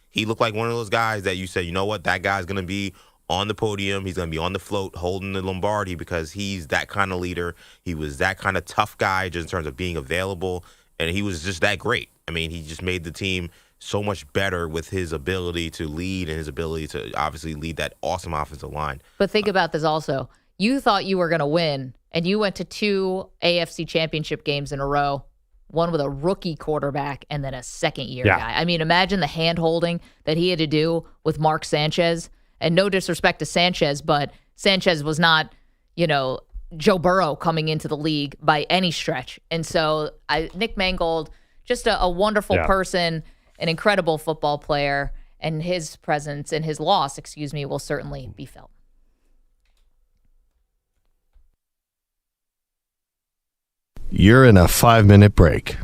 He looked like one of those guys that you said, you know what, that guy's going to be on the podium. He's going to be on the float holding the Lombardi because he's that kind of leader. He was that kind of tough guy just in terms of being available, and he was just that great. I mean, he just made the team so much better with his ability to lead and his ability to obviously lead that awesome offensive line. But think about this also. You thought you were going to win, and you went to 2 AFC championship games in a row. One with a rookie quarterback and then a second-year guy. I mean, imagine the hand-holding that he had to do with Mark Sanchez. And no disrespect to Sanchez, but Sanchez was not, Joe Burrow coming into the league by any stretch. And so Nick Mangold, just a wonderful person, an incredible football player, and his presence and his loss, will certainly be felt. You're in a 5-minute break.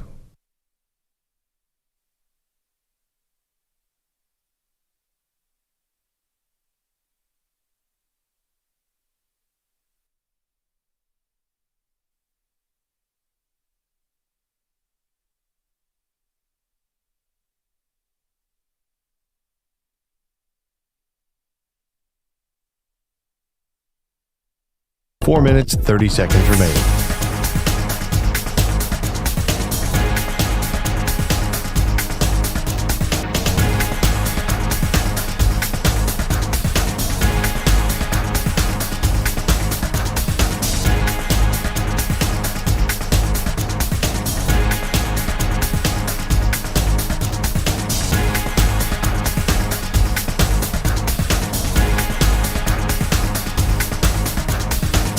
4 minutes, 30 seconds remaining.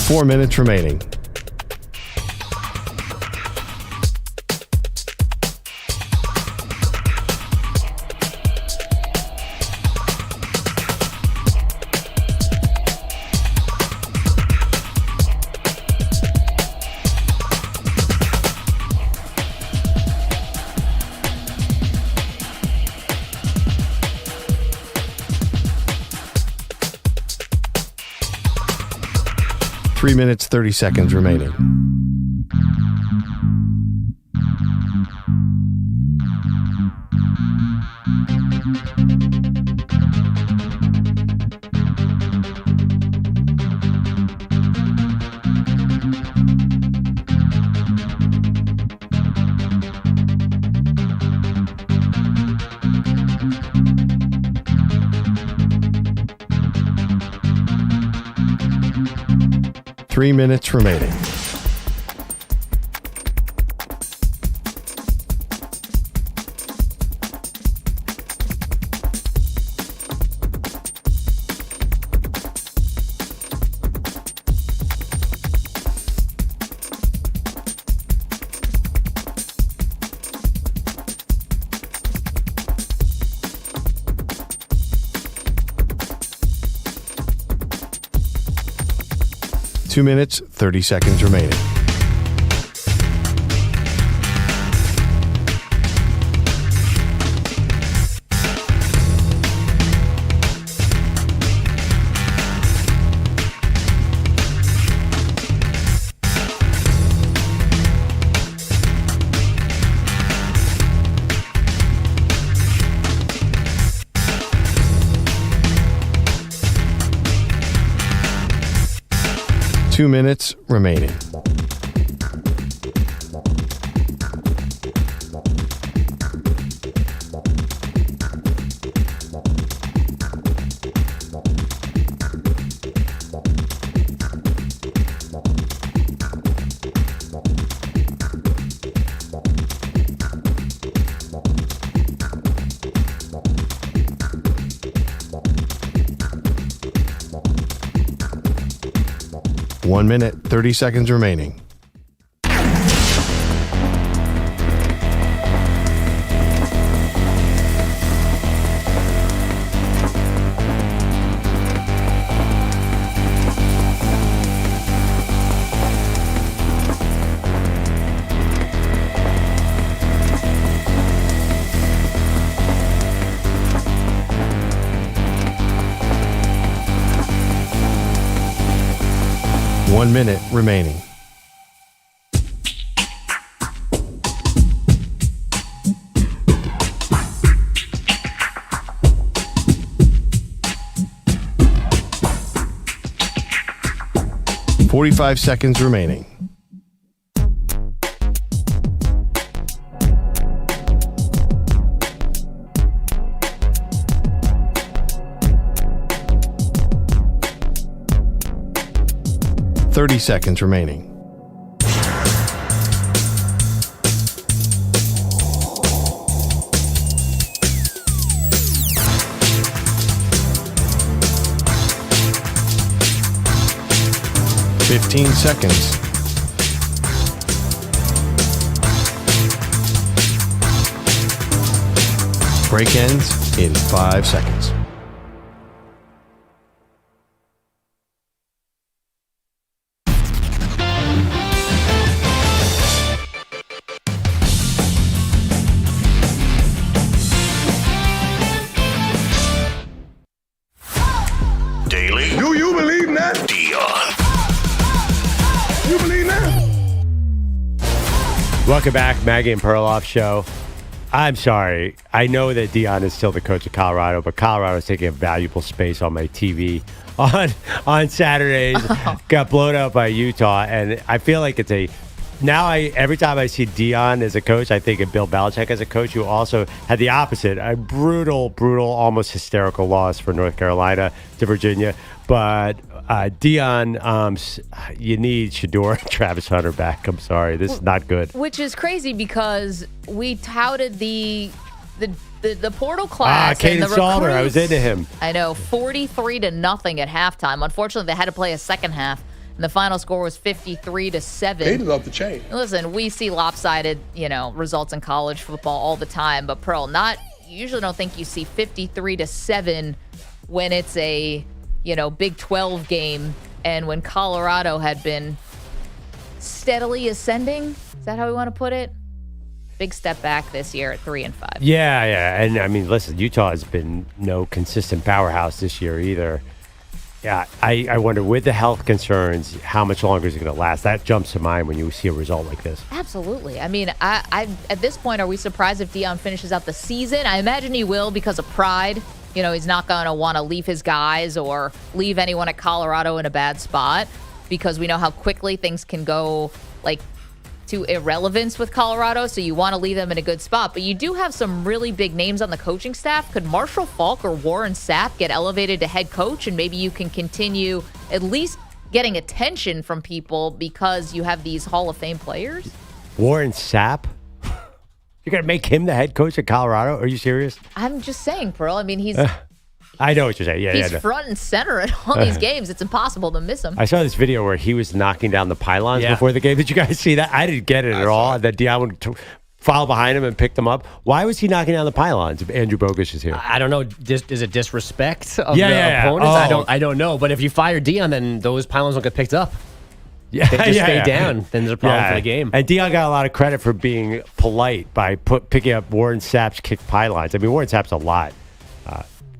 Four minutes remaining. Three minutes, 30 seconds remaining. Three minutes remaining. Two minutes, 30 seconds remaining. Two minutes remaining. One minute, 30 seconds remaining. One minute remaining. $45 seconds remaining. $30 seconds remaining. $15 seconds. Break ends in 5 seconds. Daily. Do you believe that? Dion. You believe that? Welcome back, Maggie and Perloff Show. I'm sorry. I know that Deion is still the coach of Colorado, but Colorado is taking a valuable space on my TV on Saturdays. Got blown out by Utah, and I feel like it's a. Now every time I see Deion as a coach, I think of Bill Belichick as a coach who also had the opposite, a brutal, almost hysterical loss for North Carolina to Virginia. But Deion, you need Shador and Travis Hunter back. I'm sorry, this is not good. Which is crazy because we touted the portal class and the Salter, recruits. I was into him. I know, 43-0 at halftime. Unfortunately, they had to play a second half. And the final score was 53-7. Hated off the chain. Listen, we see lopsided, results in college football all the time. But Pearl, you usually don't think you see 53-7 when it's a, Big 12 game, and when Colorado had been steadily ascending. Is that how we want to put it? Big step back this year at 3-5. Yeah, and I mean, listen, Utah has been no consistent powerhouse this year either. Yeah, I wonder, with the health concerns, how much longer is it going to last? That jumps to mind when you see a result like this. Absolutely. I mean, I at this point, are we surprised if Deion finishes out the season? I imagine he will because of pride. He's not going to want to leave his guys or leave anyone at Colorado in a bad spot because we know how quickly things can go, to irrelevance with Colorado, so you want to leave them in a good spot. But you do have some really big names on the coaching staff. Could Marshall Faulk or Warren Sapp get elevated to head coach, and maybe you can continue at least getting attention from people because you have these Hall of Fame players? Warren Sapp? You're going to make him the head coach of Colorado? Are you serious? I'm just saying, Pearl. I mean, he's... I know what you're saying. He's front and center at all these games. It's impossible to miss him. I saw this video where he was knocking down the pylons before the game. Did you guys see that? I didn't get it at all. That Deion would follow behind him and pick them up. Why was he knocking down the pylons if Andrew Bogus is here? I don't know. Is it disrespect of the opponents? I don't know. But if you fire Deion, then those pylons don't get picked up. Yeah, they just stay down. Then there's a problem for the game. And Deion got a lot of credit for being polite by picking up Warren Sapp's kick pylons. I mean, Warren Sapp's a lot.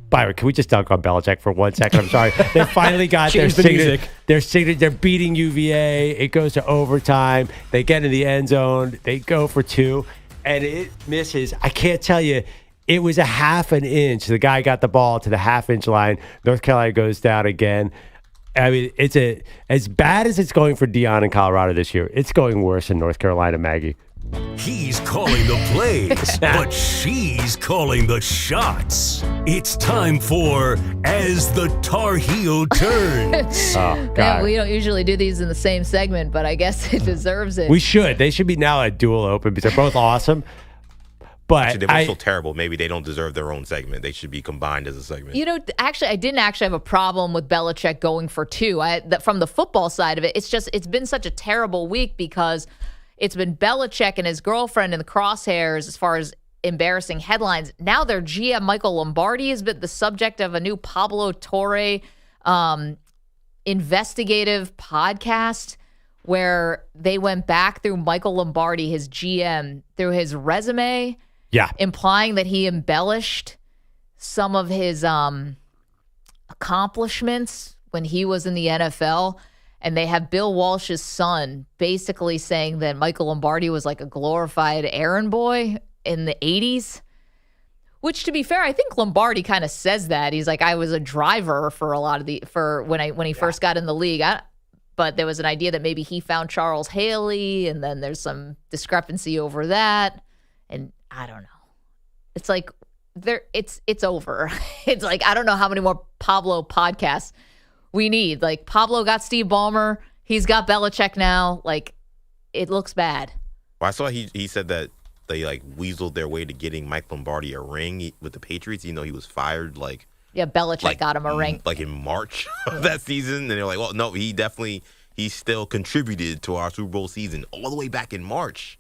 Byron, can we just dunk on Belichick for 1 second? I'm sorry. They finally got their signature. They're beating UVA. It goes to overtime. They get in the end zone. They go for 2, and it misses. I can't tell you. It was a half an inch. The guy got the ball to the half-inch line. North Carolina goes down again. I mean, it's as bad as it's going for Deion in Colorado this year. It's going worse in North Carolina, Maggie. He's calling the plays, but she's calling the shots. It's time for As the Tar Heel Turns. Oh, God. Man, we don't usually do these in the same segment, but I guess it deserves it. We should. They should be now a dual open because they're both awesome. But actually, they're both so terrible. Maybe they don't deserve their own segment. They should be combined as a segment. Actually, I didn't actually have a problem with Belichick going for 2. From the football side of it, it's been such a terrible week because it's been Belichick and his girlfriend in the crosshairs as far as embarrassing headlines. Now their GM, Michael Lombardi, has been the subject of a new Pablo Torre investigative podcast where they went back through Michael Lombardi, his GM, through his resume, implying that he embellished some of his accomplishments when he was in the NFL. And they have Bill Walsh's son basically saying that Michael Lombardi was like a glorified errand boy in the 80s. Which, to be fair, I think Lombardi kind of says that. He's like, I was a driver for when he first got in the league. But there was an idea that maybe he found Charles Haley, and then there's some discrepancy over that. And I don't know. It's like it's over. It's like, I don't know how many more Pablo podcasts we need. Like, Pablo got Steve Ballmer. He's got Belichick now. Like, it looks bad. Well, I saw he said that they weaseled their way to getting Mike Lombardi a ring with the Patriots, even though he was fired. Belichick got him a ring. In March of that season. And they're like, well, no, he still contributed to our Super Bowl season all the way back in March.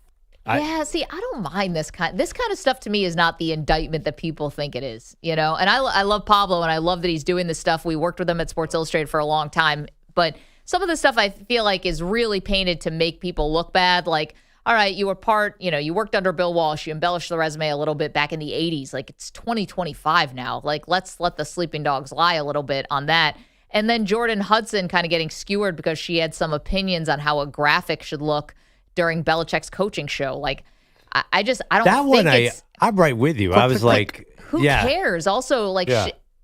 I don't mind this kind of stuff. To me is not the indictment that people think it is, And I love Pablo, and I love that he's doing this stuff. We worked with him at Sports Illustrated for a long time, but some of the stuff I feel like is really painted to make people look bad. Like, all right, you were you worked under Bill Walsh, you embellished the resume a little bit back in the 80s. Like, it's 2025 now. Like, let's let the sleeping dogs lie a little bit on that. And then Jordan Hudson kind of getting skewered because she had some opinions on how a graphic should look during Belichick's coaching show. Like, I don't that think one, it's... I'm right with you. I was like, who cares? Also, like,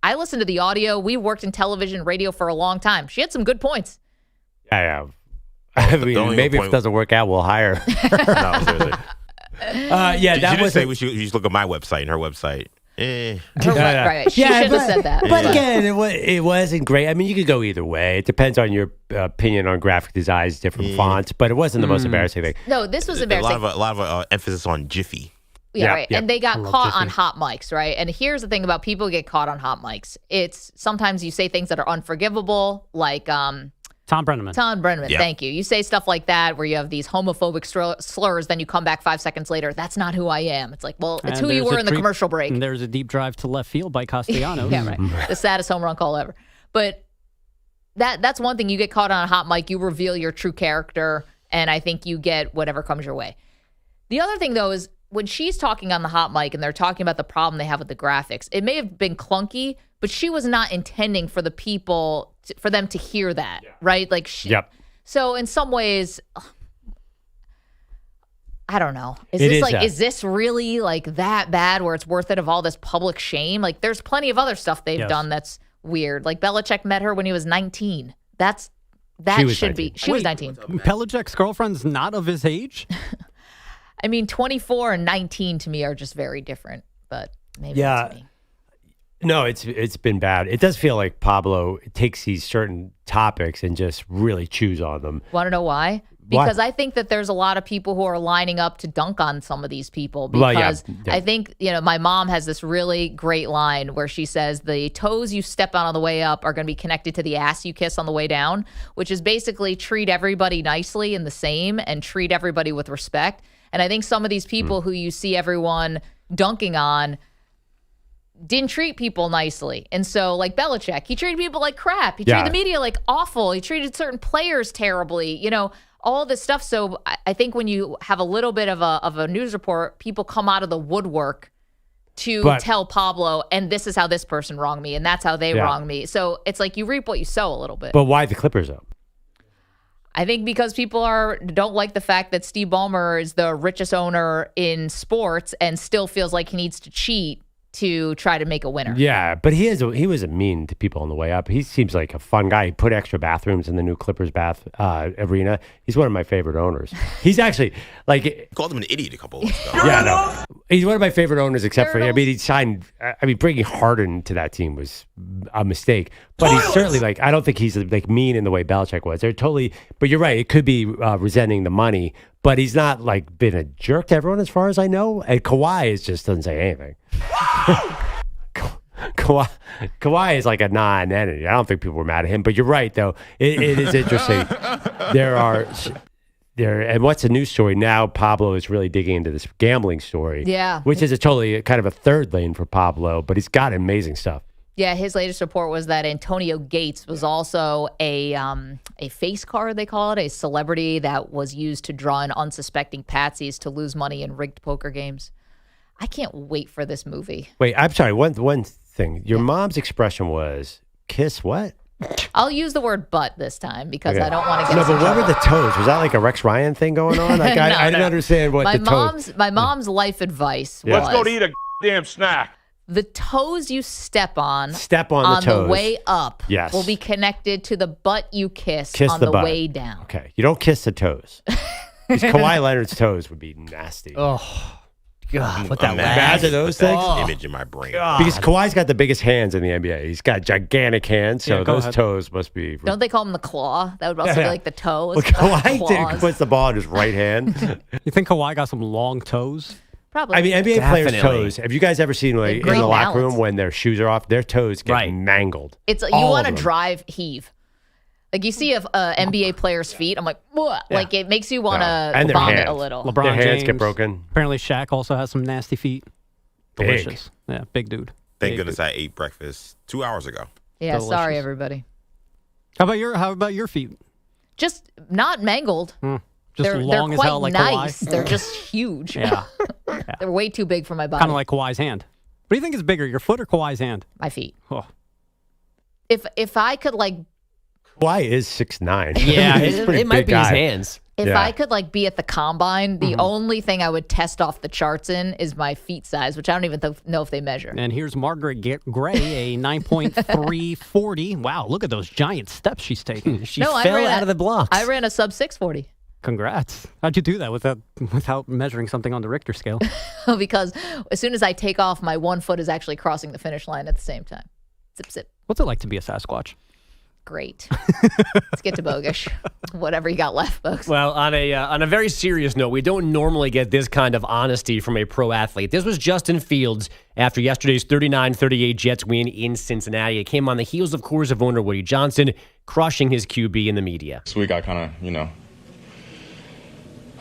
I listened to the audio. We worked in television, radio for a long time. She had some good points. Yeah. I mean, maybe if it doesn't work out, we'll hire her. No, seriously. That was. Say we should just look at my website and her website. Right. She should have said that. But again, it wasn't great. I mean, you could go either way. It depends on your opinion on graphic designs, different fonts. But it wasn't the most embarrassing thing. No, this was embarrassing. A lot of emphasis on Jiffy. Yeah, right. And they got caught on hot mics, right? And here's the thing about people who get caught on hot mics. It's sometimes you say things that are unforgivable, like Tom Brenneman. Yeah. Thank you. You say stuff like that where you have these homophobic slurs, then you come back 5 seconds later. That's not who I am. It's like, well, it's who you were in the commercial break. And there's a deep drive to left field by Castellanos. Yeah, right. The saddest home run call ever. But that's one thing. You get caught on a hot mic, you reveal your true character, and I think you get whatever comes your way. The other thing, though, is when she's talking on the hot mic and they're talking about the problem they have with the graphics, it may have been clunky, but she was not intending for the people, for them to hear that, right? Like, So in some ways, I don't know. Is this really like that bad where it's worth it of all this public shame? Like, there's plenty of other stuff they've done that's weird. Like, Belichick met her when he was 19. She was 19. Belichick's girlfriend's not of his age? I mean, 24 and 19 to me are just very different, but maybe that's me. No, it's been bad. It does feel like Pablo takes these certain topics and just really chews on them. Want to know why? Because I think that there's a lot of people who are lining up to dunk on some of these people. Because I think, my mom has this really great line where she says the toes you step on the way up are going to be connected to the ass you kiss on the way down, which is basically treat everybody nicely and the same and treat everybody with respect. And I think some of these people who you see everyone dunking on didn't treat people nicely. And so, like Belichick, he treated people like crap. He treated the media like awful. He treated certain players terribly, all this stuff. So I think when you have a little bit of a news report, people come out of the woodwork to tell Pablo, and this is how this person wronged me, and that's how they wronged me. So it's like you reap what you sow a little bit. But why the Clippers, though? I think because people don't like the fact that Steve Ballmer is the richest owner in sports and still feels like he needs to cheat to try to make a winner. Yeah, but he was mean to people on the way up. He seems like a fun guy. He put extra bathrooms in the new Clippers arena. He's one of my favorite owners. He's actually like called him an idiot a couple of weeks ago. Yeah, no, he's one of my favorite owners. Except for he signed. Bringing Harden to that team was a mistake. But he's certainly I don't think he's mean in the way Belichick was. They're totally. But you're right. It could be resenting the money. But he's not been a jerk to everyone as far as I know. And Kawhi just doesn't say anything. Kawhi is like a non-entity. I don't think people were mad at him. But you're right, though. It is interesting. And what's a news story now? Pablo is really digging into this gambling story. Yeah. Which is totally kind of a third lane for Pablo. But he's got amazing stuff. Yeah, his latest report was that Antonio Gates was also a face card, they call it, a celebrity that was used to draw in unsuspecting patsies to lose money in rigged poker games. I can't wait for this movie. Wait, I'm sorry. One thing. Your mom's expression was, kiss what? I'll use the word butt this time because I don't want to get No, but what were the toes? Was that like a Rex Ryan thing going on? I didn't understand what toes... My mom's life advice was... Let's go to eat a damn snack. The toes you step on the toes. The way up yes. will be connected to the butt you kiss on the way down. Okay. You don't kiss the toes. Because Kawhi Leonard's toes would be nasty. Oh, God. What that imagine those things? Image in my brain. God. Because Kawhi's got the biggest hands in the NBA. He's got gigantic hands, so those toes must be... Don't they call him the claw? That would also be like the toes. Well, Kawhi puts the ball in his right hand. You think Kawhi got some long toes? Probably. I mean, NBA players' toes. Have you guys ever seen in the locker room when their shoes are off? Their toes get mangled. It's you want to drive heave. Like you see a NBA player's feet, I'm like, what? Yeah. Like it makes you want to vomit a little. LeBron their hands James get broken. Apparently, Shaq also has some nasty feet. Delicious. Yeah, big dude. Thank goodness I ate breakfast 2 hours ago. Yeah, delicious. Sorry everybody. How about your feet? Just not mangled. Just they're long quite as hell, like nice. Kawhi. They're just huge. Yeah. They're way too big for my body. Kind of like Kawhi's hand. What do you think is bigger, your foot or Kawhi's hand? My feet. Oh. If I could Kawhi is 6'9". Yeah, He's a pretty it might big be guy. his hands. If I could be at the combine, the only thing I would test off the charts in is my feet size, which I don't even know if they measure. And here's Margaret Gray, a 9.340. Wow, look at those giant steps she's taking. She fell out of the blocks. I ran a sub 640. Congrats. How'd you do that without measuring something on the Richter scale? Because as soon as I take off, my 1 foot is actually crossing the finish line at the same time. Zip, zip. What's it like to be a Sasquatch? Great. Let's get to Bogish. Whatever you got left, folks. Well, on a very serious note, we don't normally get this kind of honesty from a pro athlete. This was Justin Fields after yesterday's 39-38 Jets win in Cincinnati. It came on the heels, of course, of owner Woody Johnson crushing his QB in the media. This week I kind of,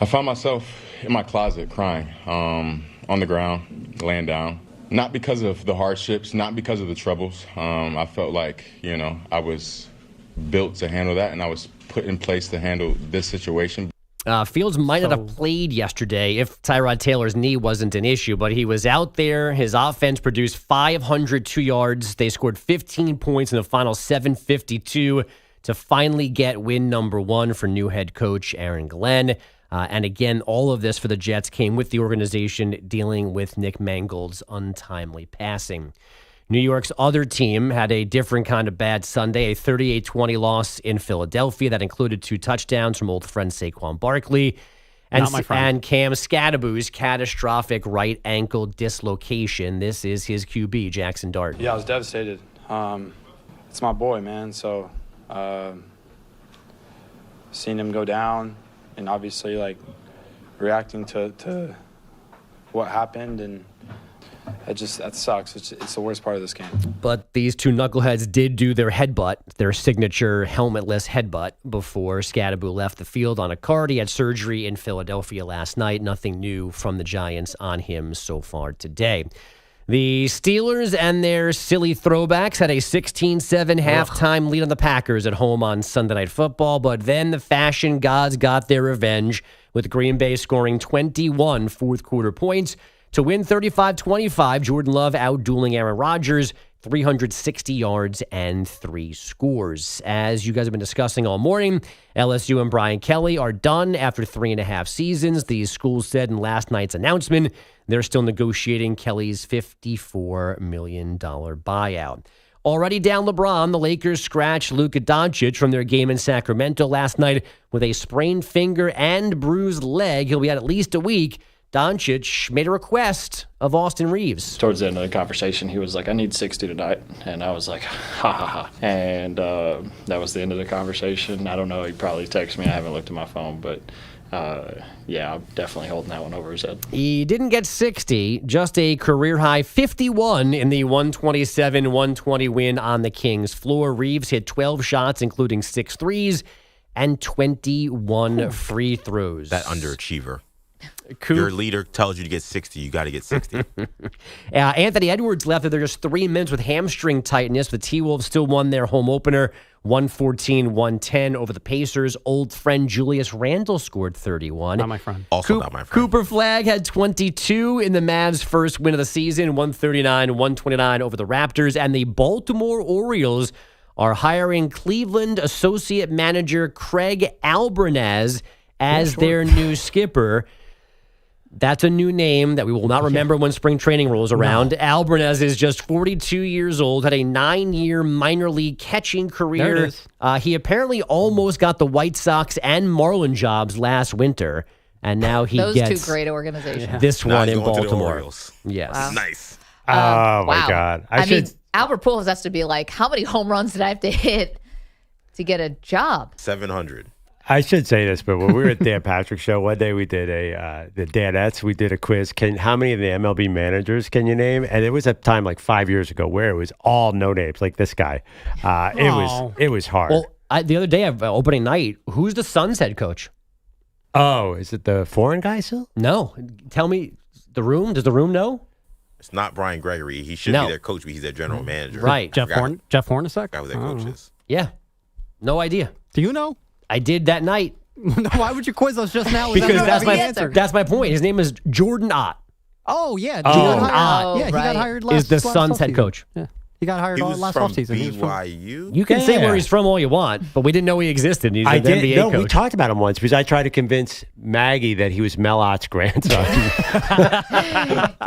I found myself in my closet crying, on the ground, laying down. Not because of the hardships, not because of the troubles. I felt like, I was built to handle that, and I was put in place to handle this situation. Fields might not have played yesterday if Tyrod Taylor's knee wasn't an issue, but he was out there. His offense produced 502 yards. They scored 15 points in the final 7:52 to finally get win number 1 for new head coach Aaron Glenn. And again, all of this for the Jets came with the organization dealing with Nick Mangold's untimely passing. New York's other team had a different kind of bad Sunday, a 38-20 loss in Philadelphia that included 2 touchdowns from old friend Saquon Barkley and Cam Scadaboo's catastrophic right ankle dislocation. This is his QB, Jackson Dart. Yeah, I was devastated. It's my boy, man. So seeing him go down and obviously reacting to what happened, and that sucks. It's the worst part of this game. But these 2 knuckleheads did do their headbutt, their signature helmetless headbutt, before Scadaboo left the field on a card. He had surgery in Philadelphia last night. Nothing new from the Giants on him so far today. The Steelers and their silly throwbacks had a 16-7 halftime lead on the Packers at home on Sunday Night Football, but then the fashion gods got their revenge with Green Bay scoring 21 fourth-quarter points to win 35-25. Jordan Love out-dueling Aaron Rodgers, 360 yards and 3 scores. As you guys have been discussing all morning, LSU and Brian Kelly are done after 3.5 seasons. The school said in last night's announcement they're still negotiating Kelly's $54 million buyout. Already down LeBron, the Lakers scratched Luka Doncic from their game in Sacramento last night with a sprained finger and bruised leg. He'll be out at least a week. Doncic made a request of Austin Reeves. Towards the end of the conversation, he was like, I need 60 tonight. And I was like, ha, ha, ha. And that was the end of the conversation. I don't know. He probably texted me. I haven't looked at my phone. But, yeah, I'm definitely holding that one over his head. He didn't get 60, just a career-high 51 in the 127-120 win on the Kings floor. Reeves hit 12 shots, including 6 threes and 21 free throws. That underachiever. Your leader tells you to get 60, you got to get 60. Anthony Edwards left after just 3 minutes with hamstring tightness. The T-Wolves still won their home opener, 114-110 over the Pacers. Old friend Julius Randle scored 31. Not my friend. Also not my friend. Cooper Flagg had 22 in the Mavs' first win of the season, 139-129 over the Raptors. And the Baltimore Orioles are hiring Cleveland associate manager Craig Albernaz as their new skipper. That's a new name that we will not remember when spring training rolls around. No. Albernaz is just 42 years old, had a 9-year minor league catching career. There it is. He apparently almost got the White Sox and Marlin jobs last winter, and now he Those gets 2 great organizations. this one in going to the Baltimore. Orioles. Yes. Wow. Nice. Oh, my wow. God. I mean, Albert Pujols has to be like, how many home runs did I have to hit to get a job? 700. I should say this, but when we were at Dan Patrick's show, one day we did the Danettes, we did a quiz. How many of the MLB managers can you name? And it was a time like 5 years ago where it was all no names, like this guy. It was hard. Well, the other day, opening night, who's the Suns head coach? Oh, is it the foreign guy still? No. Tell me, the room? Does the room know? It's not Brian Gregory. He should be their coach, but he's their general manager. Right. Jeff Hornacek? Guy with their coaches. Yeah. No idea. Do you know? I did that night. Why would you quiz us just now? Because that's my point. His name is Jordan Ott. Oh, yeah. Jordan Ott. Yeah, he got hired is the Suns head coach. Yeah. He got hired He was last from offseason. He was from- BYU. You can say Yeah. where he's from all you want, but we didn't know he existed. He's an NBA No, coach. we talked about him once because I tried to convince Maggie that he was Mel Ott's grandson.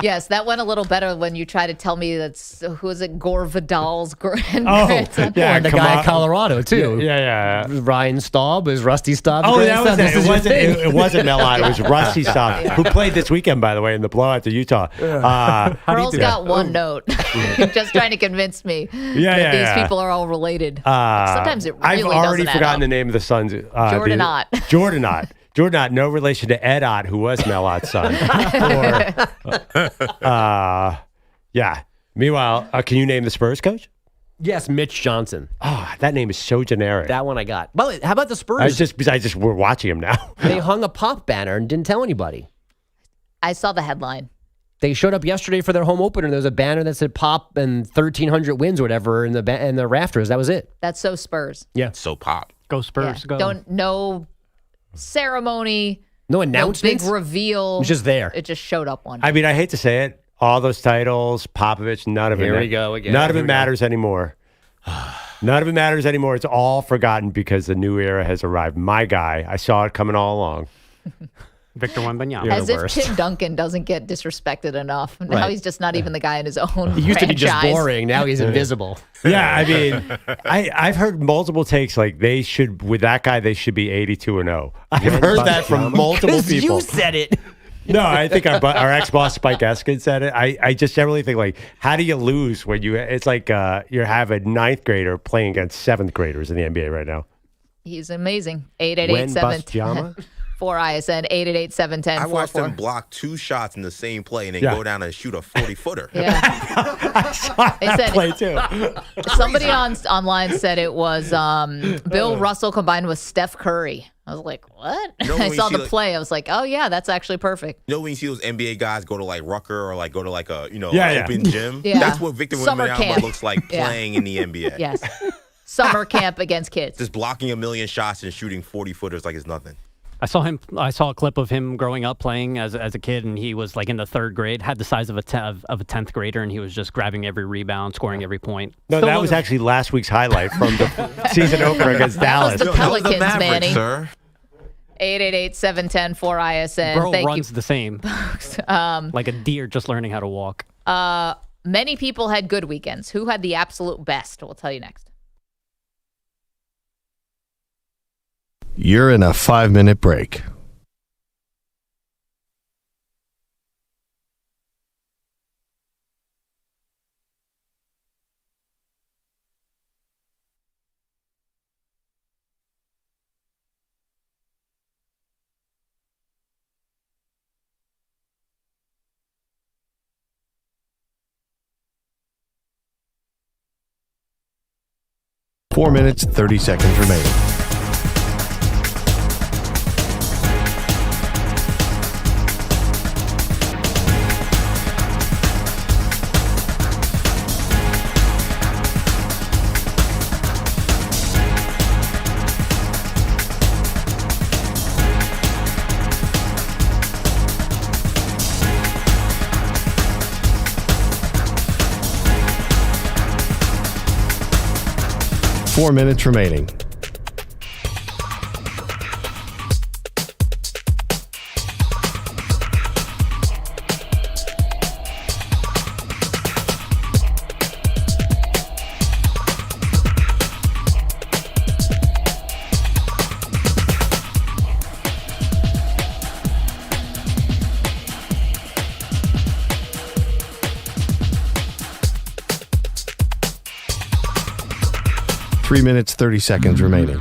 Yes, that went a little better when you tried to tell me who is it, Gore Vidal's grandson. Yeah, and the guy in Colorado, too. Yeah. Ryan Staub is Rusty Staub's Oh, that was grandson. it. It wasn't Mel Ott. It was Rusty Staub, who played this weekend, by the way, in the blowout to Utah. Pearl's got one note. Just trying to convince me that these people are all related. Sometimes it really I've already doesn't add forgotten up. the name of the sons. Jordan Ott. Jordan Ott. Jordan Ott, no relation to Ed Ott, who was Mel Ott's son. Yeah. Meanwhile, can you name the Spurs coach? Yes, Mitch Johnson. Oh, that name is so generic. That one I got. Well, how about the Spurs? We're watching him now. They hung a Pop banner and didn't tell anybody. I saw the headline. They showed up yesterday for their home opener. There was a banner that said Pop and 1,300 wins or whatever in the rafters. That was it. That's so Spurs. Yeah. So Pop. Go Spurs. Yeah. Go. No ceremony. No announcements. No big reveal. It was just there. It just showed up one day. I mean, I hate to say it. All those titles, Popovich, none of it. Here we go again. None of it matters anymore. None of it matters anymore. It's all forgotten because the new era has arrived. My guy, I saw it coming all along. Victor Wembanyama. As if Tim Duncan doesn't get disrespected enough. Now Right. he's just not even the guy in his own He used to be just franchise. boring. Now he's invisible. Yeah, I mean, I've heard multiple takes like they should, with that guy, they should be 82-0. I've heard that from multiple people. You said it. No, I think our ex-boss Spike Eskin said it. I just generally think like, how do you lose when it's like you have a ninth grader playing against seventh graders in the NBA right now? He's amazing. When 888-710. 4ISN 888-710. I watched him block 2 shots in the same play and then go down and shoot a 40-footer. Yeah. I saw that play too. Somebody online said it was Bill Russell combined with Steph Curry. I was like, what? You know I when saw you the see, play. I was like, oh, yeah, that's actually perfect. You know when you see those NBA guys go to like Rucker or like go to like a Yeah. open gym? Yeah. That's what Victor Summer Wembanyama camp. looks like Yeah. playing in the NBA. Yes. Summer camp against kids. Just blocking a million shots and shooting 40-footers like it's nothing. I saw a clip of him growing up playing as a kid, and he was like in the 3rd grade, had the size of a 10th grader, and he was just grabbing every rebound, scoring every point. No, that was actually last week's highlight from the season opener against Dallas. That was the Pelicans, Mavericks, Manny. sir. 888-710-4ISN. Bro Thank runs you. the same, like a deer just learning how to walk. Many people had good weekends. Who had the absolute best? We'll tell you next. You're in a 5-minute break. Four minutes, 30 seconds remaining. Four minutes remaining. Three minutes, 30 seconds remaining.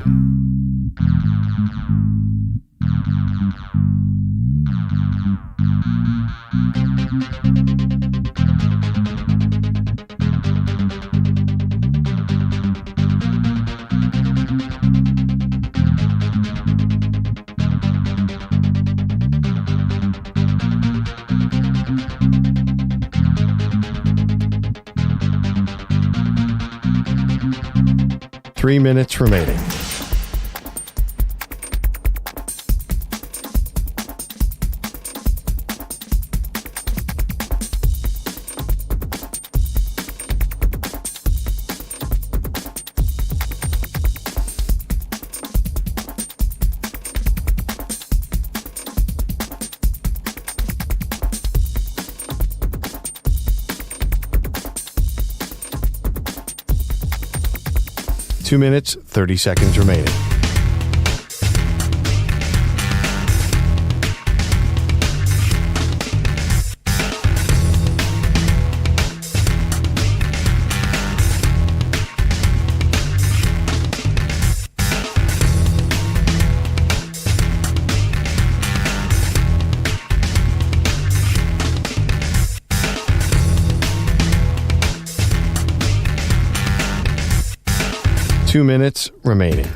Three minutes remaining. 2 minutes, 30 seconds remaining. Two minutes remaining.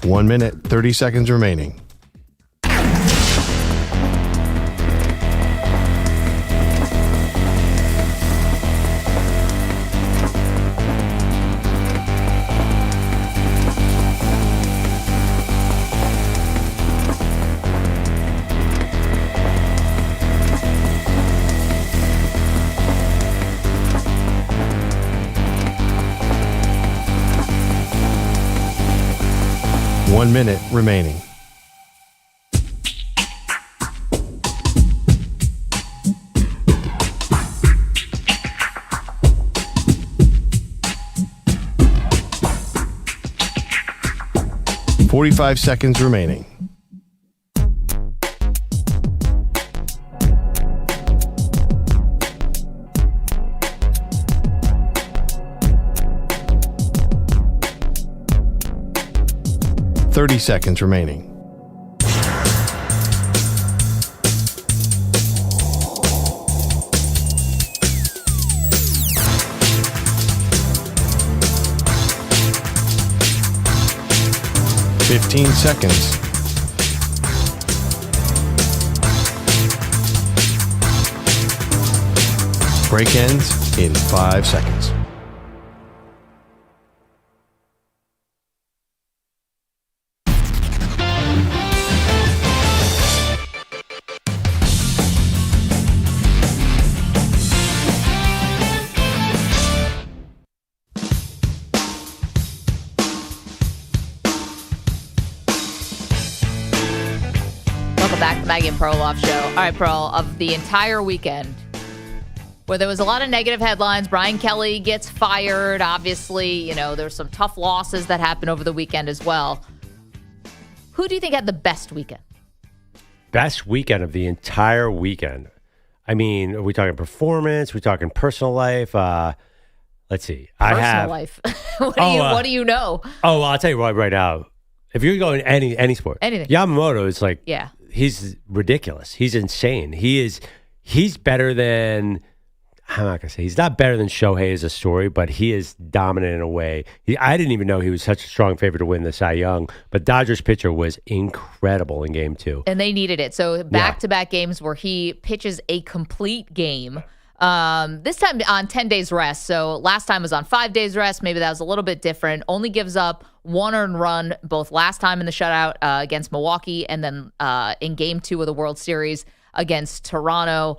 One minute, 30 seconds remaining. One minute remaining. .45 seconds remaining. .30 seconds remaining. .15 seconds. Break ends in 5 seconds. Back to Maggie Perloff show. All right, Pearl, of the entire weekend, where there was a lot of negative headlines, Brian Kelly gets fired. Obviously, there's some tough losses that happened over the weekend as well. Who do you think had the best weekend? Best weekend of the entire weekend. I mean, are we talking performance? Are we talking personal life? Let's see. Personal life. What do you know? Oh, well, I'll tell you right now. If you're going any sport, anything, Yamamoto is like, yeah. He's ridiculous. He's insane. He's better than, I'm not going to say, he's not better than Shohei as a story, but he is dominant in a way. I didn't even know he was such a strong favorite to win the Cy Young, but Dodgers pitcher was incredible in game 2. And they needed it. So back-to-back games where he pitches a complete game. This time on 10 days rest. So last time was on 5 days rest. Maybe that was a little bit different. Only gives up one earned run both last time in the shutout against Milwaukee and then in game 2 of the World Series against Toronto.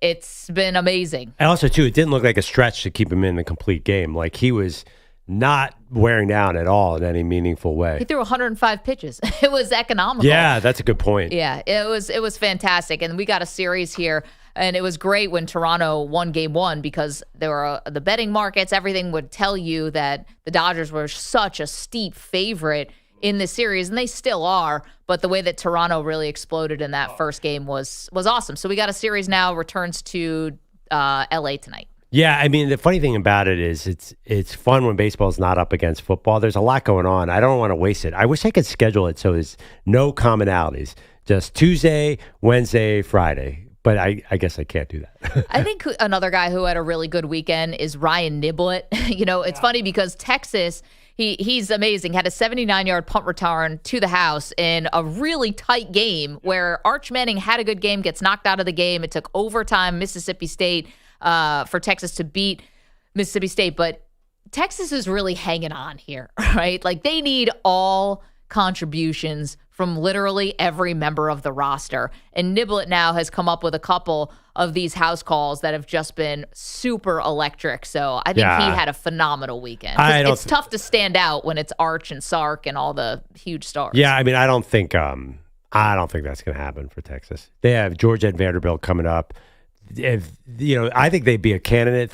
It's been amazing. And also, too, it didn't look like a stretch to keep him in the complete game. Like, he was not wearing down at all in any meaningful way. He threw 105 pitches. It was economical. Yeah, that's a good point. Yeah, it was fantastic. And we got a series here. And it was great when Toronto won game 1 because there were the betting markets. Everything would tell you that the Dodgers were such a steep favorite in this series, and they still are. But the way that Toronto really exploded in that first game was awesome. So we got a series now, returns to L.A. tonight. Yeah, I mean, the funny thing about it is it's fun when baseball's not up against football. There's a lot going on. I don't want to waste it. I wish I could schedule it so there's no commonalities. Just Tuesday, Wednesday, Friday. But I guess I can't do that. I think another guy who had a really good weekend is Ryan Niblett. It's funny because Texas, he's amazing. Had a 79-yard punt return to the house in a really tight game where Arch Manning had a good game, gets knocked out of the game. It took overtime, Mississippi State, for Texas to beat Mississippi State. But Texas is really hanging on here, right? Like, they need all contributions from literally every member of the roster. And Niblett now has come up with a couple of these house calls that have just been super electric. So I think he had a phenomenal weekend. It's tough to stand out when it's Arch and Sark and all the huge stars. Yeah, I mean, I don't think that's going to happen for Texas. They have Georgia and Vanderbilt coming up. I think they'd be a candidate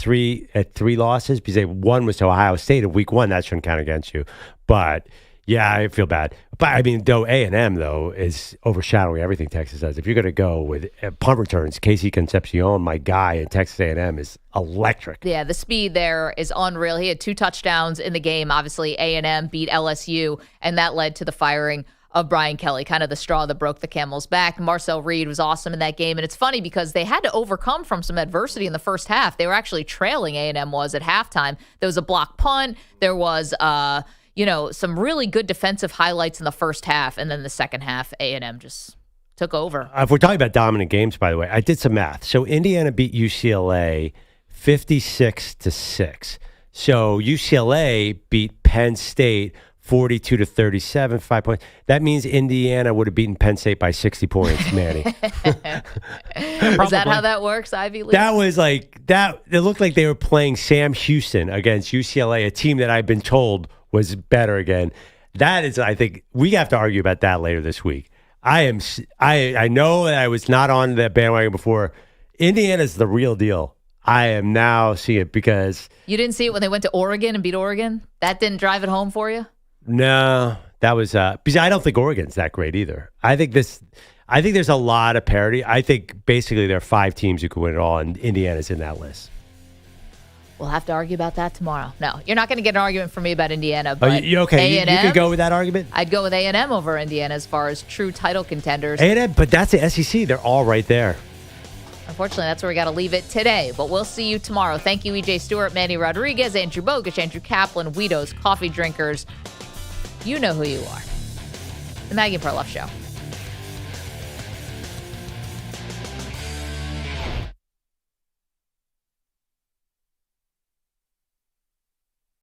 at three losses because one was to Ohio State in week 1. That shouldn't count against you. But yeah, I feel bad. But I mean, though A&M though is overshadowing everything Texas does. If you're going to go with punt returns, Casey Concepcion, my guy at Texas A&M, is electric. Yeah, the speed there is unreal. He had 2 touchdowns in the game. Obviously, A&M beat LSU, and that led to the firing of Brian Kelly, kind of the straw that broke the camel's back. Marcel Reed was awesome in that game, and it's funny because they had to overcome from some adversity in the first half. They were actually trailing, A&M was, at halftime. There was a block punt. There was some really good defensive highlights in the first half, and then the second half, A&M just took over. If we're talking about dominant games, by the way, I did some math. So Indiana beat UCLA 56-6. So UCLA beat Penn State 42-37, 5 points. That means Indiana would have beaten Penn State by 60 points, Manny. Is that how that works, Ivy League? That was like that. It looked like they were playing Sam Houston against UCLA, a team that I've been told was better again. That is, I think, we have to argue about that later this week. I know that I was not on that bandwagon before. Indiana's the real deal. I am now seeing it because you didn't see it when they went to Oregon and beat Oregon. That didn't drive it home for you. No, that was because I don't think Oregon's that great either. I think there's a lot of parity. I think basically there are 5 teams who could win it all, and Indiana's in that list. We'll have to argue about that tomorrow. No, you're not going to get an argument from me about Indiana. But okay? A&M, you could go with that argument. I'd go with A&M over Indiana as far as true title contenders. A&M, but that's the SEC. They're all right there. Unfortunately, that's where we got to leave it today. But we'll see you tomorrow. Thank you, EJ Stewart, Manny Rodriguez, Andrew Bogusch, Andrew Kaplan, Guido's Coffee Drinkers. You know who you are. The Maggie Perloff Show.